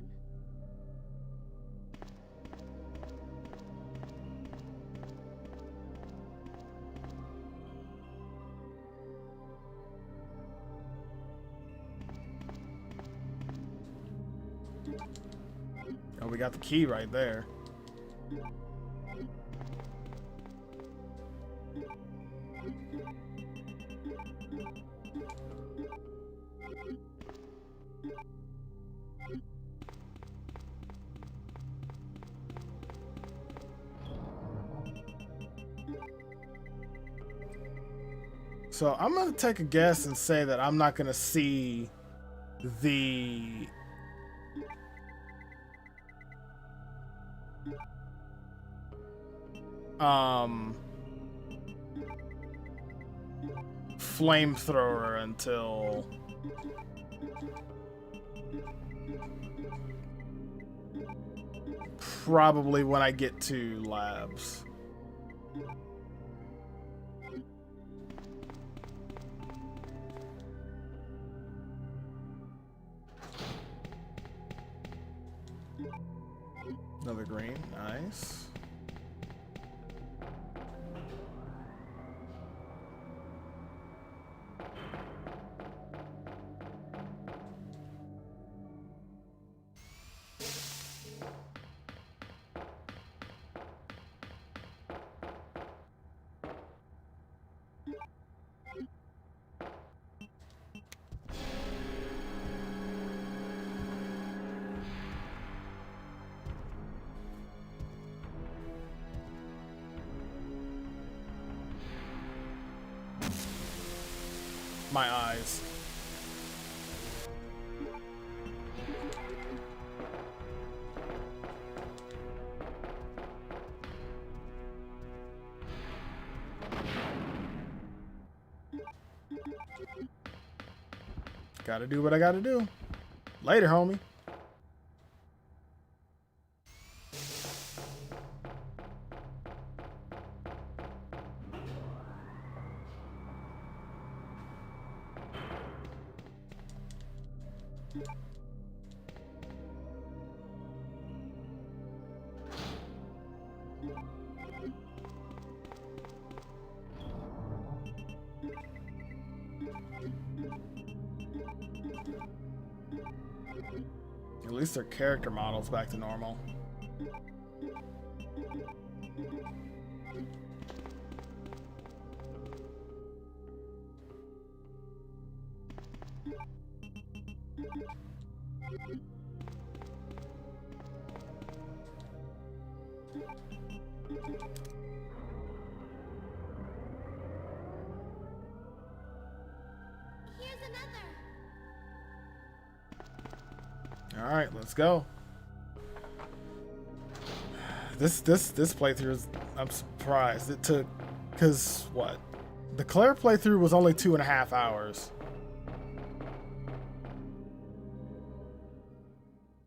Oh, we got the key right there. So I'm gonna take a guess and say that I'm not gonna see the flamethrower until probably when I get to labs. Another green, nice. My eyes. Gotta do what I gotta do. Later, homie. At least their character model's back to normal. Here's another. All right, let's go. This playthrough is, I'm surprised it took, cause what? The Claire playthrough was only 2.5 hours.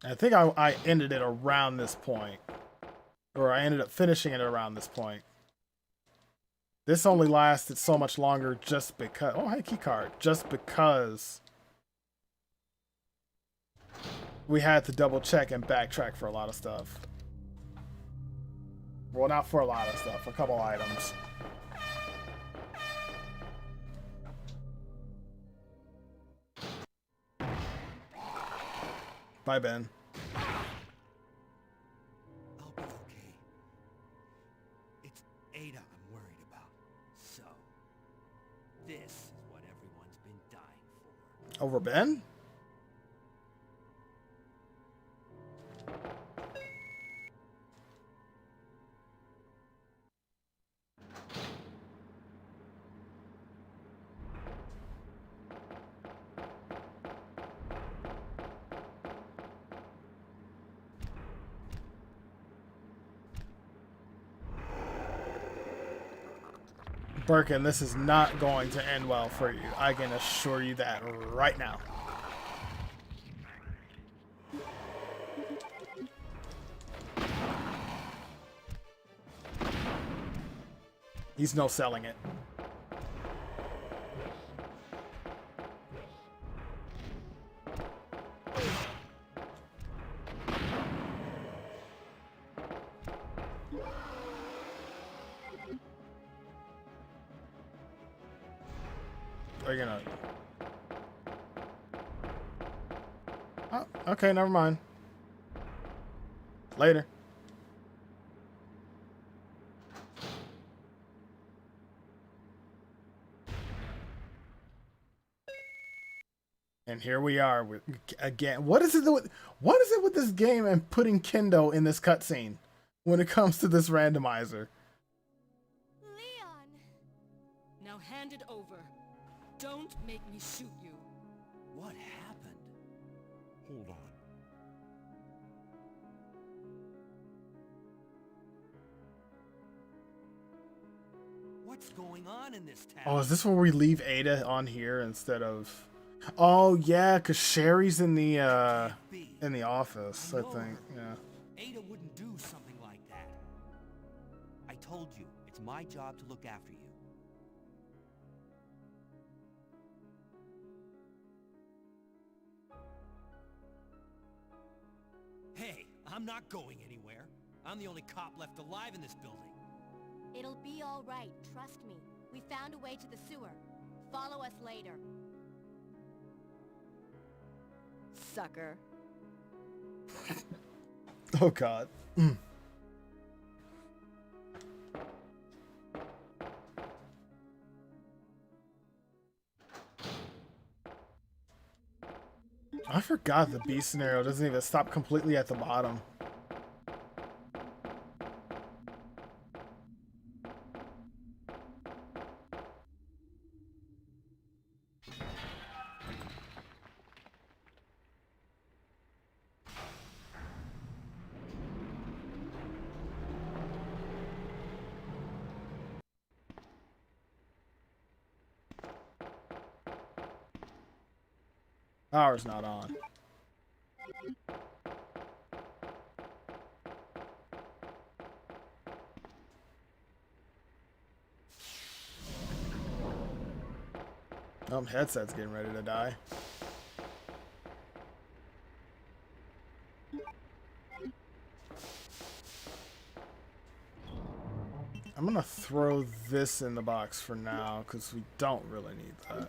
I think I ended it around this point, or I ended up finishing it around this point. This only lasted so much longer just because. Oh, hey, key card. Just because we had to double check and backtrack for a lot of stuff. Well, not for a lot of stuff. A couple items. Bye, Ben. I'll be okay. It's Ada I'm worried about. So, this is what everyone's been dying for. Over Ben? Birkin, this is not going to end well for you. I can assure you that right now. He's no selling it. Are you gonna... Oh, okay, never mind. Later. And here we are with, again. What is it with this game and putting Kendo in this cutscene when it comes to this randomizer? Leon! Now hand it over. Don't make me shoot you. What happened? Hold on. What's going on in this town? Oh, is this where we leave Ada on here instead of... Oh, yeah, because Sherry's in the office, I think. Yeah. Ada wouldn't do something like that. I told you, it's my job to look after you. Hey, I'm not going anywhere. I'm the only cop left alive in this building. It'll be all right, trust me. We found a way to the sewer. Follow us later. Sucker. Oh, God. I forgot the B scenario doesn't even stop completely at the bottom. Power's not on. Headset's getting ready to die. I'm gonna throw this in the box for now, because we don't really need that.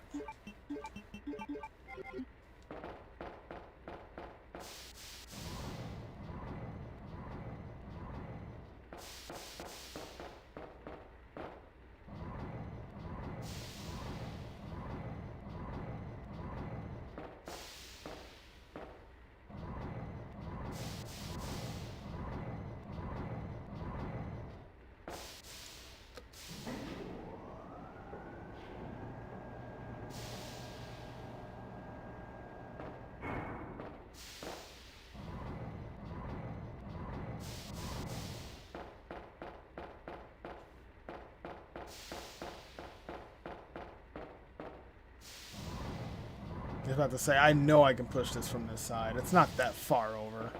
I was about to say, I know I can push this from this side. It's not that far over.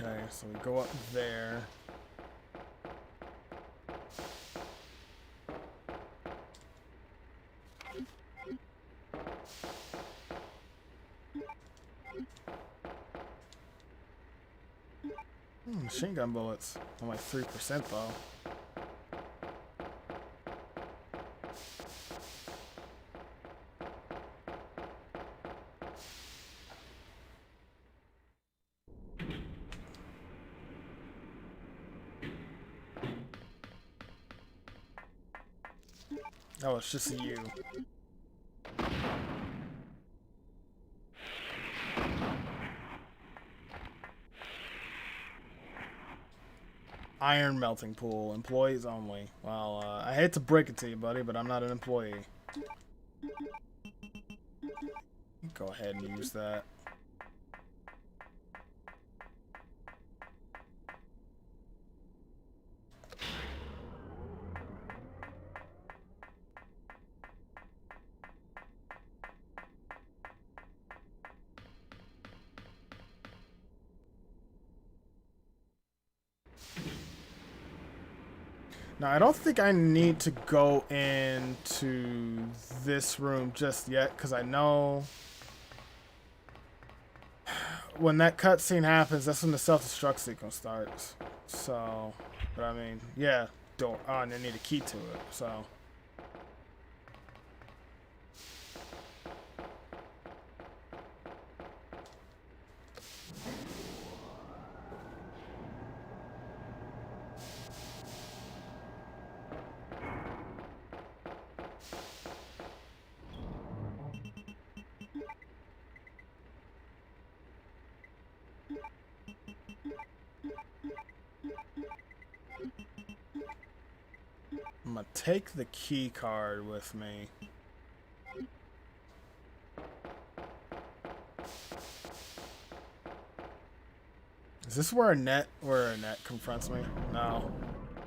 Okay, so we go up there. Machine gun bullets. Only 3% though. Oh, it's just you. Iron melting pool. Employees only. Well, I hate to break it to you, buddy, but I'm not an employee. Go ahead and use that. Now, I don't think I need to go into this room just yet, because I know when that cutscene happens, that's when the self-destruct sequence starts. So, but I mean, yeah, door. Oh, and I need a key to it, so. I'm gonna take the key card with me. Is this where Annette confronts me? No.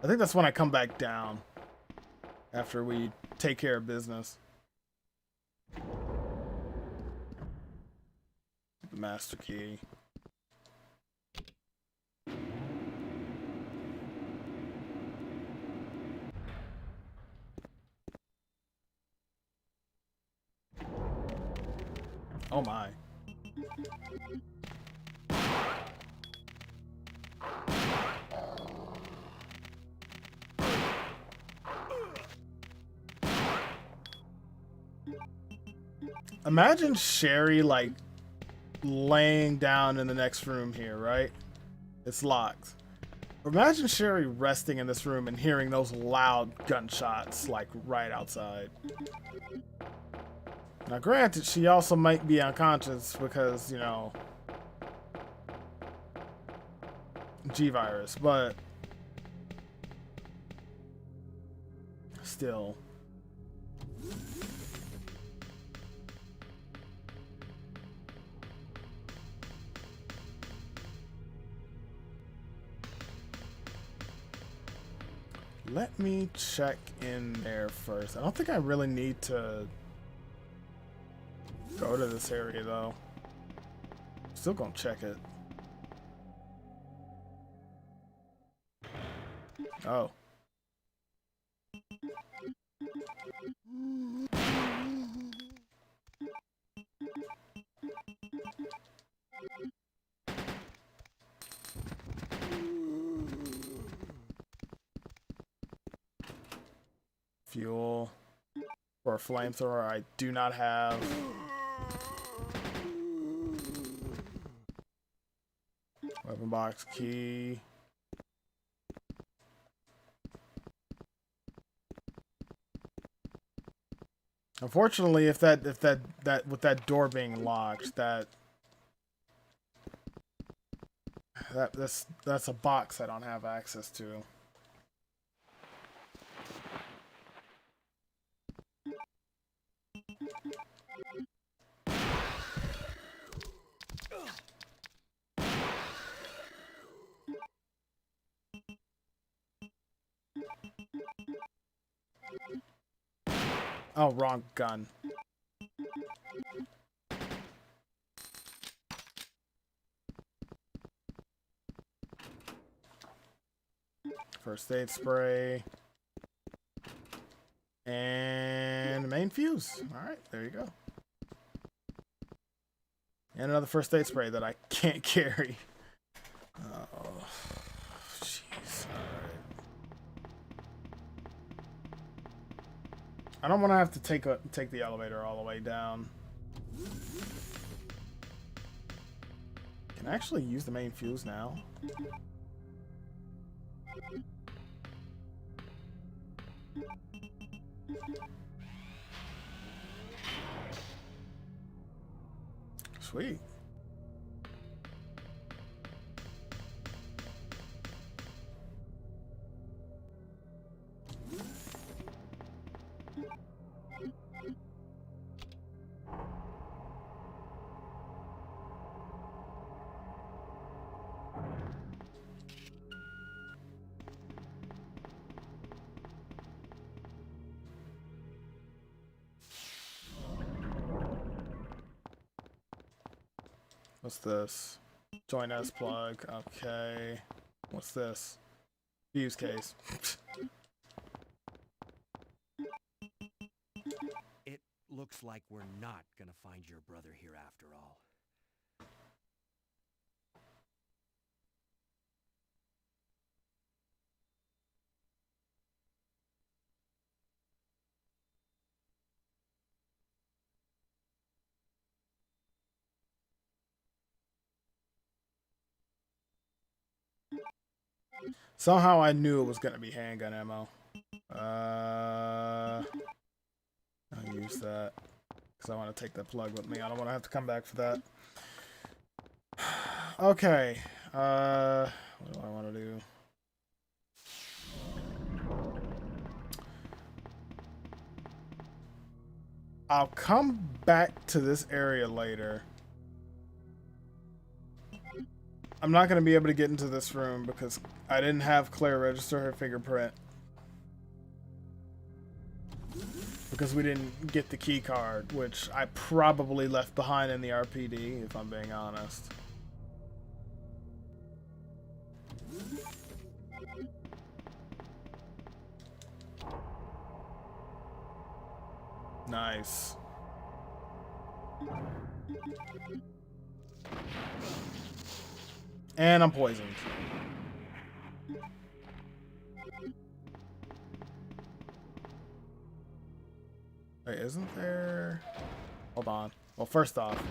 I think that's when I come back down. After we take care of business. Master key. Oh my. Imagine Sherry, like, laying down in the next room here, right? It's locked. Imagine Sherry resting in this room and hearing those loud gunshots, like, right outside. Now, granted, she also might be unconscious because, you know, G-Virus, but still. Let me check in there first. I don't think I really need to go to this area, though. Still gonna check it. Oh. Fuel for a flamethrower I do not have. Weapon box key. Unfortunately, if that with that door being locked, that's a box I don't have access to. Oh, wrong gun. First aid spray. And the main fuse. Alright, there you go. And another first aid spray that I can't carry. Oh, jeez. Alright. I don't want to have to take the elevator all the way down. Can I actually use the main fuse now? Sweet. What's this? Join S plug. Okay. What's this? Fuse case. It looks like we're not gonna find your brother here after all. Somehow I knew it was gonna be handgun ammo. I'll use that because I want to take that plug with me. I don't want to have to come back for that. Okay. What do I want to do? I'll come back to this area later. I'm not going to be able to get into this room because I didn't have Claire register her fingerprint. Because we didn't get the key card, which I probably left behind in the RPD, if I'm being honest. Nice. And I'm poisoned. Wait, isn't there... Hold on. Well, first off...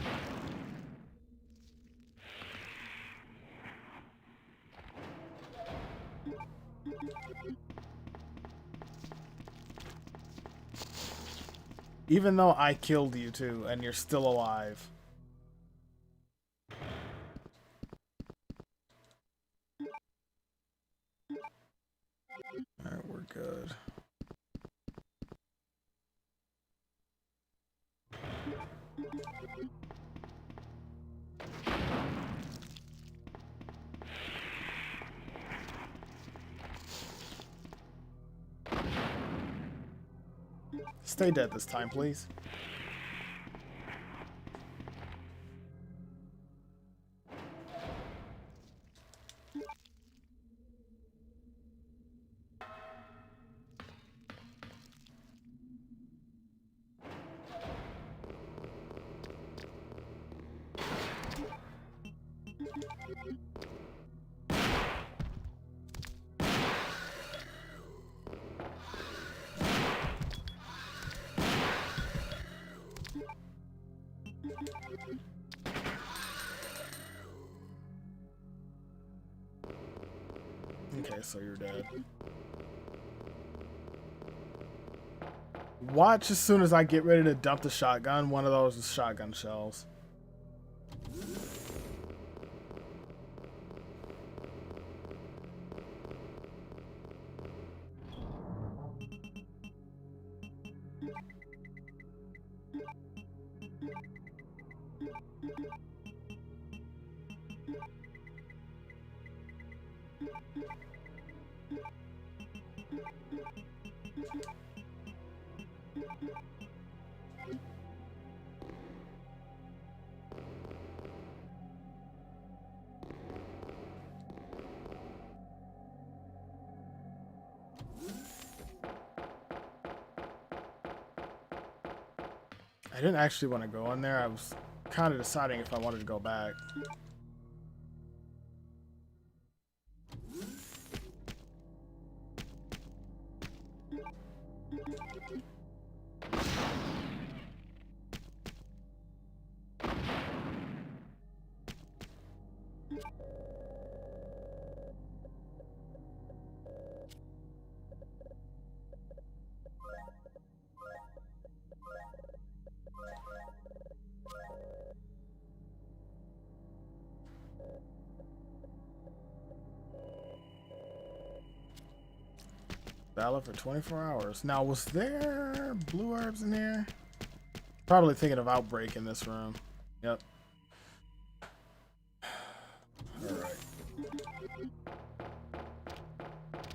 Even though I killed you two, and you're still alive... Alright, we're good. Stay dead this time, please. Okay, so you're dead. Watch as soon as I get ready to dump the shotgun. One of those is shotgun shells. I didn't actually want to go in there. I was kind of deciding if I wanted to go back. Valid for 24 hours. Now, was there blue herbs in here? Probably thinking of Outbreak in this room. Yep. Alright.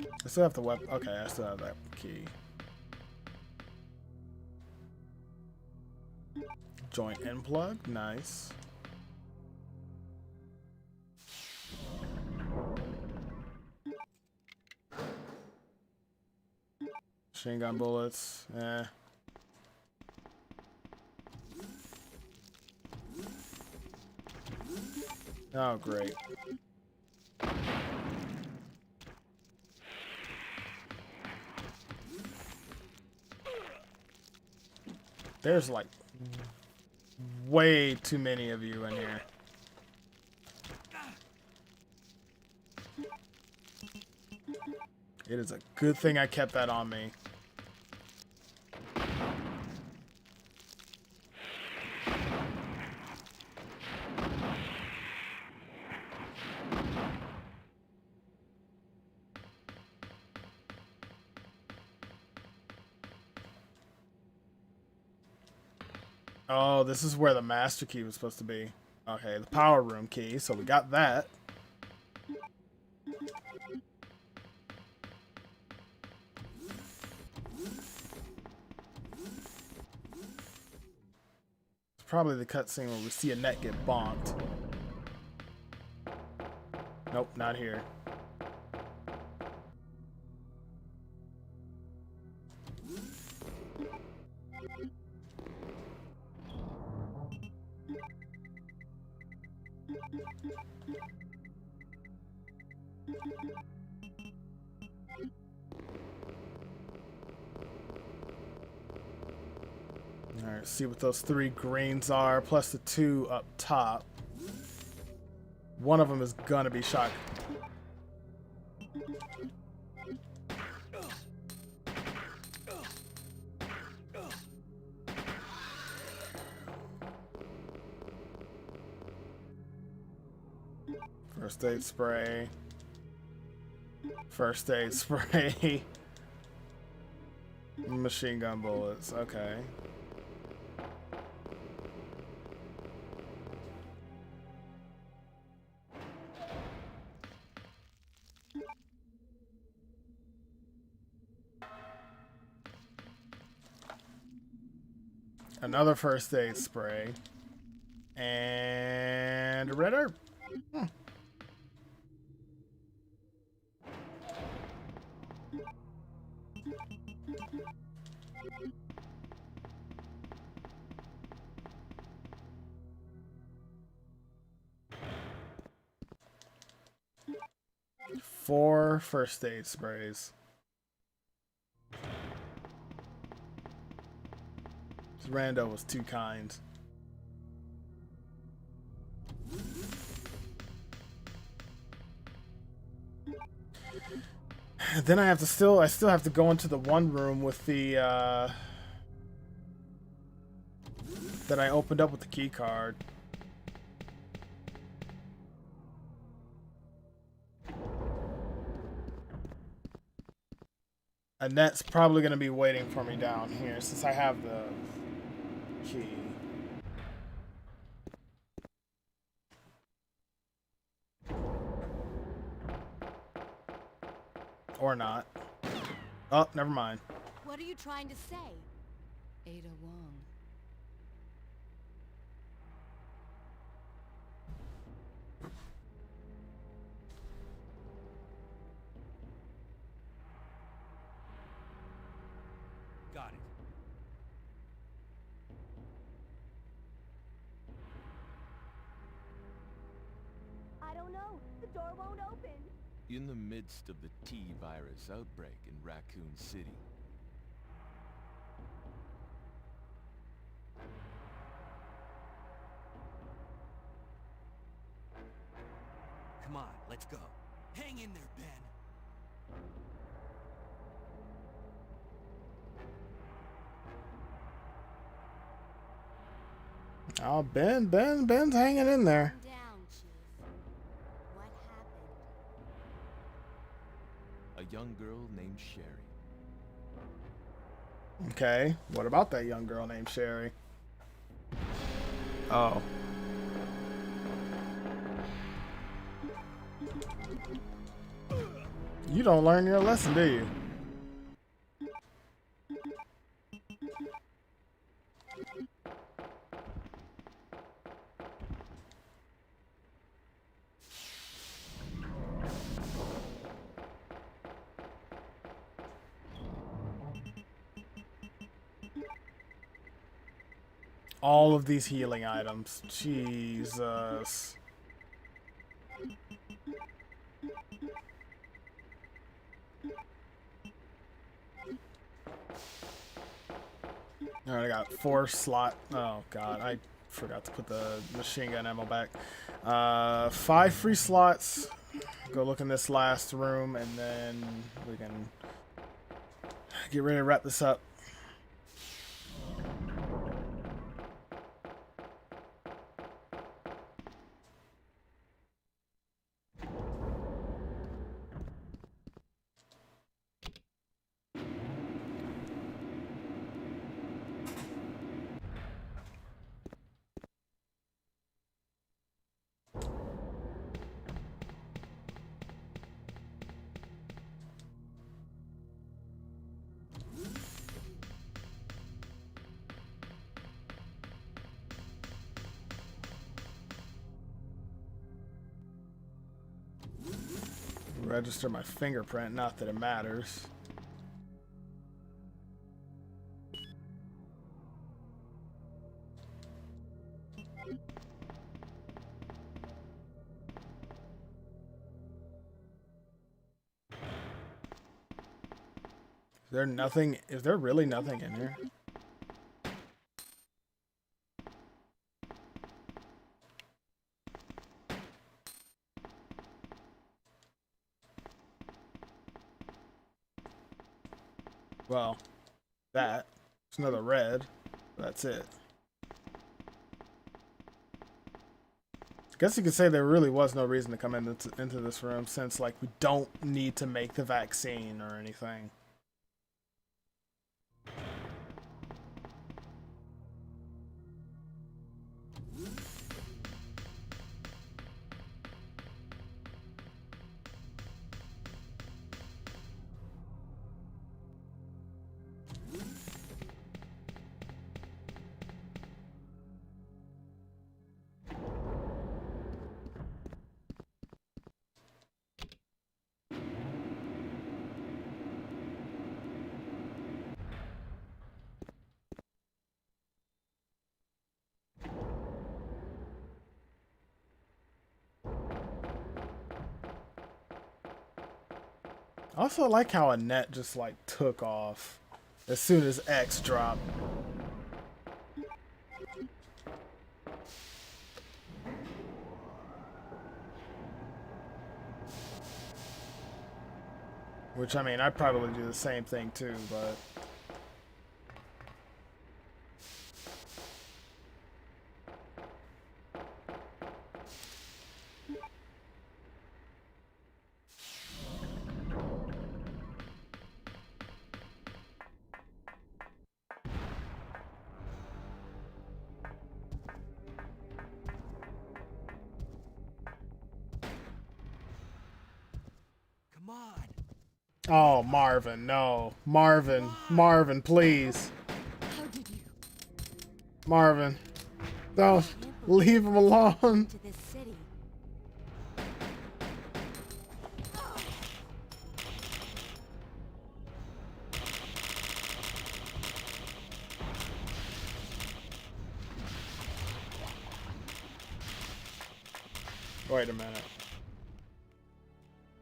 I still have the weapon. Okay, I still have that key. Joint end plug. Nice. Machine gun bullets. Eh. Oh, great. There's like way too many of you in here. It is a good thing I kept that on me. Oh, this is where the master key was supposed to be. Okay, the power room key, so we got that. It's probably the cutscene where we see Annette get bonked. Nope, not here. Alright, see what those 3 greens are, plus the 2 up top. One of them is gonna be shot. First aid spray. First aid spray. Machine gun bullets, okay. Another first aid spray. And a red herb. Four first aid sprays. Rando was too kind. Then I still have to go into the one room with the that I opened up with the key card. Annette's probably gonna be waiting for me down here since I have the key. Or not. Oh, never mind. What are you trying to say? Ada Wong. Got it. I don't know. The door won't open. In the midst of the T-virus outbreak in Raccoon City. Come on, let's go. Hang in there, Ben. Oh, Ben's hanging in there. Calm down, Chief. What happened? A young girl named Sherry. Okay, what about that young girl named Sherry? Oh. You don't learn your lesson, do you? All of these healing items. Jesus. Alright, I got 4 slot. Oh god, I forgot to put the machine gun ammo back. 5 free slots. Go look in this last room and then we can get ready to wrap this up. Register my fingerprint, not that it matters. Is there really nothing in here? Well, that. There's another red. That's it. Guess you could say there really was no reason to come into this room since, like, we don't need to make the vaccine or anything. I also like how Annette just like took off as soon as X dropped. Which, I mean, I'd probably do the same thing too, but... Come on. Oh, Marvin, no. Marvin, Marvin, please. How did you? Marvin, don't leave him alone. To this city. Wait a minute.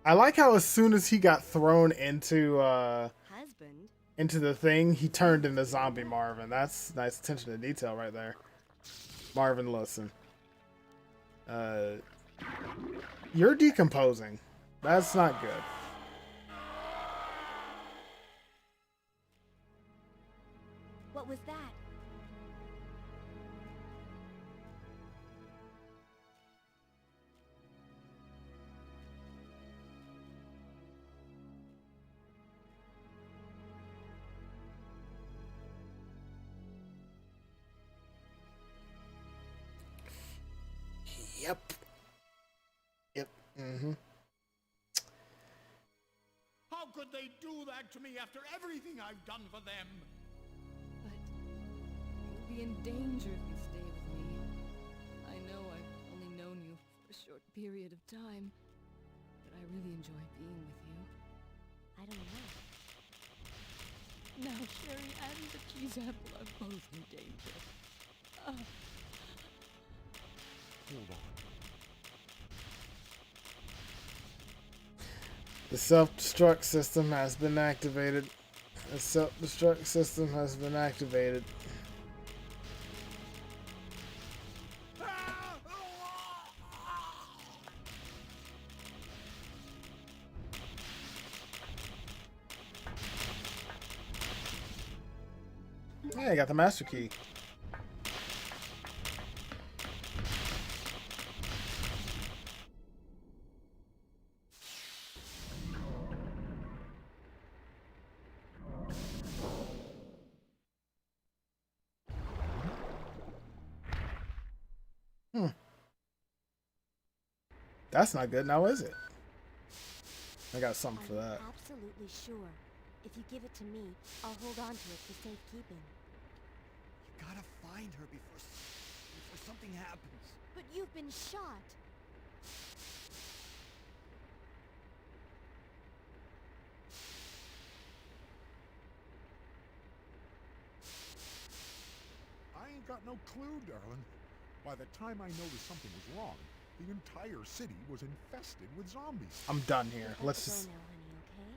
I like how as soon as he got thrown into Husband? into the thing, he turned into zombie Marvin. That's nice attention to detail right there. Marvin, listen. You're decomposing. That's not good. What was that? Yep. Yep. Mm-hmm. How could they do that to me after everything I've done for them? But you'll be in danger if you stay with me. I know I've only known you for a short period of time, but I really enjoy being with you. I don't know. Now Sherry and the cheese apple are both in danger. Hold on. The self-destruct system has been activated. The self-destruct system has been activated. Yeah, I got the master key. That's not good now, is it? I got something for that. I'm absolutely sure. If you give it to me, I'll hold on to it for safekeeping. You gotta find her before something happens. But you've been shot. I ain't got no clue, darling. By the time I noticed something was wrong, the entire city was infested with zombies. I'm done here. We have Let's to just... go now, honey, okay?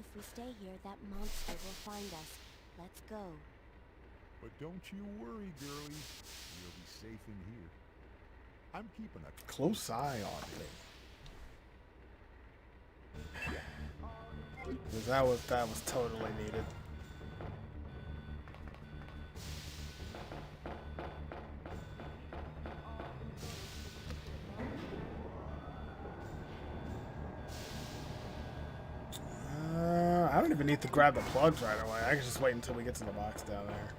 If we stay here, that monster will find us. Let's go. But don't you worry, girlie. You'll be safe in here. I'm keeping a close eye on it. 'Cause that was totally needed. I don't even need to grab the plugs right away. I can just wait until we get to the box down there.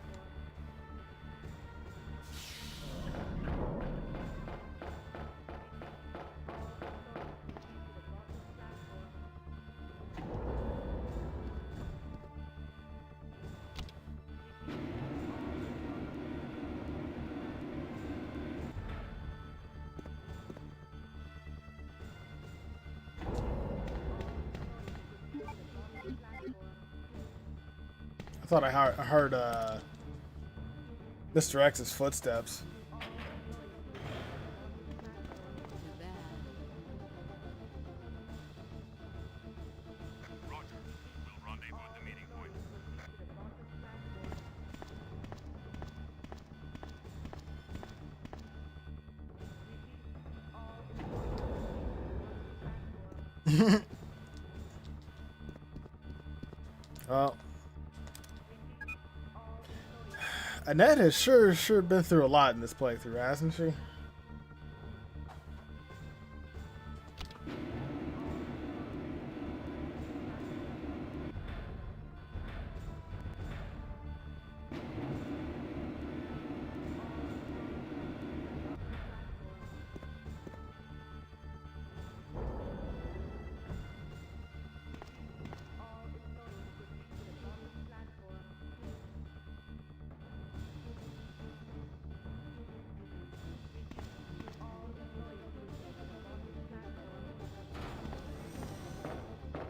I thought I heard Mr. X's footsteps. Roger. We'll rendezvous at the meeting point. Annette has sure been through a lot in this playthrough, hasn't she?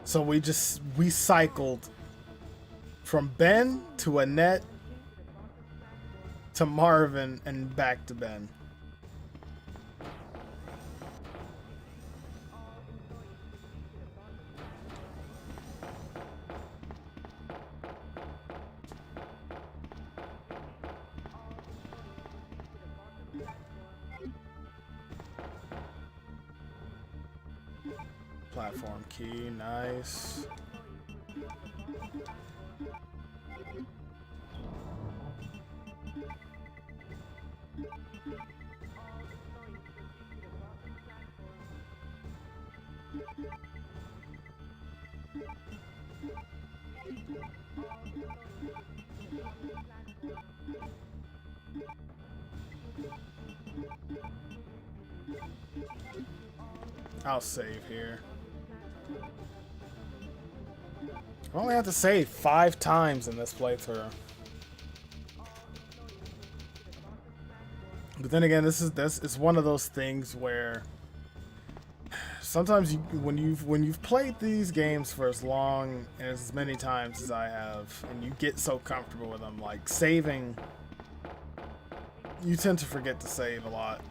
So we cycled from Ben to Annette to Marvin and back to Ben. Platform key, nice. I'll save here. I only have to save 5 times in this playthrough. But then again, this is one of those things where sometimes when you've played these games for as long and as many times as I have, and you get so comfortable with them, like saving, you tend to forget to save a lot.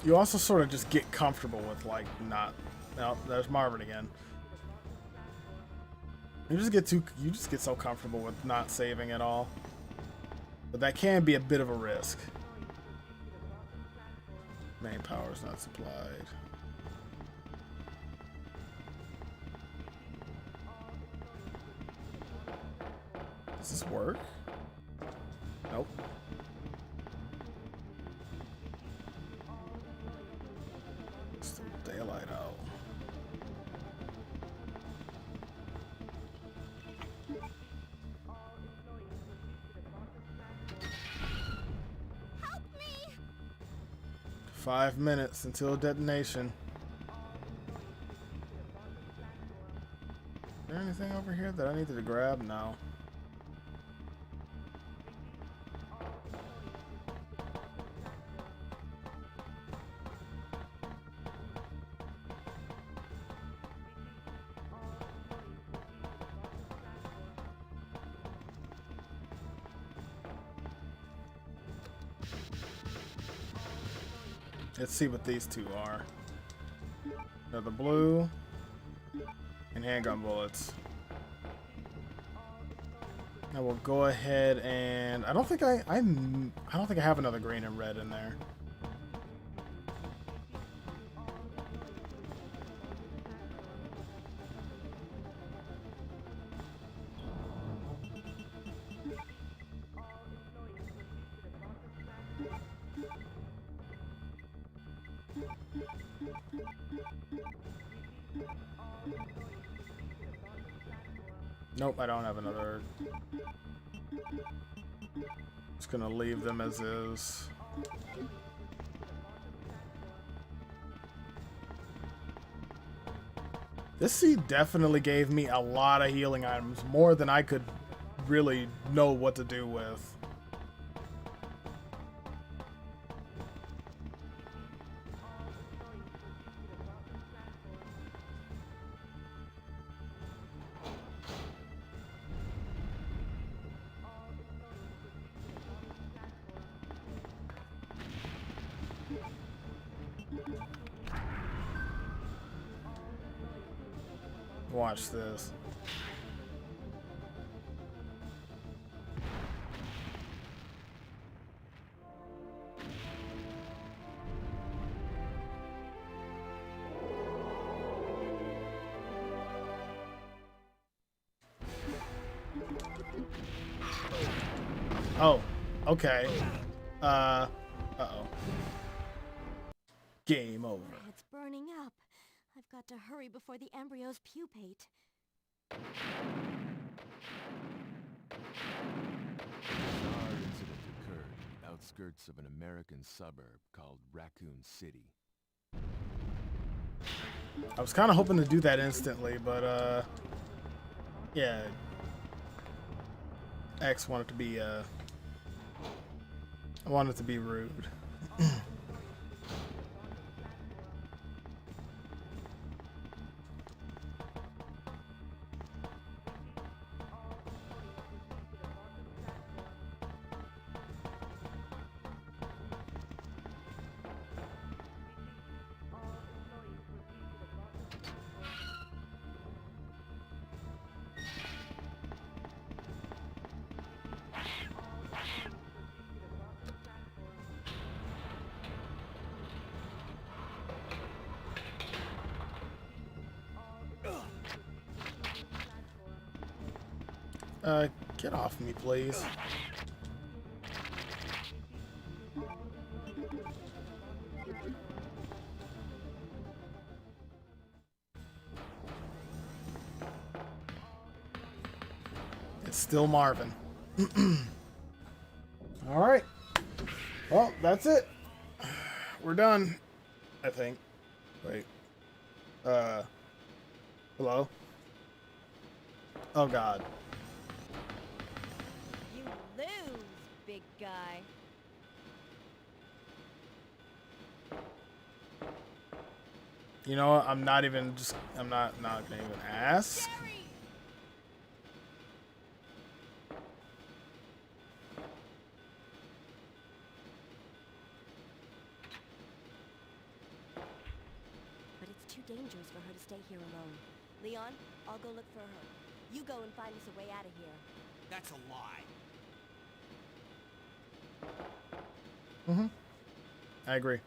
You also sort of just get comfortable with like not. No, there's Marvin again. You just get so comfortable with not saving at all. But that can be a bit of a risk. Main power is not supplied. Does this work? Nope. Still daylight out. Help me! 5 minutes until detonation. Is there anything over here that I needed to grab? No. Let's see what these two are. They're the blue and handgun bullets. Now we'll go ahead and I don't think I have another green and red in there. Nope, I don't have another. Just gonna leave them as is. This seed definitely gave me a lot of healing items, more than I could really know what to do with. Watch this. Oh, okay. Uh-oh. Game over. It's burning up. I've got to hurry before the embryos pupate. Bizarre incident occurred in the outskirts of an American suburb called Raccoon City. I was kind of hoping to do that instantly, but yeah. X wanted to be I wanted to be rude. Get off me, please. It's still Marvin. All right. Well, that's it. We're done, I think. Wait. Hello? Oh, God. You lose, big guy. You know what? I'm not gonna even ask. Jerry! But it's too dangerous for her to stay here alone. Leon, I'll go look for her. You go and find us a way out of here. That's a lie. Mm-hmm. I agree.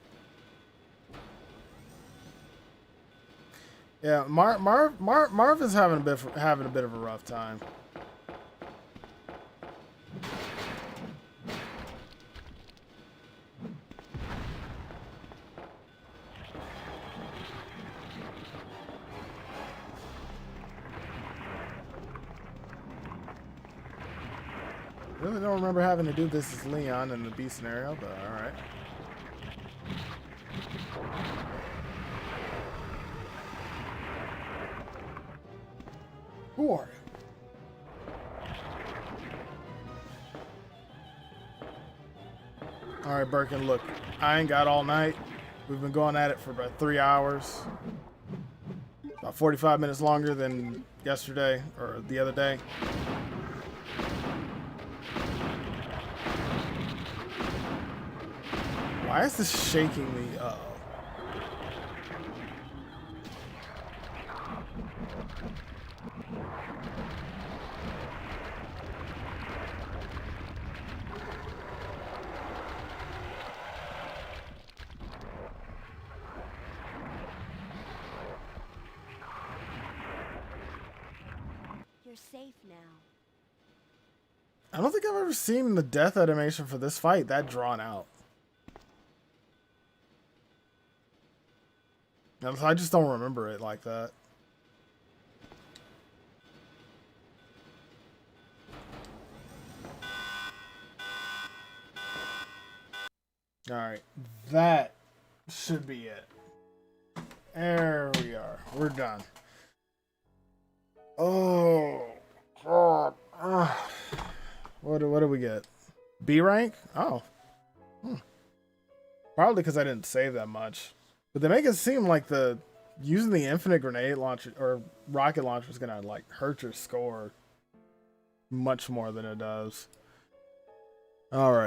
Yeah, Marv is having a bit of a rough time. Really don't remember having to do this as Leon in the B scenario, but all right. Who are you? All right, Birkin, look, I ain't got all night. We've been going at it for about 3 hours. About 45 minutes longer than yesterday or the other day. Why is this shaking me? Uh-oh. You're safe now. I don't think I've ever seen the death animation for this fight that drawn out. I just don't remember it like that. Alright, that should be it. There we are. We're done. Oh, God. What do we get? B rank? Oh. Probably because I didn't save that much. But they make it seem like using the infinite grenade launcher or rocket launcher is gonna like hurt your score much more than it does. All right.